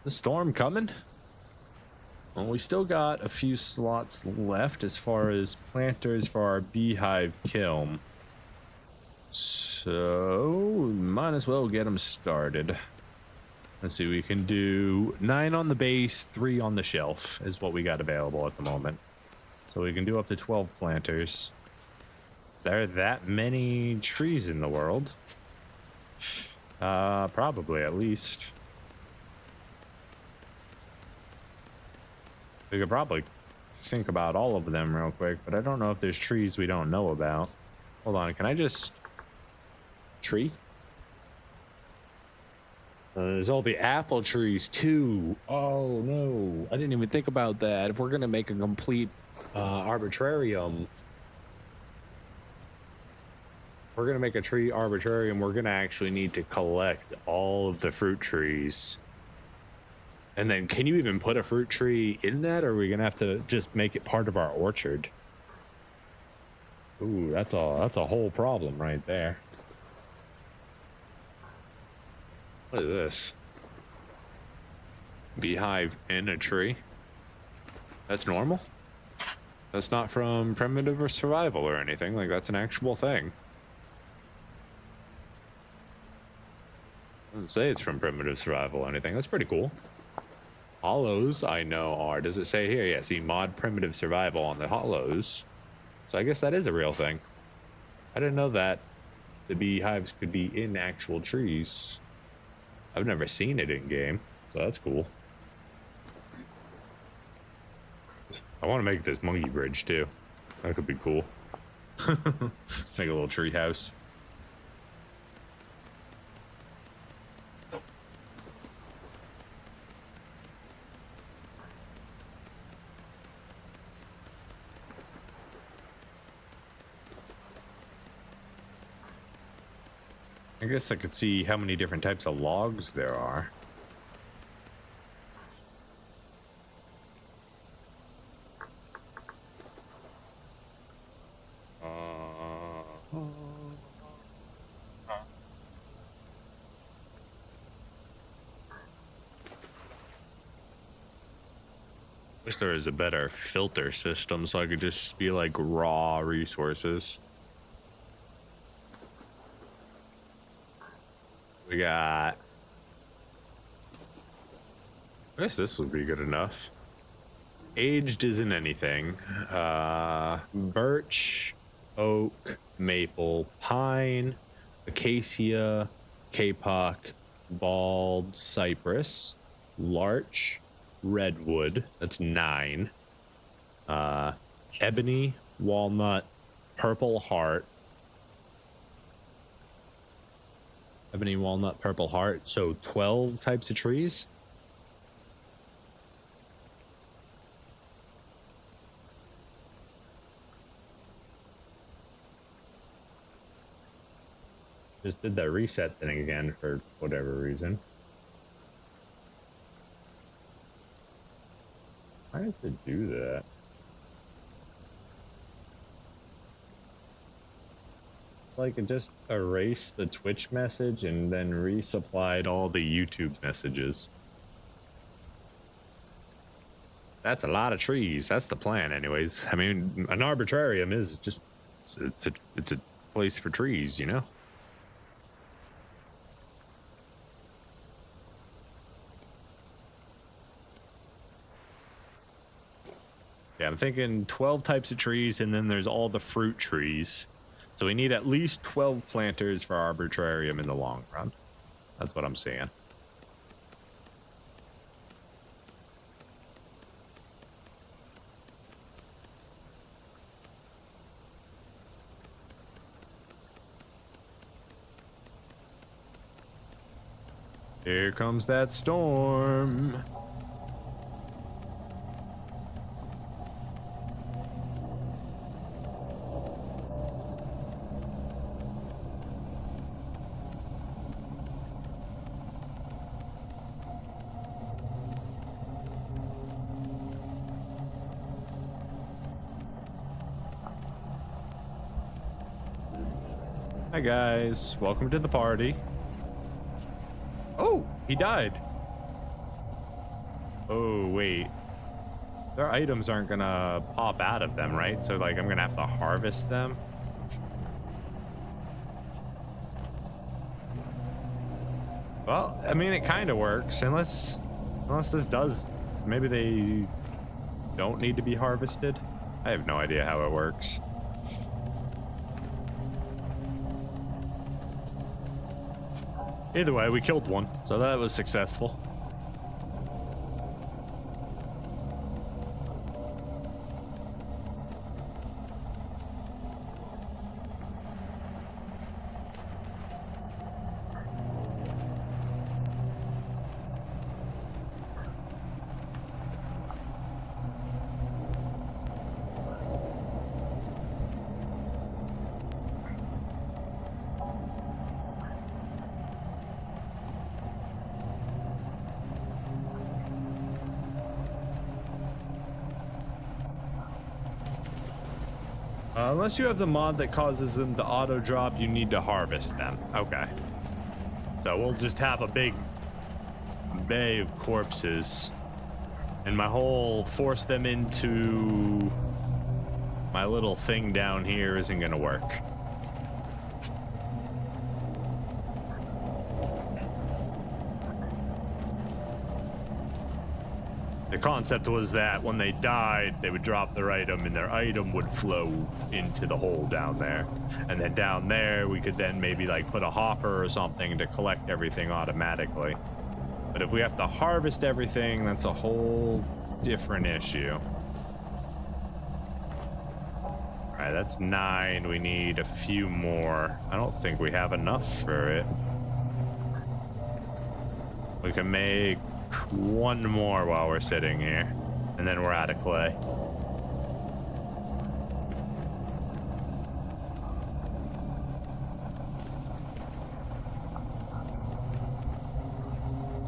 storm coming? Well, we still got a few slots left as far as planters for our beehive kiln. So, might as well get them started. Let's see, we can do 9 on the base, 3 on the shelf is what we got available at the moment. So we can do up to 12 planters. Is there that many trees in the world? Probably, at least. We could probably think about all of them real quick, but I don't know if there's trees we don't know about. Hold on, can I just... Tree? There's all the apple trees, too. Oh, no. I didn't even think about that. If we're going to make a complete arbitrarium... We're going to make a tree arbitrarium, we're going to actually need to collect all of the fruit trees. And then, can you even put a fruit tree in that, or are we going to have to just make it part of our orchard? Ooh, that's a whole problem right there. What is this? Beehive in a tree? That's normal? That's not from primitive or survival or anything. Like, that's an actual thing. Doesn't say it's from primitive survival or anything. That's pretty cool. Hollows, I know, are... Does it say here? Yeah, see, mod primitive survival on the hollows. So I guess that is a real thing. I didn't know that the beehives could be in actual trees. I've never seen it in game, so that's cool. I want to make this monkey bridge too. That could be cool. Make a little tree house. I guess I could see how many different types of logs there are. Wish there was a better filter system so I could just be like raw resources. We got, I guess this would be good enough. Aged isn't anything. Birch, oak, maple, pine, acacia, kapok, bald cypress, larch, redwood, that's 9. Ebony, walnut, purple heart. Ebony, walnut, purple heart. So 12 types of trees. Just did the reset thing again for whatever reason. Why does it do that? Like it just erased the Twitch message and then resupplied all the YouTube messages. That's a lot of trees. That's the plan anyways. I mean, an arbitrarium is just, it's a place for trees, you know? Yeah, I'm thinking 12 types of trees, and then there's all the fruit trees. So we need at least 12 planters for arbitrarium in the long run. That's what I'm saying. Here comes that storm. Hi guys, welcome to the party. Oh, he died. Oh wait, their items aren't gonna pop out of them, right? So like I'm gonna have to harvest them. Well, I mean it kind of works unless this does, maybe they don't need to be harvested. I have no idea how it works. Either way, we killed one, so that was successful. Unless you have the mod that causes them to auto drop, you need to harvest them. Okay. So we'll just have a big bay of corpses. And my whole force them into my little thing down here isn't gonna work. The concept was that when they died, they would drop their item and their item would flow into the hole down there. And then down there, we could then maybe like put a hopper or something to collect everything automatically. But if we have to harvest everything, that's a whole different issue. right, that's 9. We need a few more. I don't think we have enough for it. We can make 1 more while we're sitting here, and then we're out of clay.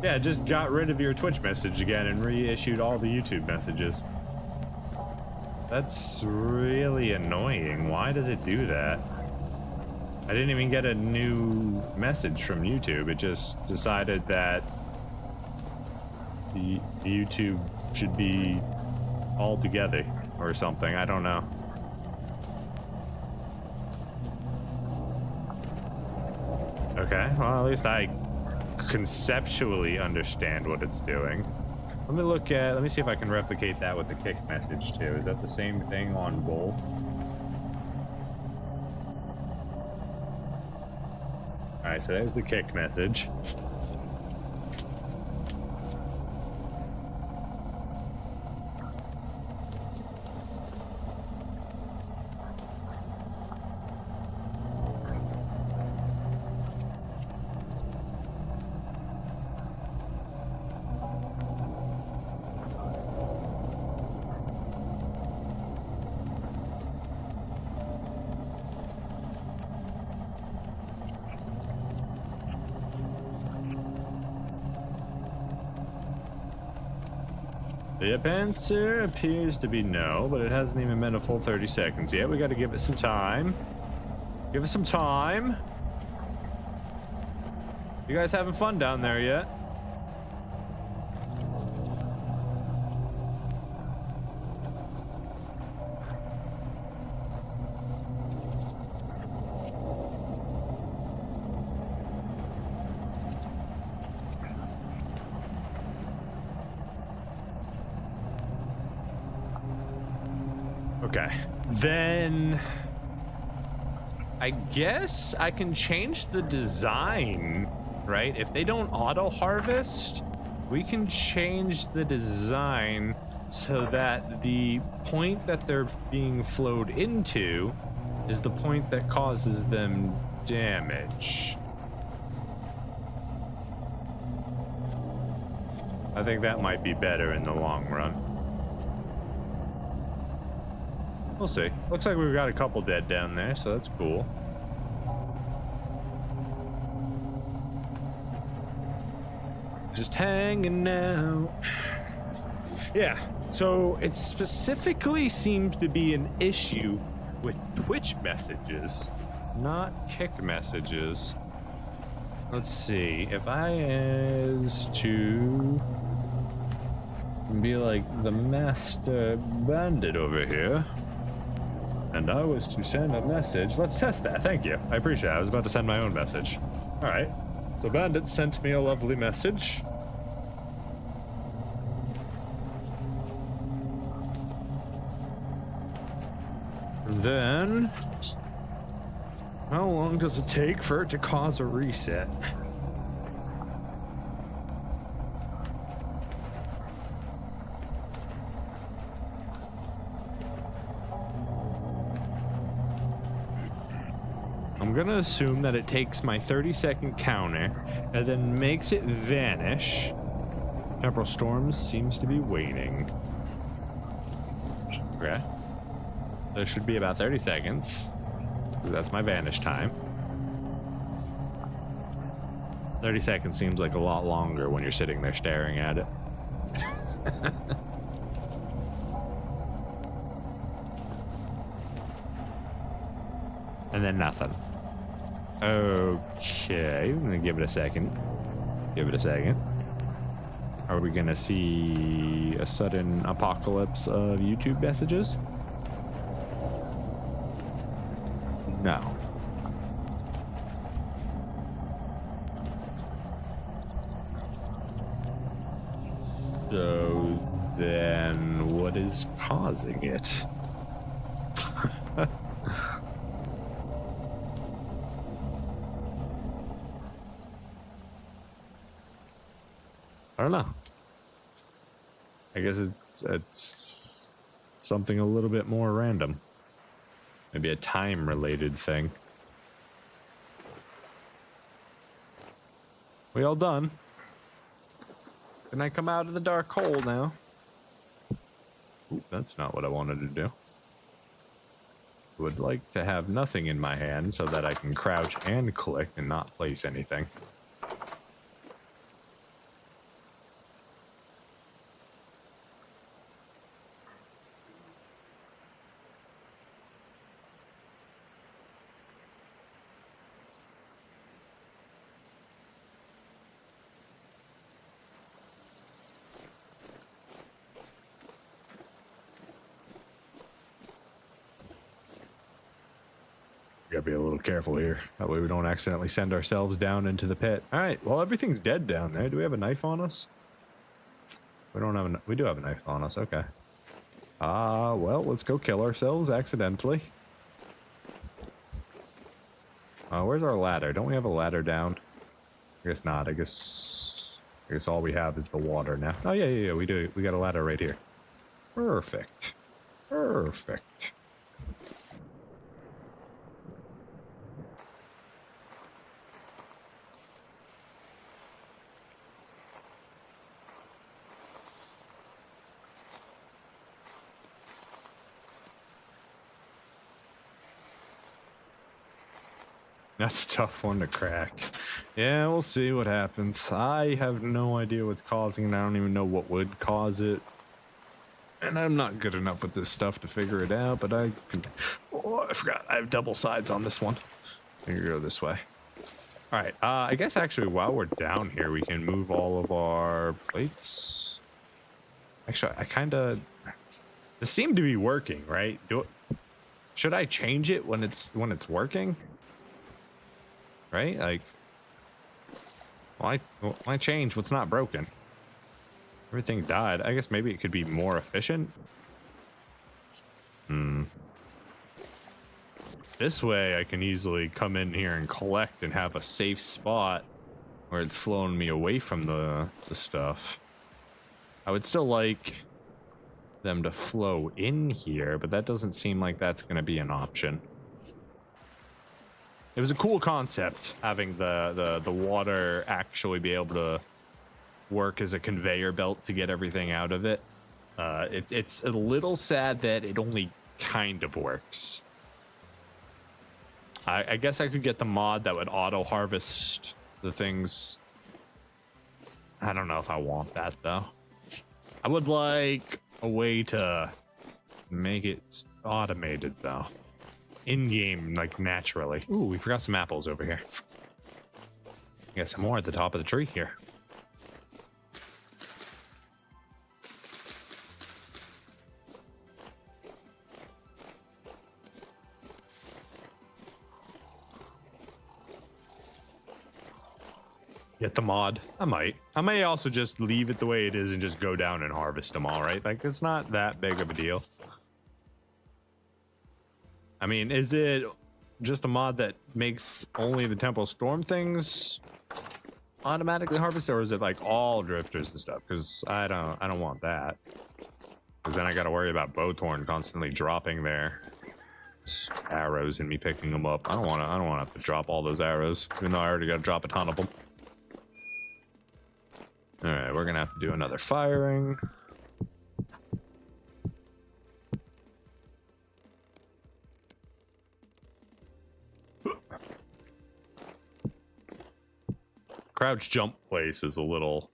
Yeah, just got rid of your Twitch message again and reissued all the YouTube messages. That's really annoying. Why does it do that? I didn't even get a new message from YouTube. It just decided that the YouTube should be all together or something. I don't know. Okay, well, at least I conceptually understand what it's doing. Let me see if I can replicate that with the kick message too. Is that the same thing on both? All right, so there's the kick message. The answer appears to be no, but it hasn't even been a full 30 seconds yet. We got to give it some time. Give it some time. You guys having fun down there yet? Okay, then I guess I can change the design, right? If they don't auto harvest, we can change the design so that the point that they're being flowed into is the point that causes them damage. I think that might be better in the long run. We'll see. Looks like we've got a couple dead down there, so that's cool. Just hanging out. Yeah, so it specifically seems to be an issue with Twitch messages, not kick messages. Let's see. If I is to be like the master bandit over here, and I was to send a message. Let's test that. Thank you. I appreciate it. I was about to send my own message. All right. So Bandit sent me a lovely message. And then, how long does it take for it to cause a reset? I'm gonna assume that it takes my 30-second counter and then makes it vanish. Temporal storm seems to be waning. Okay. There should be about 30 seconds. That's my vanish time. 30 seconds seems like a lot longer when you're sitting there staring at it. And then nothing. Okay, I'm gonna give it a second. Give it a second. Are we gonna see a sudden apocalypse of YouTube messages? No. So then what is causing it? I don't know. I guess it's something a little bit more random. Maybe a time-related thing. We all done? Can I come out of the dark hole now? Ooh, that's not what I wanted to do. Would like to have nothing in my hand so that I can crouch and click and not place anything. Gotta be a little careful here. That way we don't accidentally send ourselves down into the pit. All right. Well, everything's dead down there. Do we have a knife on us? We don't have a. We do have a knife on us. Okay. Well, let's go kill ourselves accidentally. Where's our ladder? Don't we have a ladder down? I guess not. I guess all we have is the water now. Oh yeah. We do. We got a ladder right here. Perfect. Perfect. That's a tough one to crack. Yeah, we'll see what happens. I have no idea what's causing it. I don't even know what would cause it. And I'm not good enough with this stuff to figure it out, but I forgot. I have double sides on this one. I'm gonna go this way. All right. I guess actually while we're down here, we can move all of our plates. Actually, this seemed to be working, right? Should I change it when it's working? Right? Like, why change what's not broken? Everything died. I guess maybe it could be more efficient. This way I can easily come in here and collect and have a safe spot where it's flowing me away from the stuff. I would still like them to flow in here, but that doesn't seem like that's going to be an option. It was a cool concept having the water actually be able to work as a conveyor belt to get everything out of it. It's a little sad that it only kind of works. I guess I could get the mod that would auto harvest the things. I don't know if I want that though. I would like a way to make it automated though. In-game, like naturally. Ooh, we forgot some apples over here. Got some more at the top of the tree here. Get the mod. I might. I may also just leave it the way it is and just go down and harvest them all, right? Like, it's not that big of a deal. I mean, is it just a mod that makes only the Temple Storm things automatically harvested, or is it like all drifters and stuff? Because I don't want that. Because then I got to worry about Bowthorn constantly dropping their arrows and me picking them up. I don't want to have to drop all those arrows, even though I already got to drop a ton of them. All right, we're gonna have to do another firing. Crouch jump place is a little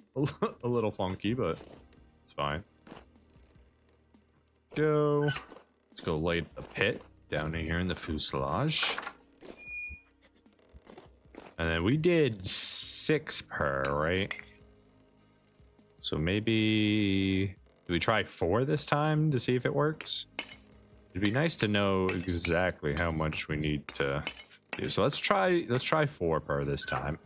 funky, but it's fine. Let's go light the pit down here in the fuselage. And then we did 6 per, right? So maybe do we try 4 this time to see if it works? It'd be nice to know exactly how much we need to do. So let's try 4 per this time.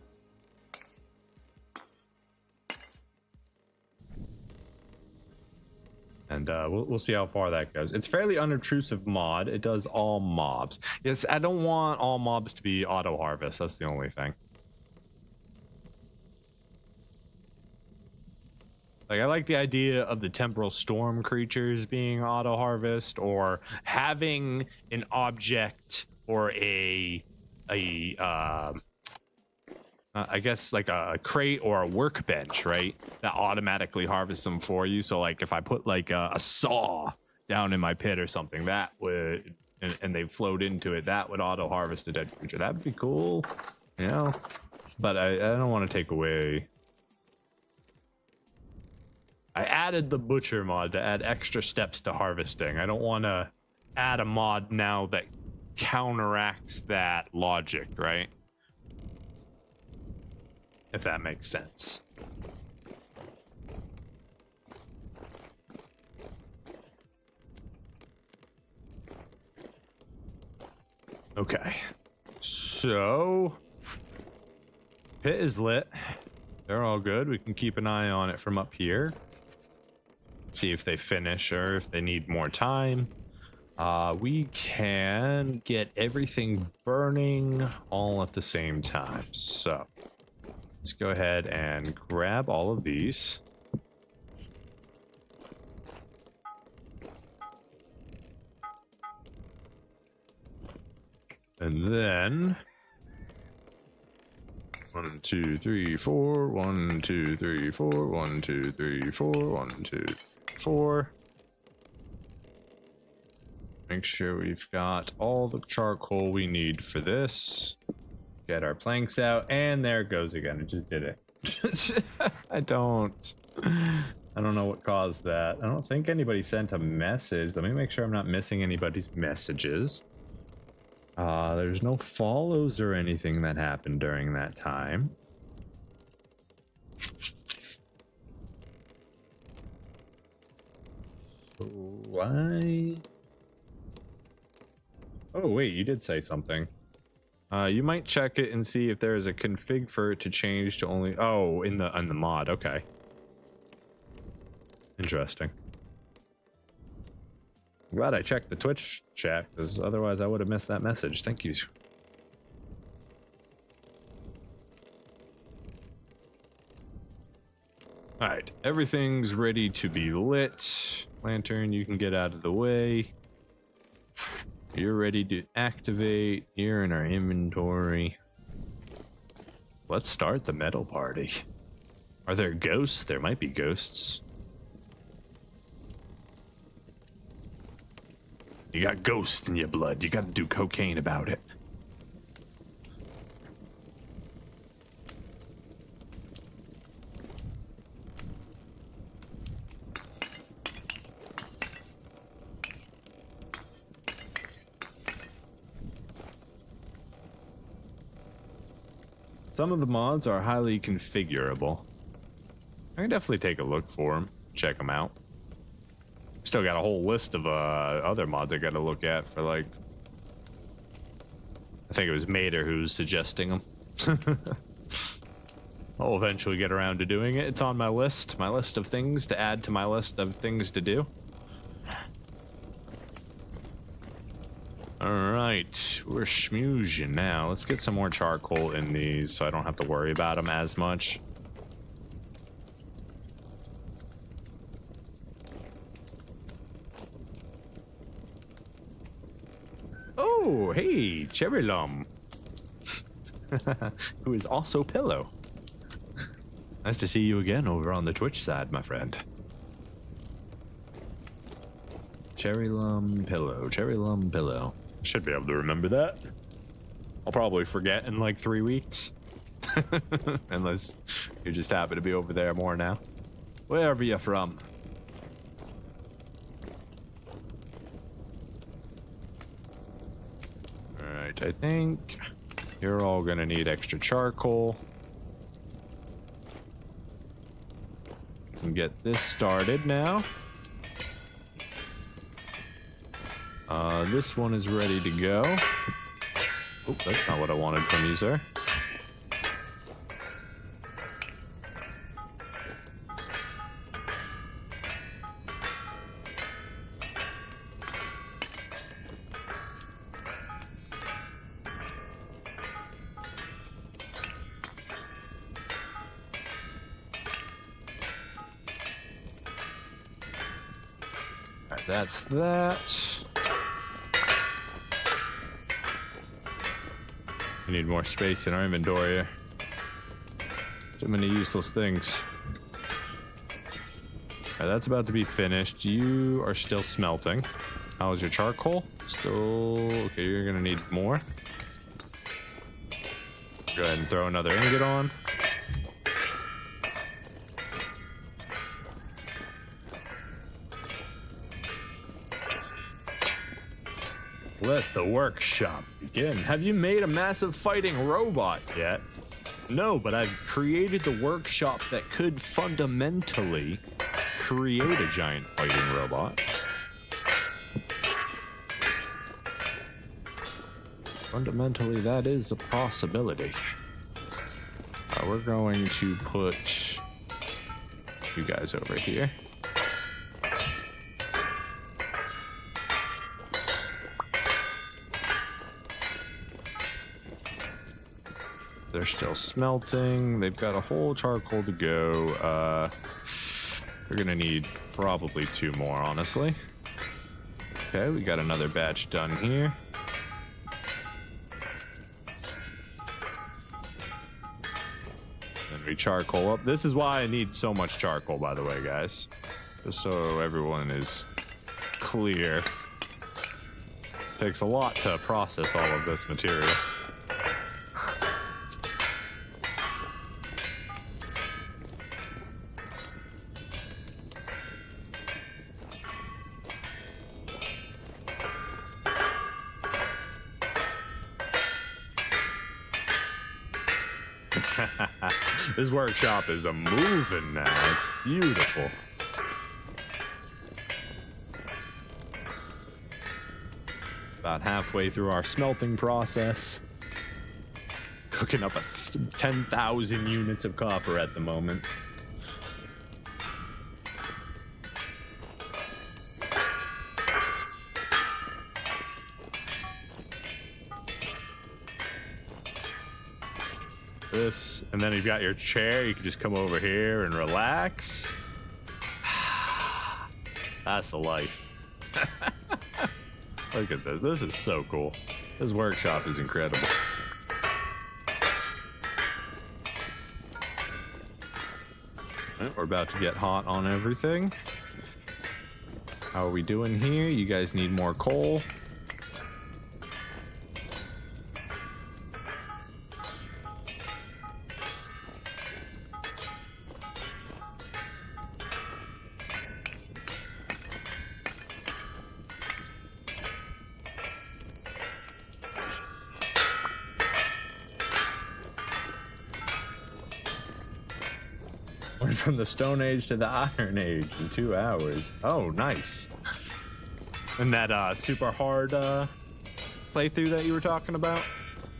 And we'll see how far that goes. It's fairly unobtrusive mod. It does all mobs. Yes, I don't want all mobs to be auto harvest. That's the only thing. Like, I like the idea of the temporal storm creatures being auto harvest, or having an object or I guess like a crate or a workbench, right, that automatically harvests them for you. So like if I put like a saw down in my pit or something, that would, and they float into it, that would auto harvest a dead creature. That'd be cool, you know. But I don't want to take away. I added the butcher mod to add extra steps to harvesting. I don't want to add a mod now that counteracts that logic, right? If that makes sense. Okay. So, pit is lit. They're all good. We can keep an eye on it from up here. See if they finish or if they need more time. We can get everything burning all at the same time. So let's go ahead and grab all of these. And then 1, 2, 3, 4, 1, 2, 3, 4, 1, 2, 3, 4, 1, 2, 4. Make sure we've got all the charcoal we need for this. Get our planks out, and there it goes again. It just did it. I don't know what caused that. I don't think anybody sent a message. Let me make sure I'm not missing anybody's messages. There's no follows or anything that happened during that time. So why? Oh wait, you did say something. You might check it and see if there is a config for it to change to only. Oh, in the mod. Okay. Interesting. I'm glad I checked the Twitch chat, because otherwise I would have missed that message. Thank you. All right, everything's ready to be lit. Lantern, you can get out of the way. You're ready to activate. You're in our inventory. Let's start the metal party. Are there ghosts? There might be ghosts. You got ghosts in your blood. You gotta do cocaine about it. Some of the mods are highly configurable. I can definitely take a look for them, check them out. Still got a whole list of other mods I gotta look at for, like, I think it was Mater who was suggesting them. I'll eventually get around to doing it. It's on my list of things to add to my list of things to do. Alright, we're schmoozing now. Let's get some more charcoal in these so I don't have to worry about them as much. Oh, hey, Cherry Lum. Who is also Pillow. Nice to see you again over on the Twitch side, my friend. Cherry Lum Pillow, Cherry Lum Pillow. Should be able to remember that. I'll probably forget in like 3 weeks. Unless you just happen to be over there more now. Wherever you're from. Alright, I think you're all gonna need extra charcoal. Can get this started now. This one is ready to go. Oh, that's not what I wanted from you, sir. That's that. We need more space in our inventory here. Too many useless things. All right, that's about to be finished. You are still smelting. How's your charcoal? Still okay. You're gonna need more. Go ahead and throw another ingot on. Let the workshop begin. Have you made a massive fighting robot yet? No, but I've created the workshop that could fundamentally create a giant fighting robot. Fundamentally, that is a possibility. We're going to put you guys over here. They're still smelting. They've got a whole charcoal to go. We're gonna need probably 2 more, honestly. Okay, we got another batch done here. Then we charcoal up. This is why I need so much charcoal, by the way, guys. Just so everyone is clear. Takes a lot to process all of this material. This workshop is a moving now. It's beautiful. About halfway through our smelting process. Cooking up 10,000 units of copper at the moment. This, and then you've got your chair. You can just come over here and relax. That's the life. Look at this. This is so cool. This workshop is incredible. Right, we're about to get hot on everything. How are we doing here? You guys need more coal. Went from the Stone Age to the Iron Age in 2 hours. Oh, nice. And that super hard playthrough that you were talking about?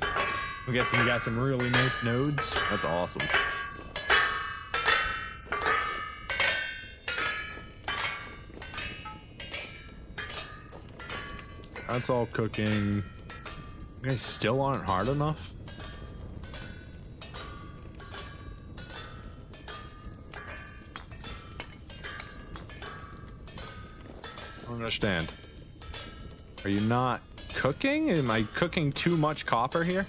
I'm guessing you got some really nice nodes. That's awesome. That's all cooking. You guys still aren't hard enough? I don't understand. Are you not cooking? Am I cooking too much copper here?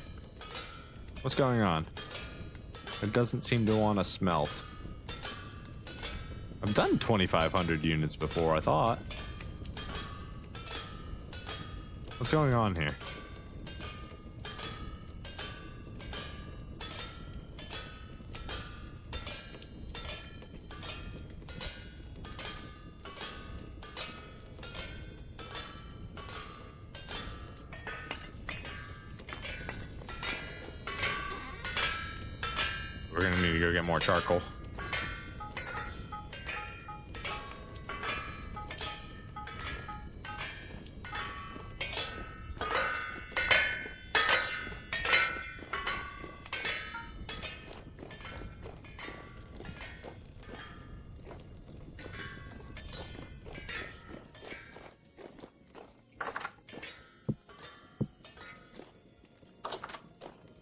What's going on? It doesn't seem to want to smelt. I've done 2,500 units before, I thought. What's going on here? We're gonna need to go get more charcoal.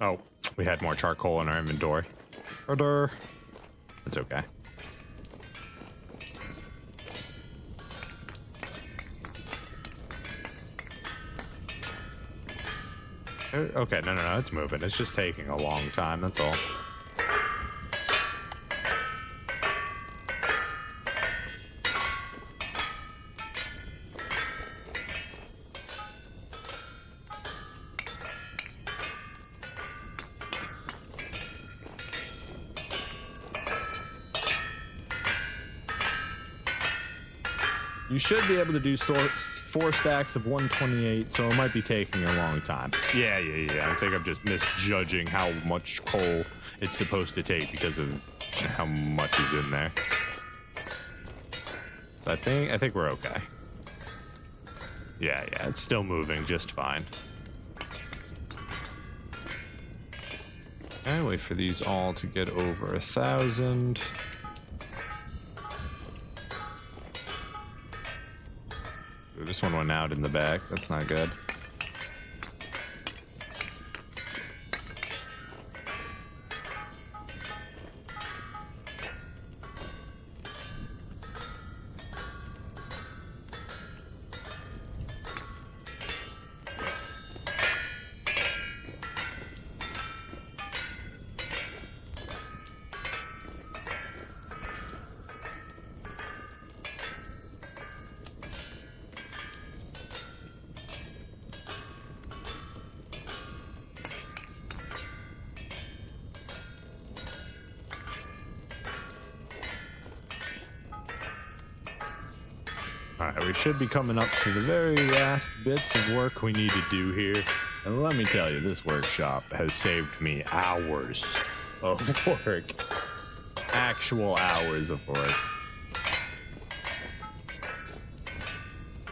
Oh, we had more charcoal in our inventory. It's okay. Okay, no, it's moving. It's just taking a long time, that's all. You should be able to do 4 stacks of 128, so it might be taking a long time. Yeah. I think I'm just misjudging how much coal it's supposed to take because of how much is in there. I think we're okay. Yeah, it's still moving just fine. Okay, wait for these all to get over 1,000. Ooh, this one went out in the back. That's not good. Alright, we should be coming up to the very last bits of work we need to do here. And let me tell you, this workshop has saved me hours of work. Actual hours of work.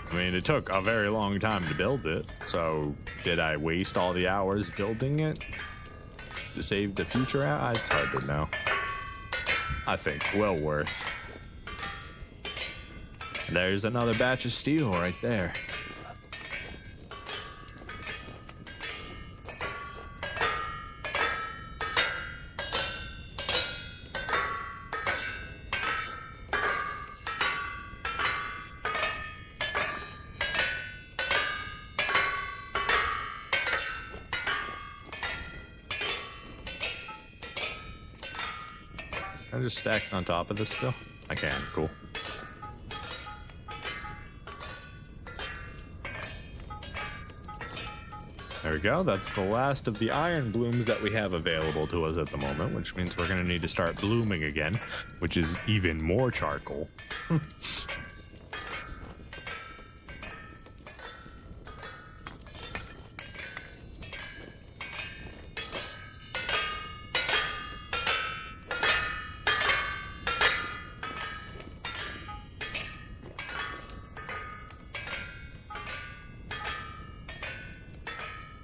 I mean, it took a very long time to build it, so did I waste all the hours building it to save the future out? It's hard to know. I think well worth. There's another batch of steel right there. Can I just stack on top of this still? I can, cool. There we go. That's the last of the iron blooms that we have available to us at the moment, which means we're going to need to start blooming again, which is even more charcoal.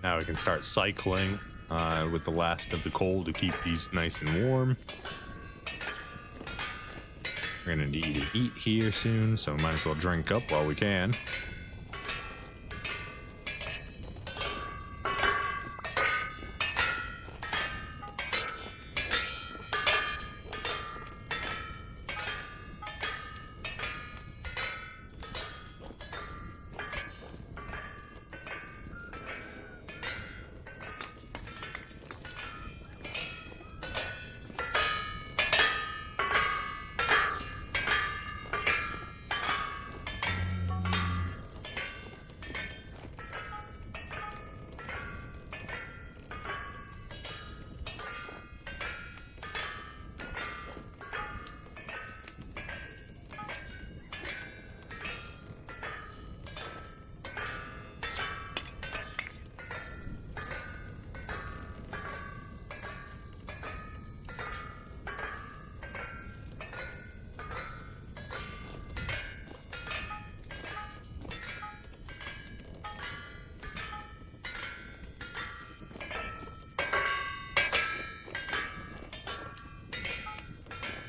Now we can start cycling with the last of the coal to keep these nice and warm. We're gonna need to eat here soon, so we might as well drink up while we can.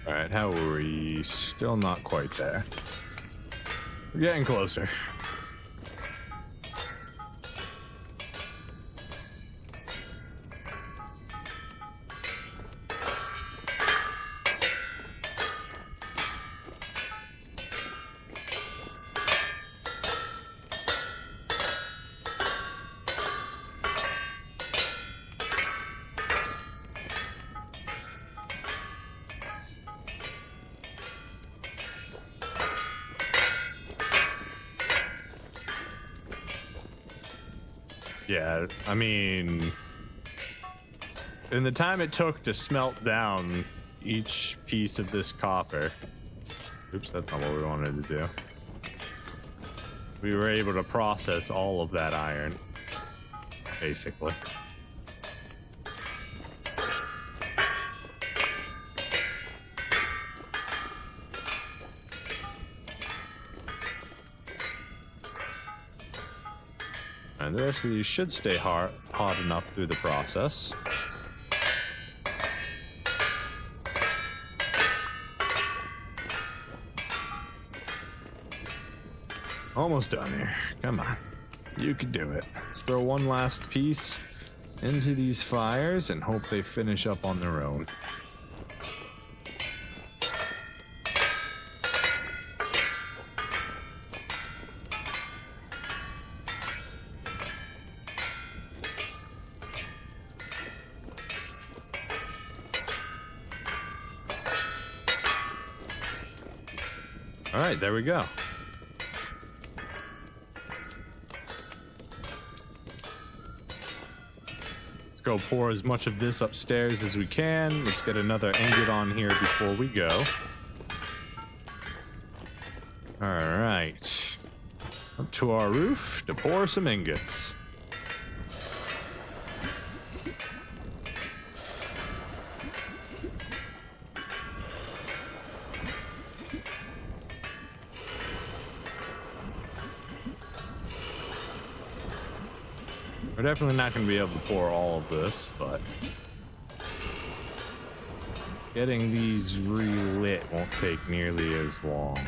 Alright, how are we? Still not quite there. We're getting closer. Yeah, I mean, in the time it took to smelt down each piece of this copper, oops, that's not what we wanted to do. We were able to process all of that iron, basically. And the rest of these should stay hot enough through the process. Almost done here. Come on. You can do it. Let's throw one last piece into these fires and hope they finish up on their own. All right, there we go. Let's go pour as much of this upstairs as we can. Let's get another ingot on here before we go. All right. Up to our roof to pour some ingots. We're definitely not going to be able to pour all of this, but getting these relit won't take nearly as long.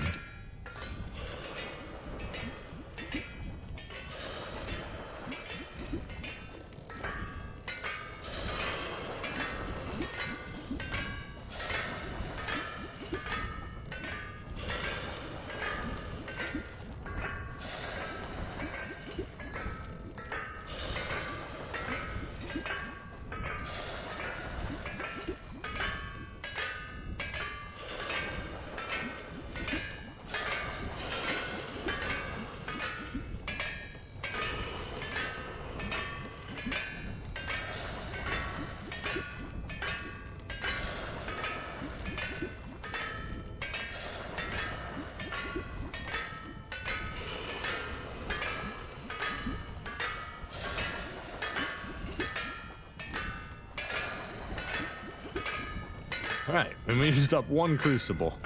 Alright, and we used up one crucible.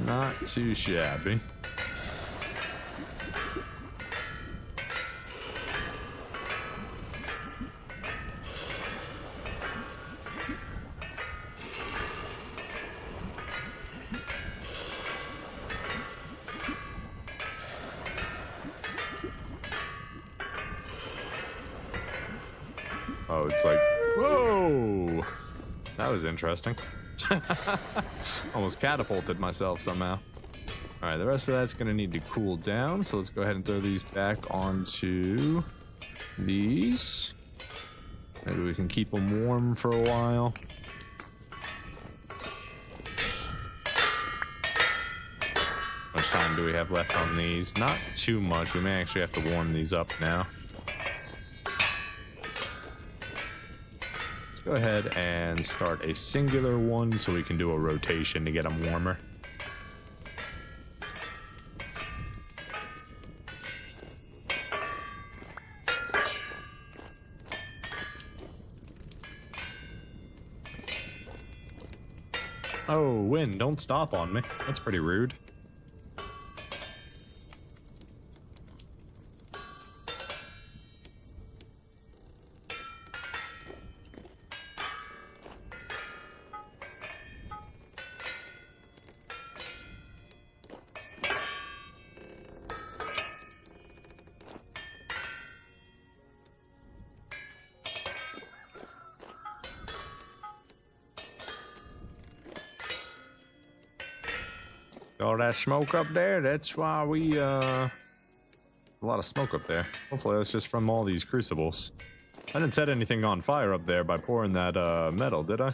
Not too shabby. Oh, it's like, whoa! That was interesting. Almost catapulted myself somehow. All right, the rest of that's gonna need to cool down, so let's go ahead and throw these back onto these. Maybe we can keep them warm for a while. How much time do we have left on these? Not too much. We may actually have to warm these up now. Go ahead and start a singular one so we can do a rotation to get them warmer. Oh, wind, don't stop on me. That's pretty rude. All that smoke up there, that's why we, a lot of smoke up there. Hopefully that's just from all these crucibles. I didn't set anything on fire up there by pouring that, metal, did I?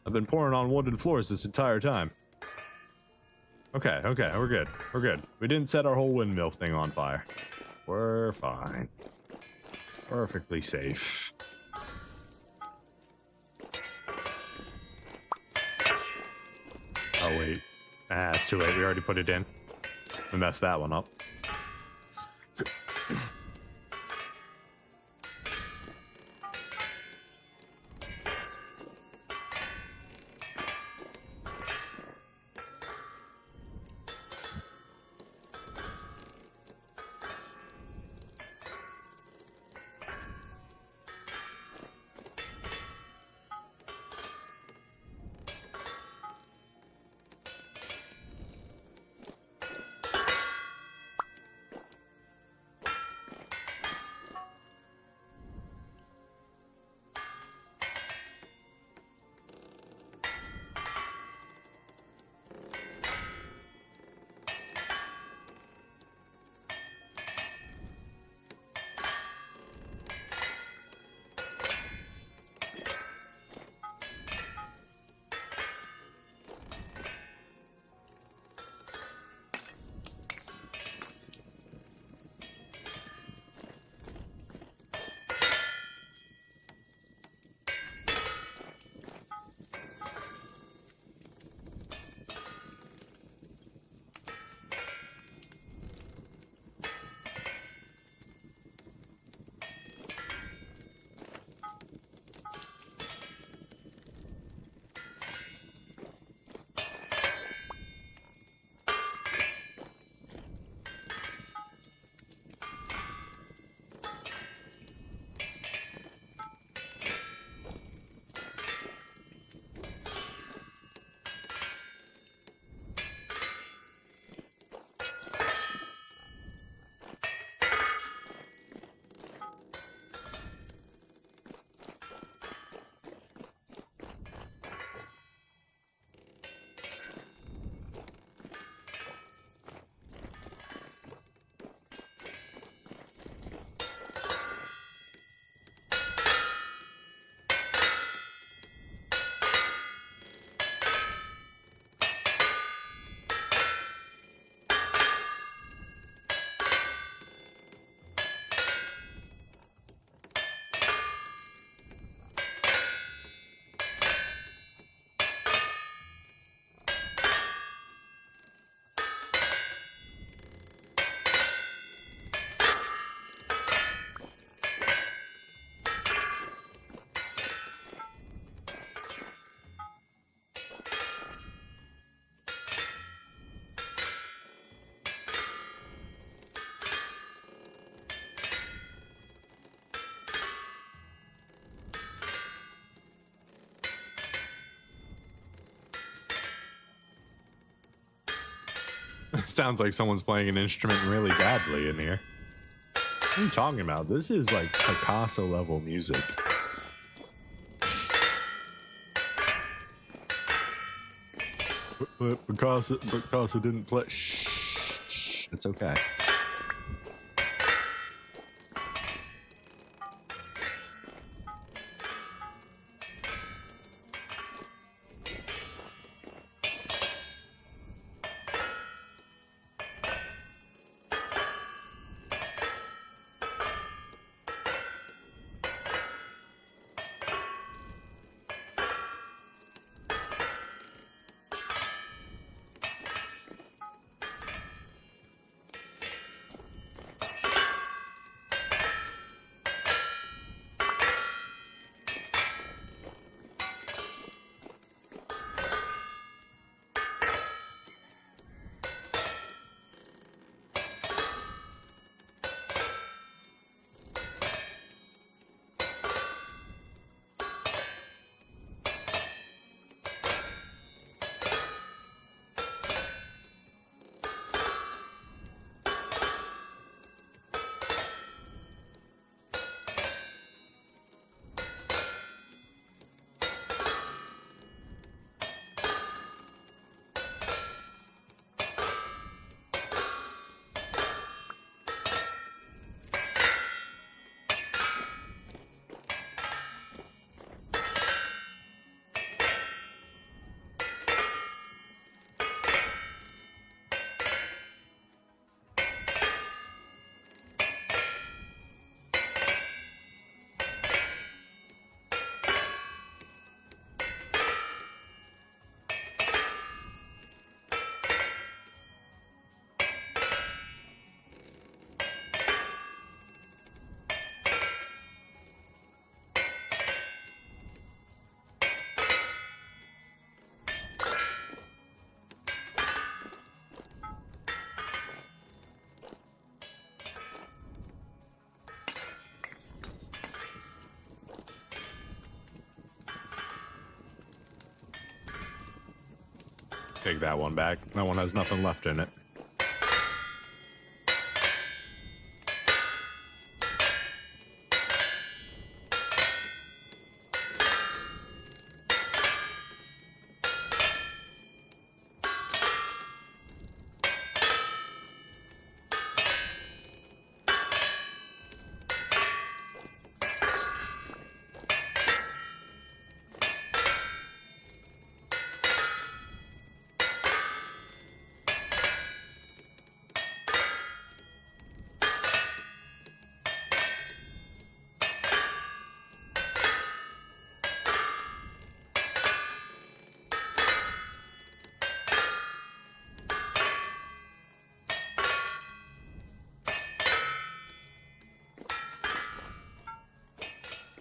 I've been pouring on wooden floors this entire time. Okay, okay, we're good. We're good. We didn't set our whole windmill thing on fire. We're fine. Perfectly safe. Oh, wait. Ah, it's too late. We already put it in. We messed that one up. Sounds like someone's playing an instrument really badly in here. What are you talking about? This is like Picasso level music. But Picasso didn't play. Shh, it's okay. Take that one back. That one has nothing left in it.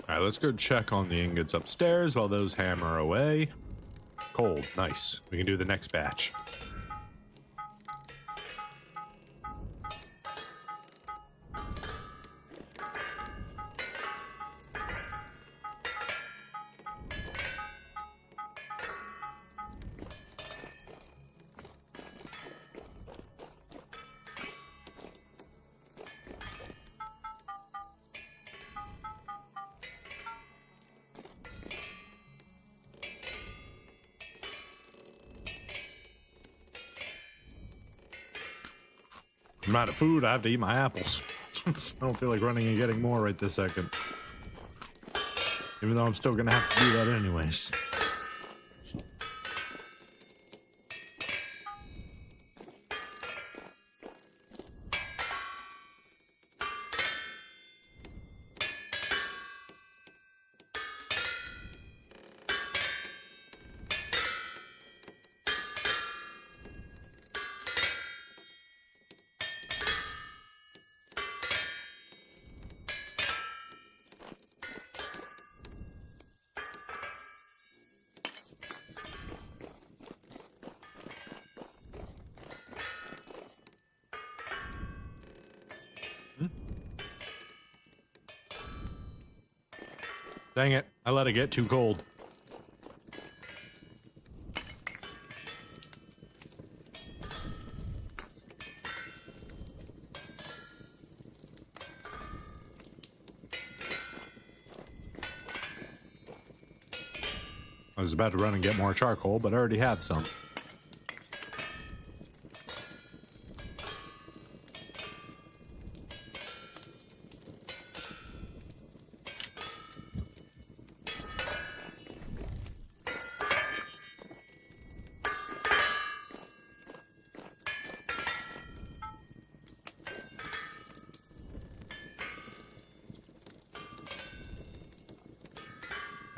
Alright, let's go check on the ingots upstairs while those hammer away. Cold, nice. We can do the next batch. I'm out of food, I have to eat my apples. I don't feel like running and getting more right this second. Even though I'm still gonna have to do that anyways. Dang it, I let it get too cold. I was about to run and get more charcoal, but I already have some.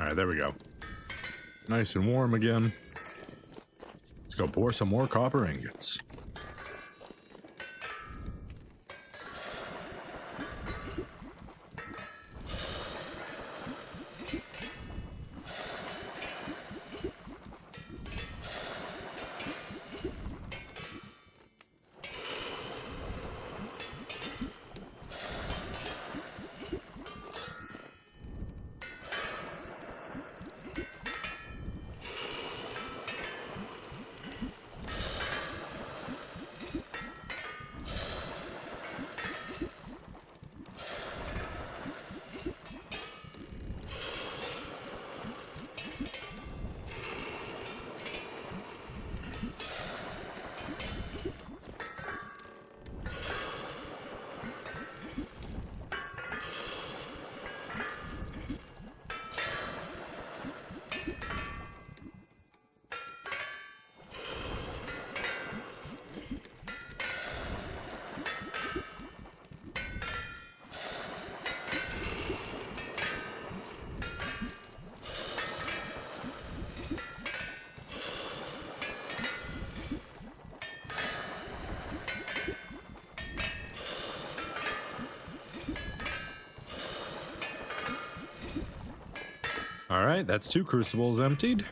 Alright, there we go. Nice and warm again. Let's go pour some more copper ingots. All right, that's 2 crucibles emptied.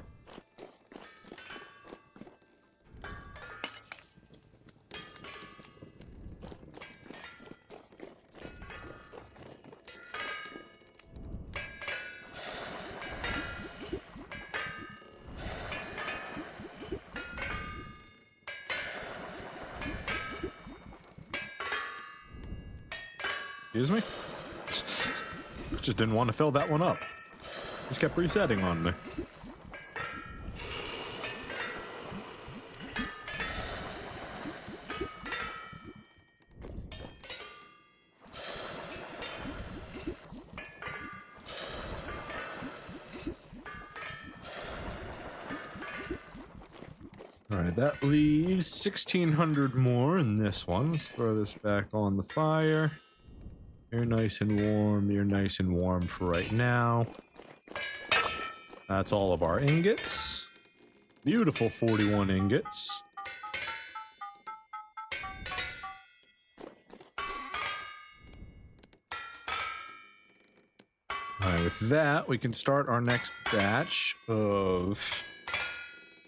Excuse me? Just didn't want to fill that one up. Just kept resetting on me. Alright, that leaves 1,600 more in this one. Let's throw this back on the fire. You're nice and warm. You're nice and warm for right now. That's all of our ingots. Beautiful 41 ingots. Alright, with that, we can start our next batch of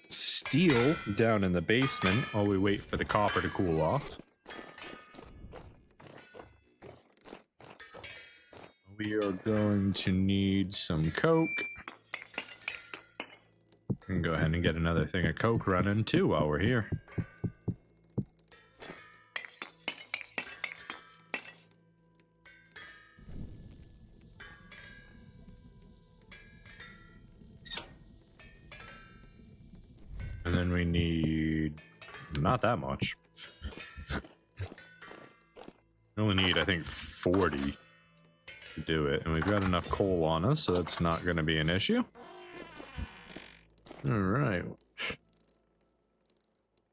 steel down in the basement while we wait for the copper to cool off. We are going to need some coke. We can go ahead and get another thing of coke running too while we're here. And then we need not that much. We only need, I think, 40 to do it. And we've got enough coal on us, so that's not going to be an issue. All right.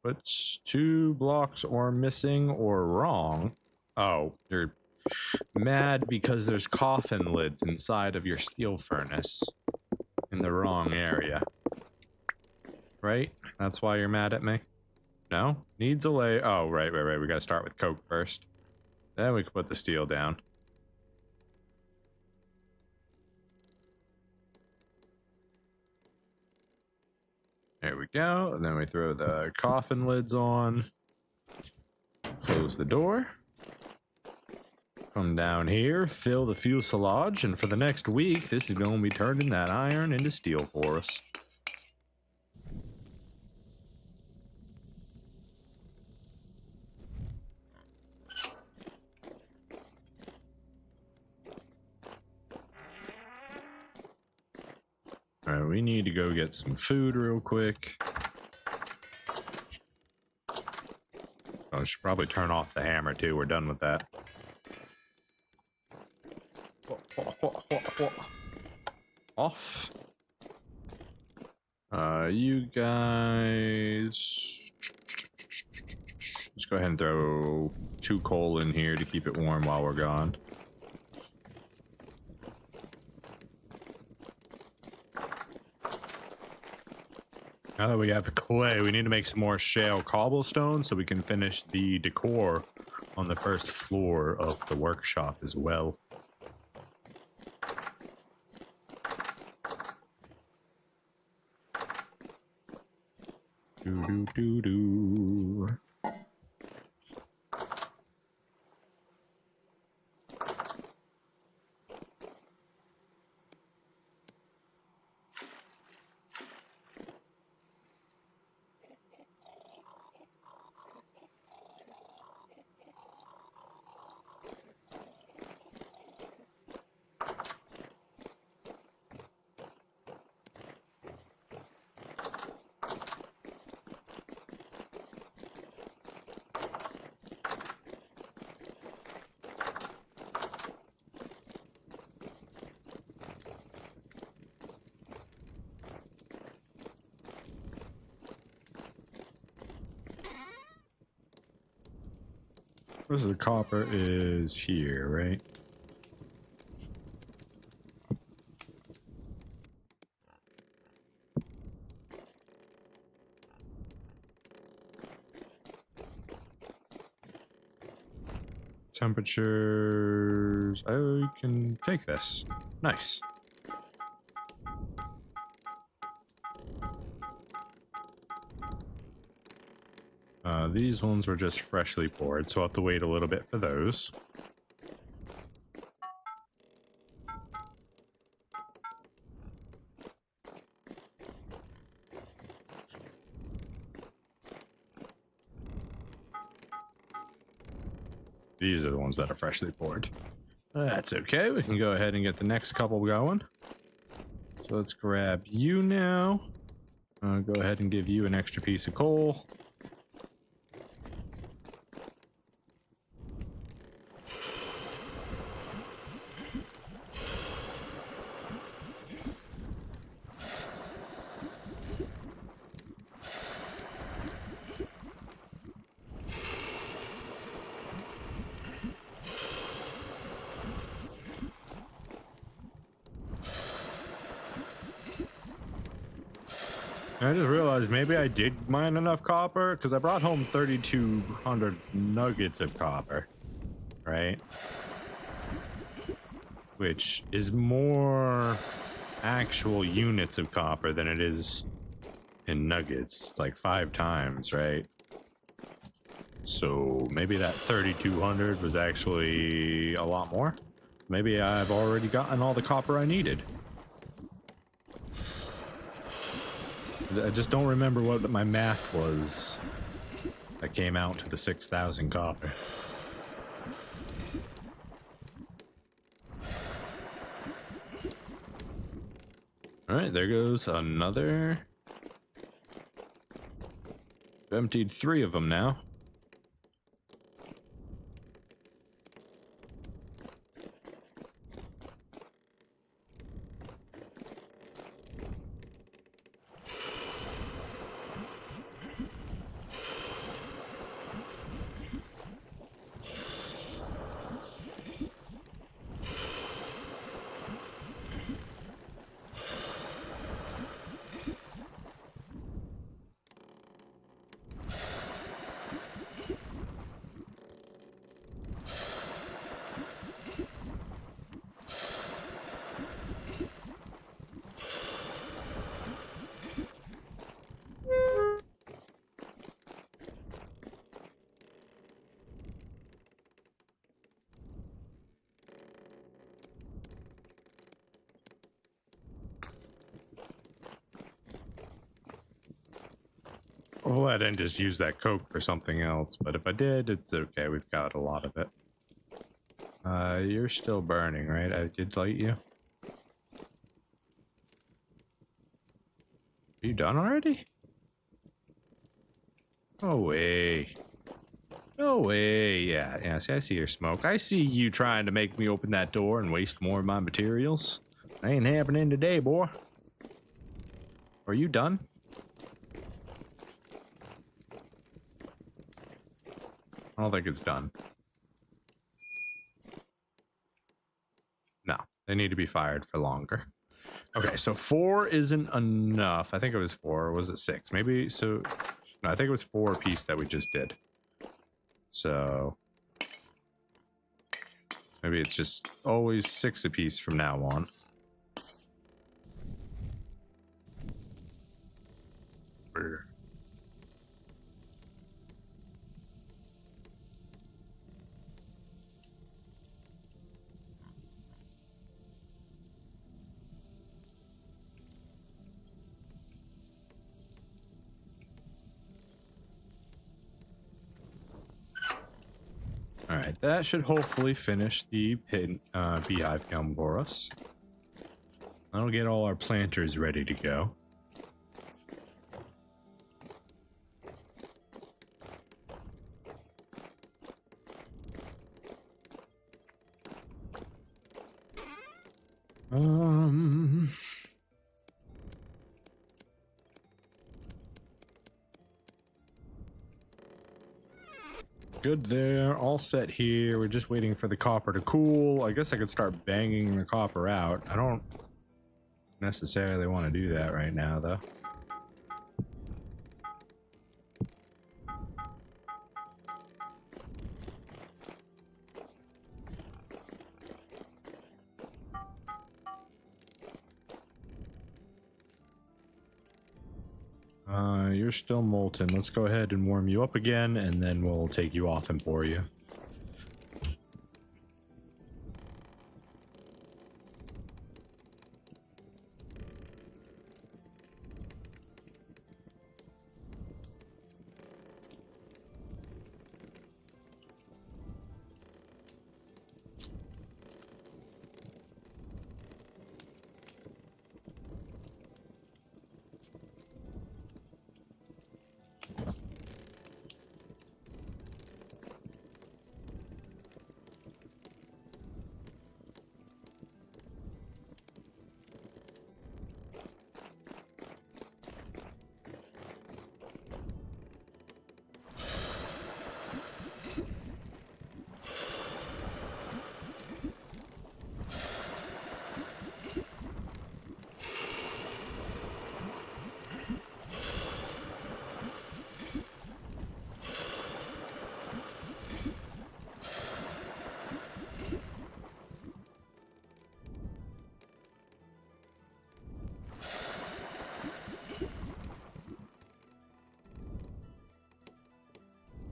What's 2 blocks or missing or wrong? Oh, you're mad because there's coffin lids inside of your steel furnace in the wrong area. Right? That's why you're mad at me? No? Needs a lay. Oh, right. We gotta start with coke first. Then we can put the steel down. There we go. And then we throw the coffin lids on. Close the door. Come down here, fill the fuselage, and for the next week, this is going to be turning that iron into steel for us. Alright, we need to go get some food real quick. Oh, I should probably turn off the hammer too. We're done with that. Off. You guys... Let's go ahead and throw 2 coal in here to keep it warm while we're gone. Now that we have the clay, we need to make some more shale cobblestone so we can finish the decor on the first floor of the workshop as well. Do. Where's the copper is here, right? Temperatures. I can take this. Nice. These ones were just freshly poured, so I'll have to wait a little bit for those. These are the ones that are freshly poured. That's okay. We can go ahead and get the next couple going. So let's grab you now. Go ahead and give you an extra piece of coal. I just realized maybe I did mine enough copper because I brought home 3,200 nuggets of copper, right? Which is more actual units of copper than it is in nuggets. It's like 5 times, right? So maybe that 3,200 was actually a lot more. Maybe I've already gotten all the copper I needed. I just don't remember what my math was that came out to the 6,000 copper. Alright, there goes another. I've emptied 3 of them now. Well, I didn't just use that coke for something else, but if I did, it's okay. We've got a lot of it. You're still burning, right? I did light you. Are you done already? No way. No way. Yeah, see, I see your smoke. I see you trying to make me open that door and waste more of my materials. That ain't happening today, boy. Are you done? I don't think it's done. No, they need to be fired for longer. Okay, so 4 isn't enough. I think it was 4, or was it 6? Maybe, so... No, I think it was 4 apiece that we just did. So... maybe it's just always 6 apiece from now on. Alright, that should hopefully finish the beehive gum for us. That'll get all our planters ready to go. Good there, all set here. We're just waiting for the copper to cool. I guess I could start banging the copper out. I don't necessarily want to do that right now, though. You're still molten. Let's go ahead and warm you up again, and then we'll take you off and pour you.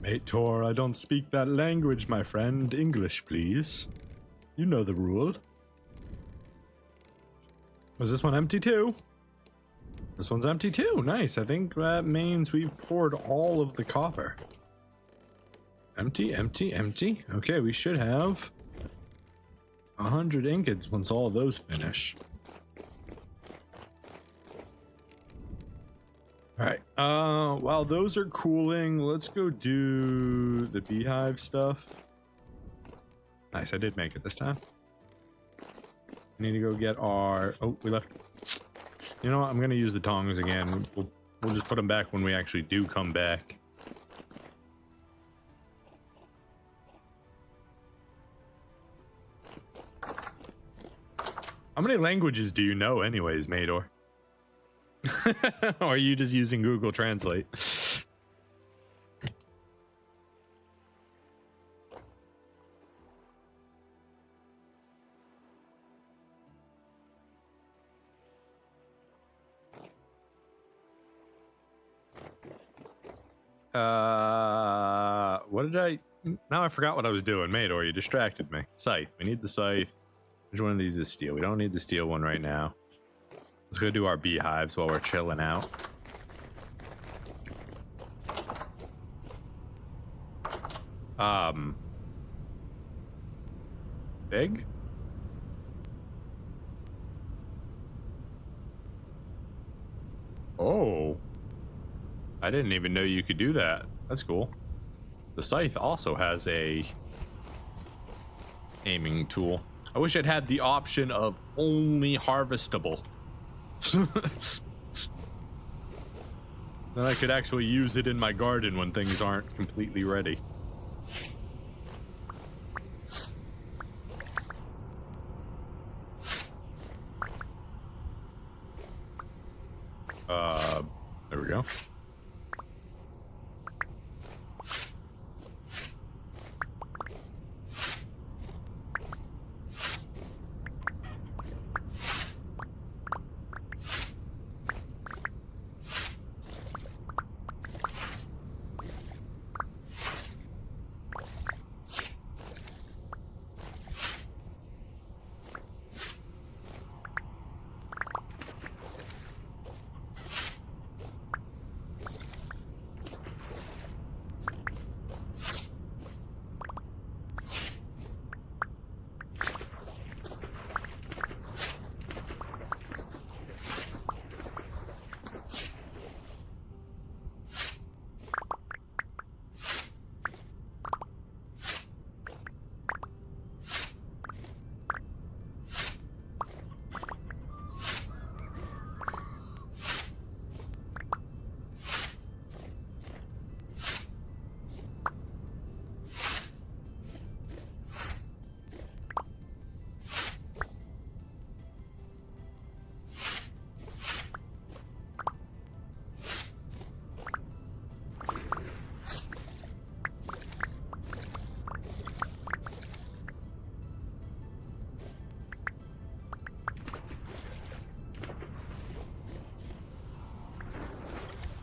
Mate Tor, I don't speak that language, my friend. English, please. You know the rule. Was this one empty too? This one's empty too. Nice. I think that means we've poured all of the copper. Empty, empty, empty. Okay, we should have 100 ingots once all of those finish. Alright, while those are cooling, let's go do the beehive stuff. Nice, I did make it this time. We need to go get our... Oh, we left... You know what, I'm gonna use the tongs again. We'll just put them back when we actually do come back. How many languages do you know anyways, Mador? Or are you just using Google Translate? What did I... Now I forgot what I was doing. Mador, you distracted me. Scythe. We need the scythe. Which one of these is steel? We don't need the steel one right now. Let's go do our beehives while we're chilling out. Big? Oh. I didn't even know you could do that. That's cool. The scythe also has a aiming tool. I wish it had the option of only harvestable. Then I could actually use it in my garden when things aren't completely ready. There we go.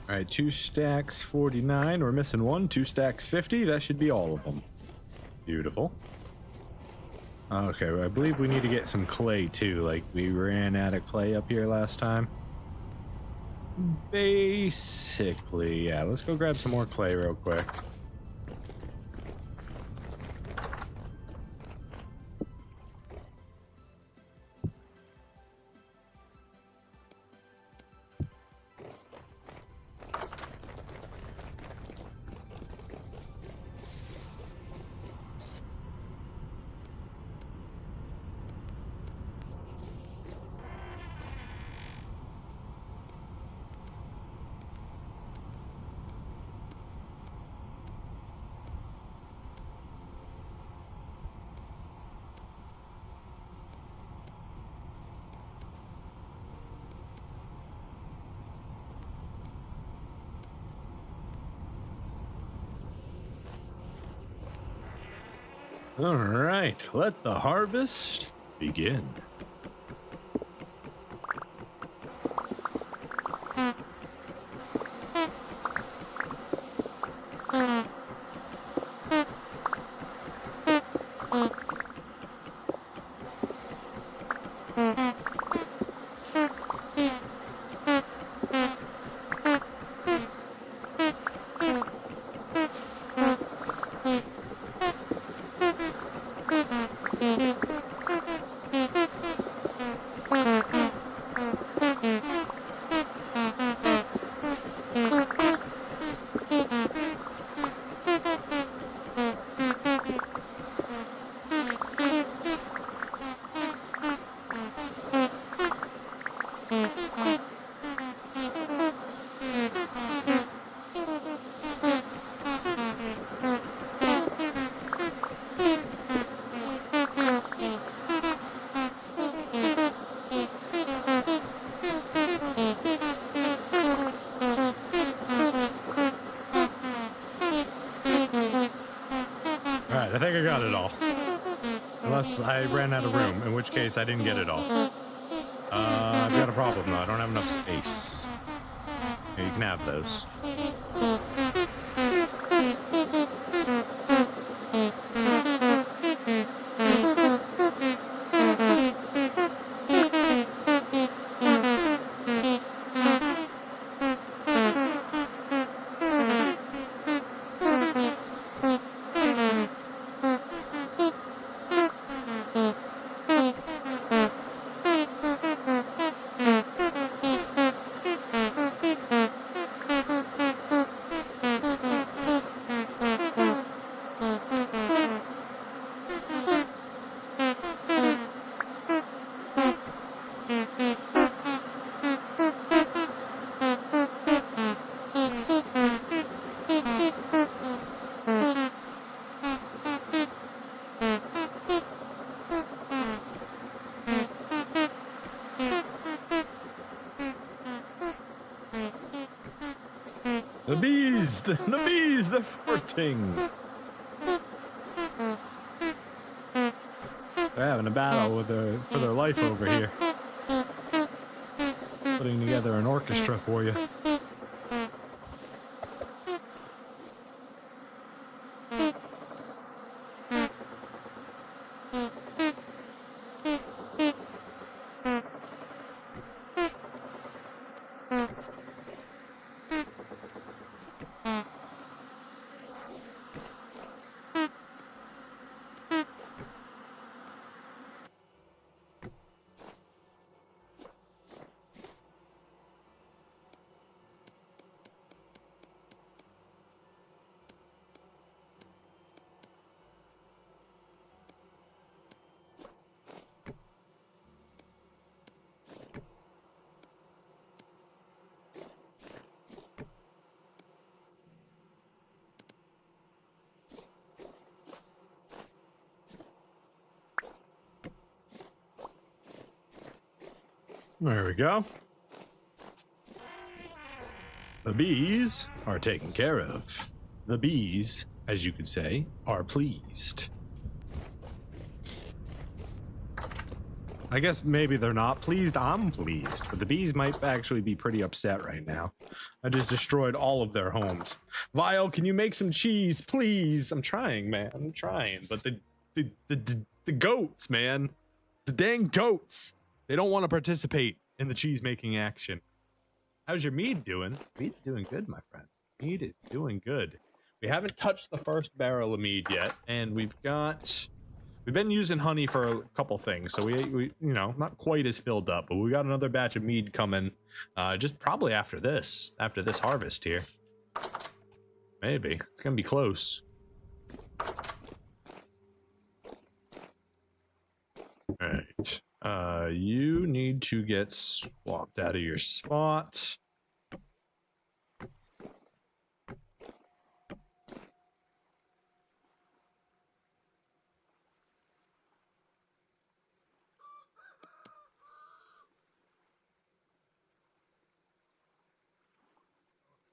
All right, 2 stacks 49. We're missing 1. 2 stacks 50. That should be all of them. Beautiful. Okay, well, I believe we need to get some clay too. Like we ran out of clay up here last time. Basically, yeah. Let's go grab some more clay real quick. All right, let the harvest begin. Alright, I think I got it all. Unless I ran out of room, in which case I didn't get it all. I've got a problem though, I don't have enough space. Here, you can have those. The bees, they're farting. They're having a battle with for their life over here. Putting together an orchestra for you. There we go. The bees are taken care of. The bees, as you could say, are pleased. I guess maybe they're not pleased. I'm pleased, but the bees might actually be pretty upset right now. I just destroyed all of their homes. Vile, can you make some cheese, please? I'm trying, man. I'm trying, but the goats, man, the dang goats. They don't want to participate in the cheese making action. How's your mead doing? Mead's doing good, my friend. Mead is doing good. We haven't touched the first barrel of mead yet, and we've been using honey for a couple things, so we you know, not quite as filled up, but we got another batch of mead coming, just probably after this harvest here. Maybe it's gonna be close. All right. You need to get swapped out of your spot. I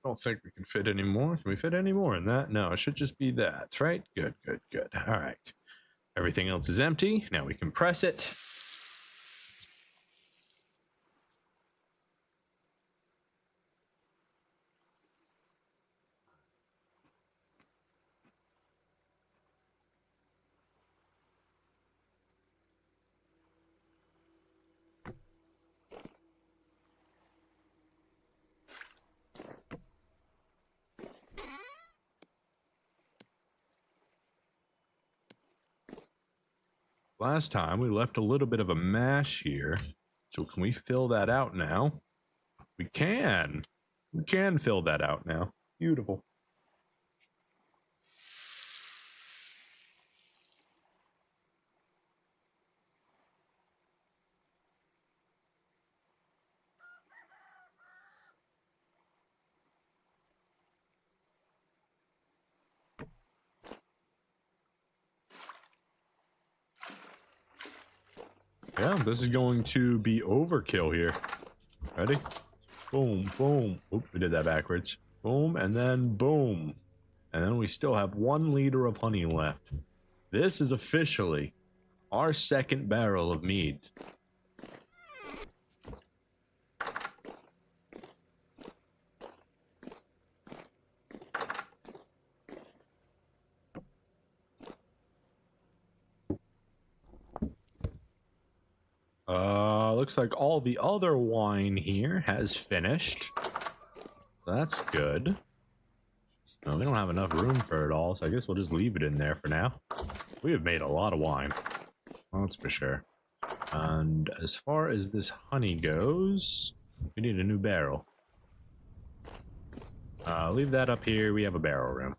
don't think we can fit any more. Can we fit any more in that? No, it should just be that, right? Good, good, good. All right. Everything else is empty. Now we can press it. Last time we left a little bit of a mash here. So can we fill that out now? We can. We can fill that out now. Beautiful. Yeah, this is going to be overkill here. Ready? Boom, boom. Oop, we did that backwards. Boom, and then boom. And then we still have 1 liter of honey left. This is officially our second barrel of mead. Looks like all the other wine here has finished. That's good. No, we don't have enough room for it all, so I guess we'll just leave it in there for now. We have made a lot of wine. That's for sure. And as far as this honey goes, we need a new barrel. Leave that up here. We have a barrel room.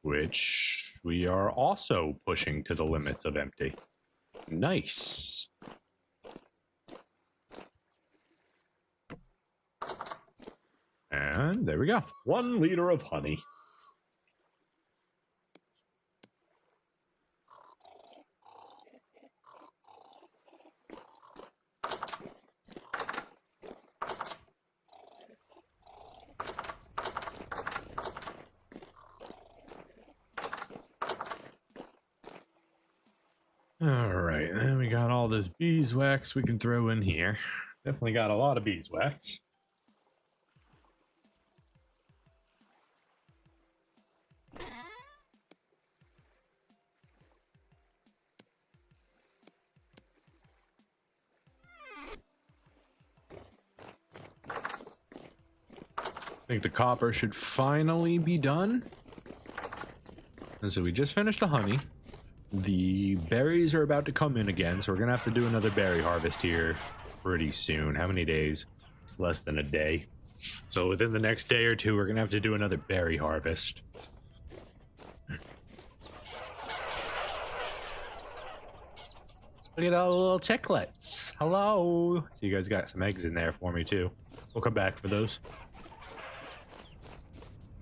Which we are also pushing to the limits of empty. Nice. And there we go. 1 liter of honey. Alright, then we got all this beeswax we can throw in here. Definitely got a lot of beeswax. I think the copper should finally be done. And so we just finished the honey. The berries are about to come in again, so we're gonna have to do another berry harvest here pretty soon. How many days? Less than a day. So within the next day or two, we're gonna have to do another berry harvest. Look at all the little chicklets. Hello. So you guys got some eggs in there for me too. We'll come back for those.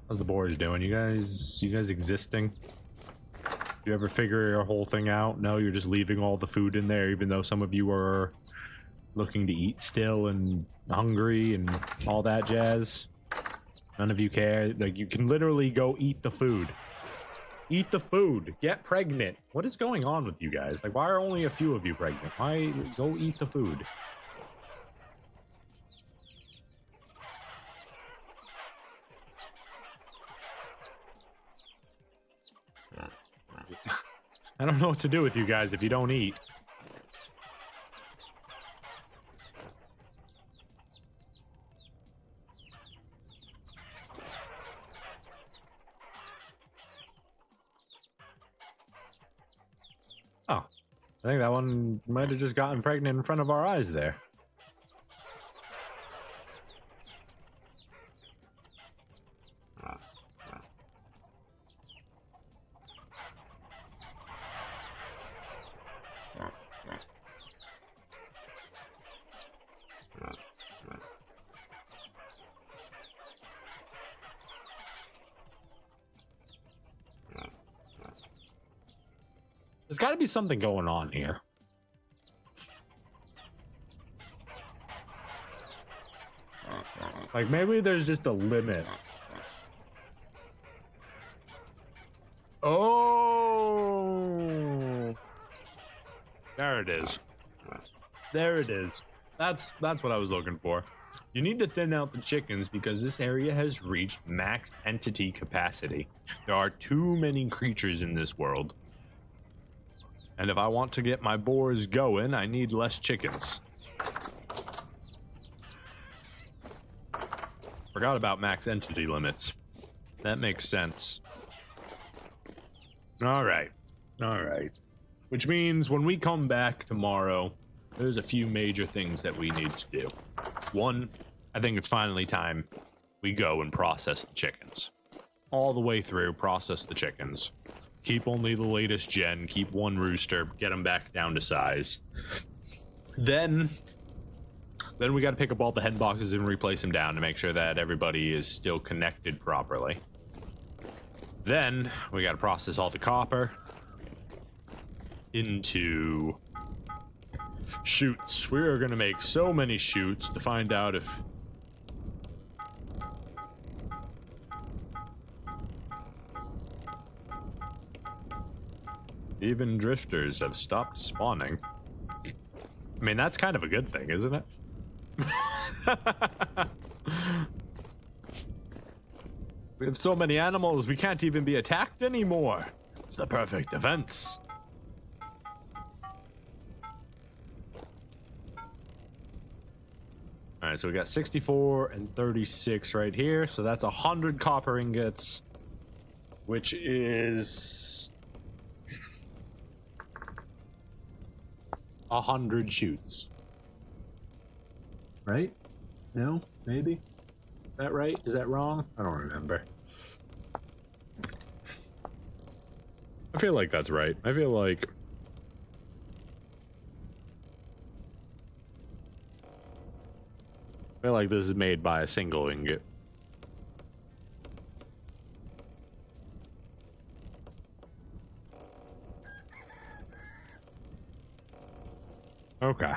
How's the boars doing? You guys existing? You ever figure your whole thing out? No, you're just leaving all the food in there, even though some of you are looking to eat still and hungry and all that jazz. None of you care. Like, you can literally go eat the food. Eat the food. Get pregnant. What is going on with you guys? Like, why are only a few of you pregnant? Why go eat the food? I don't know what to do with you guys if you don't eat. Oh, I think that one might have just gotten pregnant in front of our eyes there. There's got to be something going on here. Like, maybe there's just a limit. Oh, there it is. There it is. That's what I was looking for. You need to thin out the chickens because this area has reached max entity capacity. There are too many creatures in this world. And if I want to get my boars going, I need less chickens. Forgot about max entity limits. That makes sense. Alright. Alright. Which means when we come back tomorrow, there's a few major things that we need to do. One, I think it's finally time we go and process the chickens. All the way through, process the chickens. Keep only the latest gen, keep one rooster, get them back down to size. Then we got to pick up all the hen boxes and replace them down to make sure that everybody is still connected properly. Then we got to process all the copper. into chutes. We are going to make so many chutes to find out if even drifters have stopped spawning. I mean, that's kind of a good thing, isn't it? We have so many animals, we can't even be attacked anymore. It's the perfect defense. All right, so we got 64 and 36 right here. So that's 100 copper ingots, which is 100 chutes. Right? No? Maybe? Is that right? Is that wrong? I don't remember. I feel like that's right. I feel like this is made by a single ingot. Okay.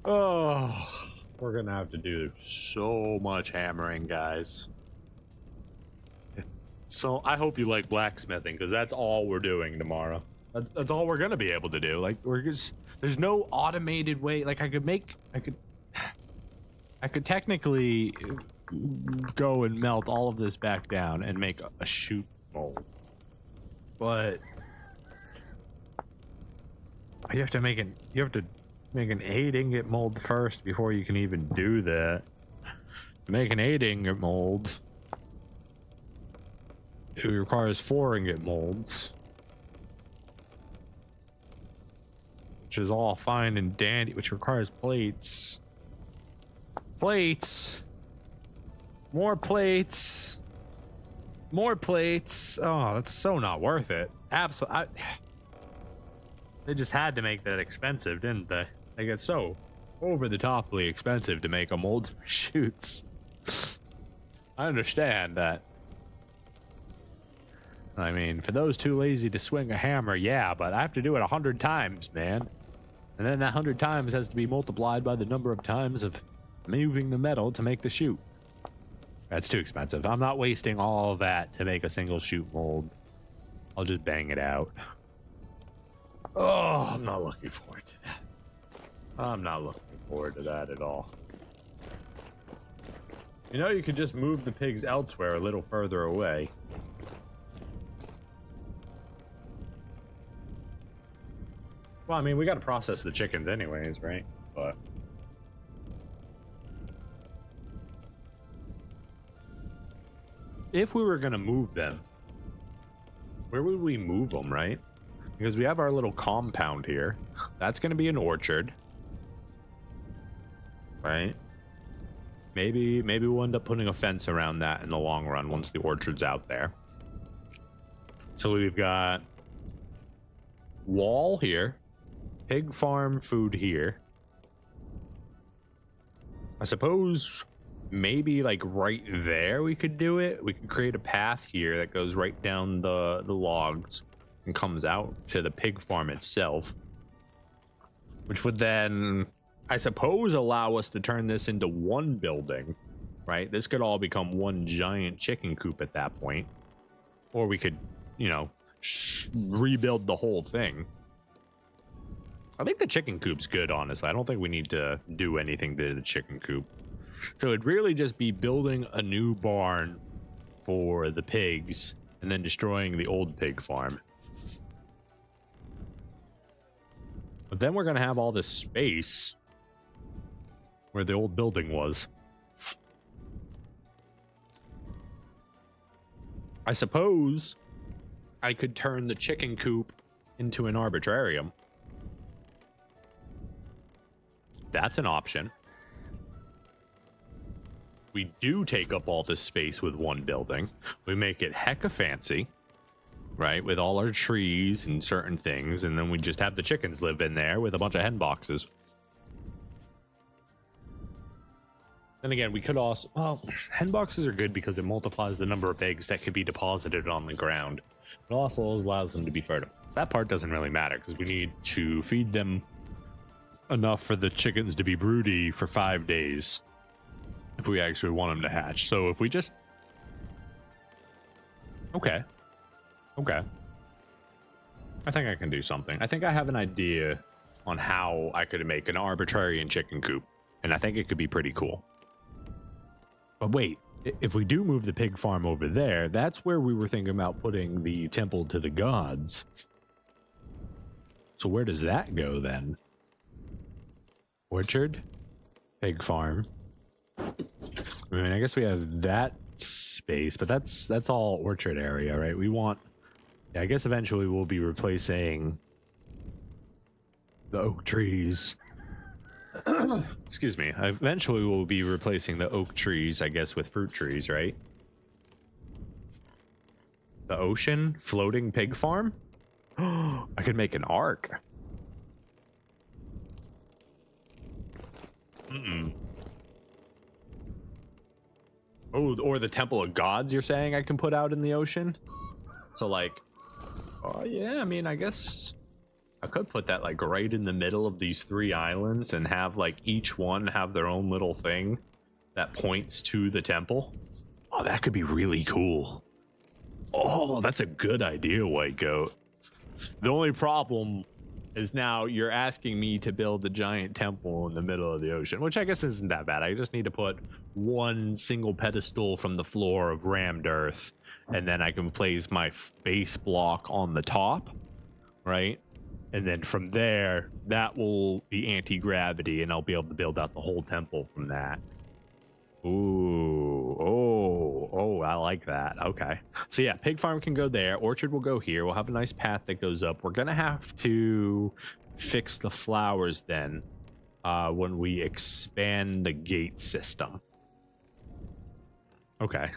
Oh, we're gonna have to do so much hammering, guys. So I hope you like blacksmithing, because that's all we're doing tomorrow. That's all we're gonna be able to do. Like, there's no automated way. Like, I could technically go and melt all of this back down and make a chute mold, but you have to make an 8 ingot mold first before you can even do that. To make an 8 ingot mold, it requires 4 ingot molds, which is all fine and dandy, which requires plates. Plates. More plates. More plates. Oh, that's so not worth it. Absolutely. They just had to make that expensive, didn't they? They get so over the toply expensive to make a mold for chutes. I understand that. I mean, for those too lazy to swing a hammer, yeah, but I have to do it 100 times, man. And then that 100 times has to be multiplied by the number of times of moving the metal to make the chute. That's too expensive. I'm not wasting all of that to make a single chute mold. I'll just bang it out. Oh, I'm not looking forward to that. I'm not looking forward to that at all. You know, you could just move the pigs elsewhere a little further away. Well, I mean, we got to process the chickens anyways, right? But if we were going to move them, where would we move them, right? Because we have our little compound here. That's going to be an orchard. Right? Maybe we'll end up putting a fence around that in the long run once the orchard's out there. So we've got wall here. Pig farm food here. I suppose maybe like right there we could do it. We could create a path here that goes right down the logs and comes out to the pig farm itself, which would then, I suppose, allow us to turn this into one building, right? This could all become one giant chicken coop at that point. Or we could, you know, rebuild the whole thing. I think the chicken coop's good, honestly. I don't think we need to do anything to the chicken coop. So it'd really just be building a new barn for the pigs and then destroying the old pig farm. But then we're going to have all this space where the old building was. I suppose I could turn the chicken coop into an arbitrarium. That's an option. We do take up all this space with one building. We make it hecka fancy, right? With all our trees and certain things. And then we just have the chickens live in there with a bunch of hen boxes. Then again, we could also... Well, hen boxes are good because it multiplies the number of eggs that could be deposited on the ground. It also allows them to be fertile. So that part doesn't really matter because we need to feed them enough for the chickens to be broody for 5 days if we actually want them to hatch. So if we just... Okay. I think I can do something. I think I have an idea on how I could make an arbitrarian chicken coop, and I think it could be pretty cool. But wait, if we do move the pig farm over there, that's where we were thinking about putting the temple to the gods. So where does that go then? Orchard, pig farm. I mean, I guess we have that space, but that's all orchard area, right? We want... I guess eventually we'll be replacing the oak trees. Excuse me. Eventually we'll be replacing the oak trees, I guess, with fruit trees, right? The ocean floating pig farm? I could make an ark. Oh, or the temple of gods, you're saying I can put out in the ocean? So like... Oh, yeah, I mean, I guess I could put that like right in the middle of these 3 islands and have like each one have their own little thing that points to the temple. Oh, that could be really cool. Oh, that's a good idea, White Goat. The only problem is now you're asking me to build a giant temple in the middle of the ocean, which I guess isn't that bad. I just need to put one single pedestal from the floor of rammed earth, and then I can place my base block on the top, right? And then from there, that will be anti-gravity, and I'll be able to build out the whole temple from that. Ooh, oh, I like that. Okay. So yeah, pig farm can go there. Orchard will go here. We'll have a nice path that goes up. We're gonna have to fix the flowers then when we expand the gate system. Okay.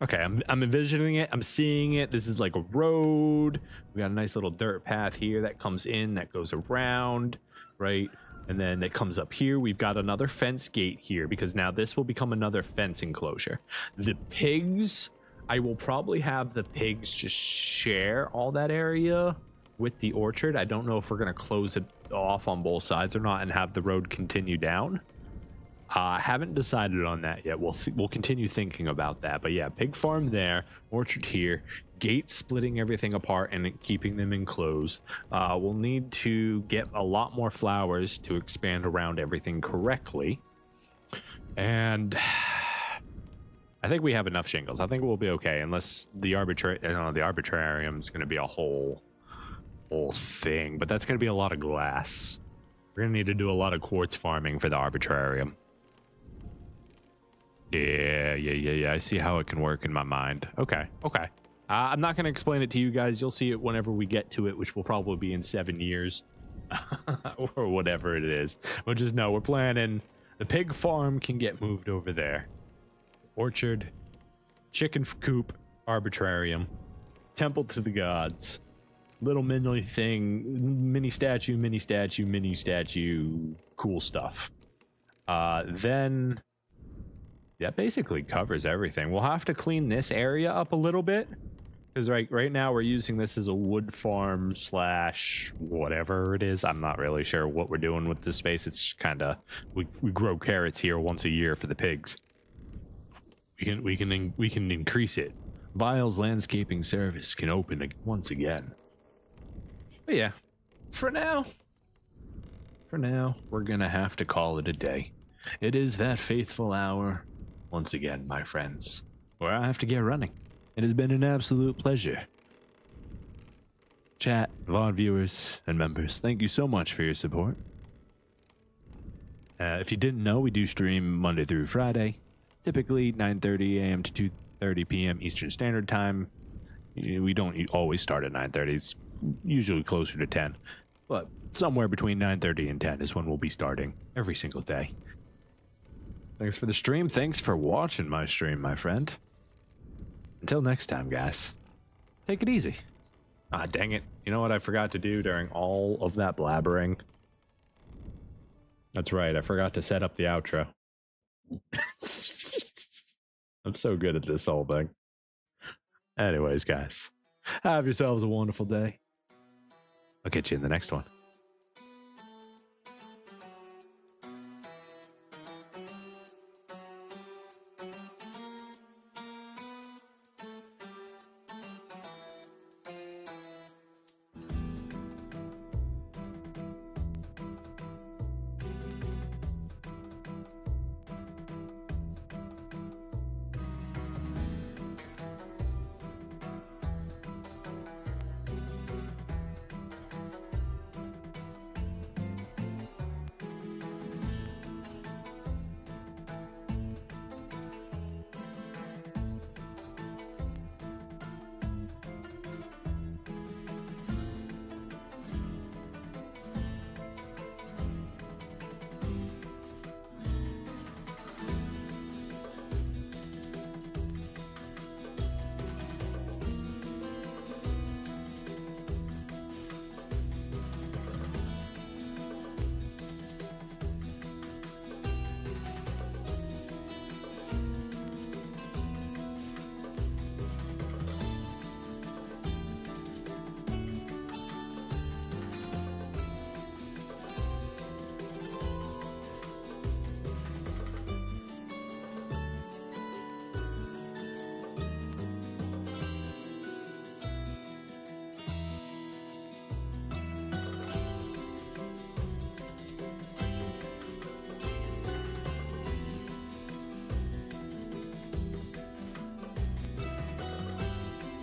I'm envisioning it. I'm seeing it. This is like a road. We got a nice little dirt path here that comes in, that goes around, right? And then it comes up here. We've got another fence gate here because now this will become another fence enclosure. The pigs, I will probably have the pigs just share all that area with the orchard. I don't know if we're going to close it off on both sides or not and have the road continue down. I haven't decided on that yet. We'll continue thinking about that. But yeah, pig farm there, orchard here, gate splitting everything apart and keeping them enclosed. We'll need to get a lot more flowers to expand around everything correctly. And I think we have enough shingles. I think we'll be okay, unless the arbitrarium is going to be a whole thing. But that's going to be a lot of glass. We're going to need to do a lot of quartz farming for the arbitrarium. Yeah. I see how it can work in my mind. Okay. I'm not going to explain it to you guys. You'll see it whenever we get to it, which will probably be in 7 years or whatever it is. But just know we're planning. The pig farm can get moved over there. Orchard, chicken coop, arbitrarium, temple to the gods, little mini thing, mini statue, cool stuff. Then that basically covers everything. We'll have to clean this area up a little bit because right now we're using this as a wood farm / whatever it is. I'm not really sure what we're doing with this space. It's kind of we grow carrots here once a year for the pigs. We can increase it. Vile's landscaping service can open once again. But yeah, for now, we're gonna have to call it a day. It is that faithful hour once again, my friends, where I have to get running. It has been an absolute pleasure. Chat, VOD viewers, and members, thank you so much for your support. If you didn't know, we do stream Monday through Friday, typically 9:30 a.m. to 2:30 p.m. Eastern Standard Time. We don't always start at 9:30. It's usually closer to 10, but somewhere between 9:30 and 10 is when we'll be starting every single day. Thanks for the stream. Thanks for watching my stream, my friend. Until next time, guys, take it easy. Ah, dang it. You know what I forgot to do during all of that blabbering? That's right. I forgot to set up the outro. I'm so good at this whole thing. Anyways, guys, have yourselves a wonderful day. I'll catch you in the next one.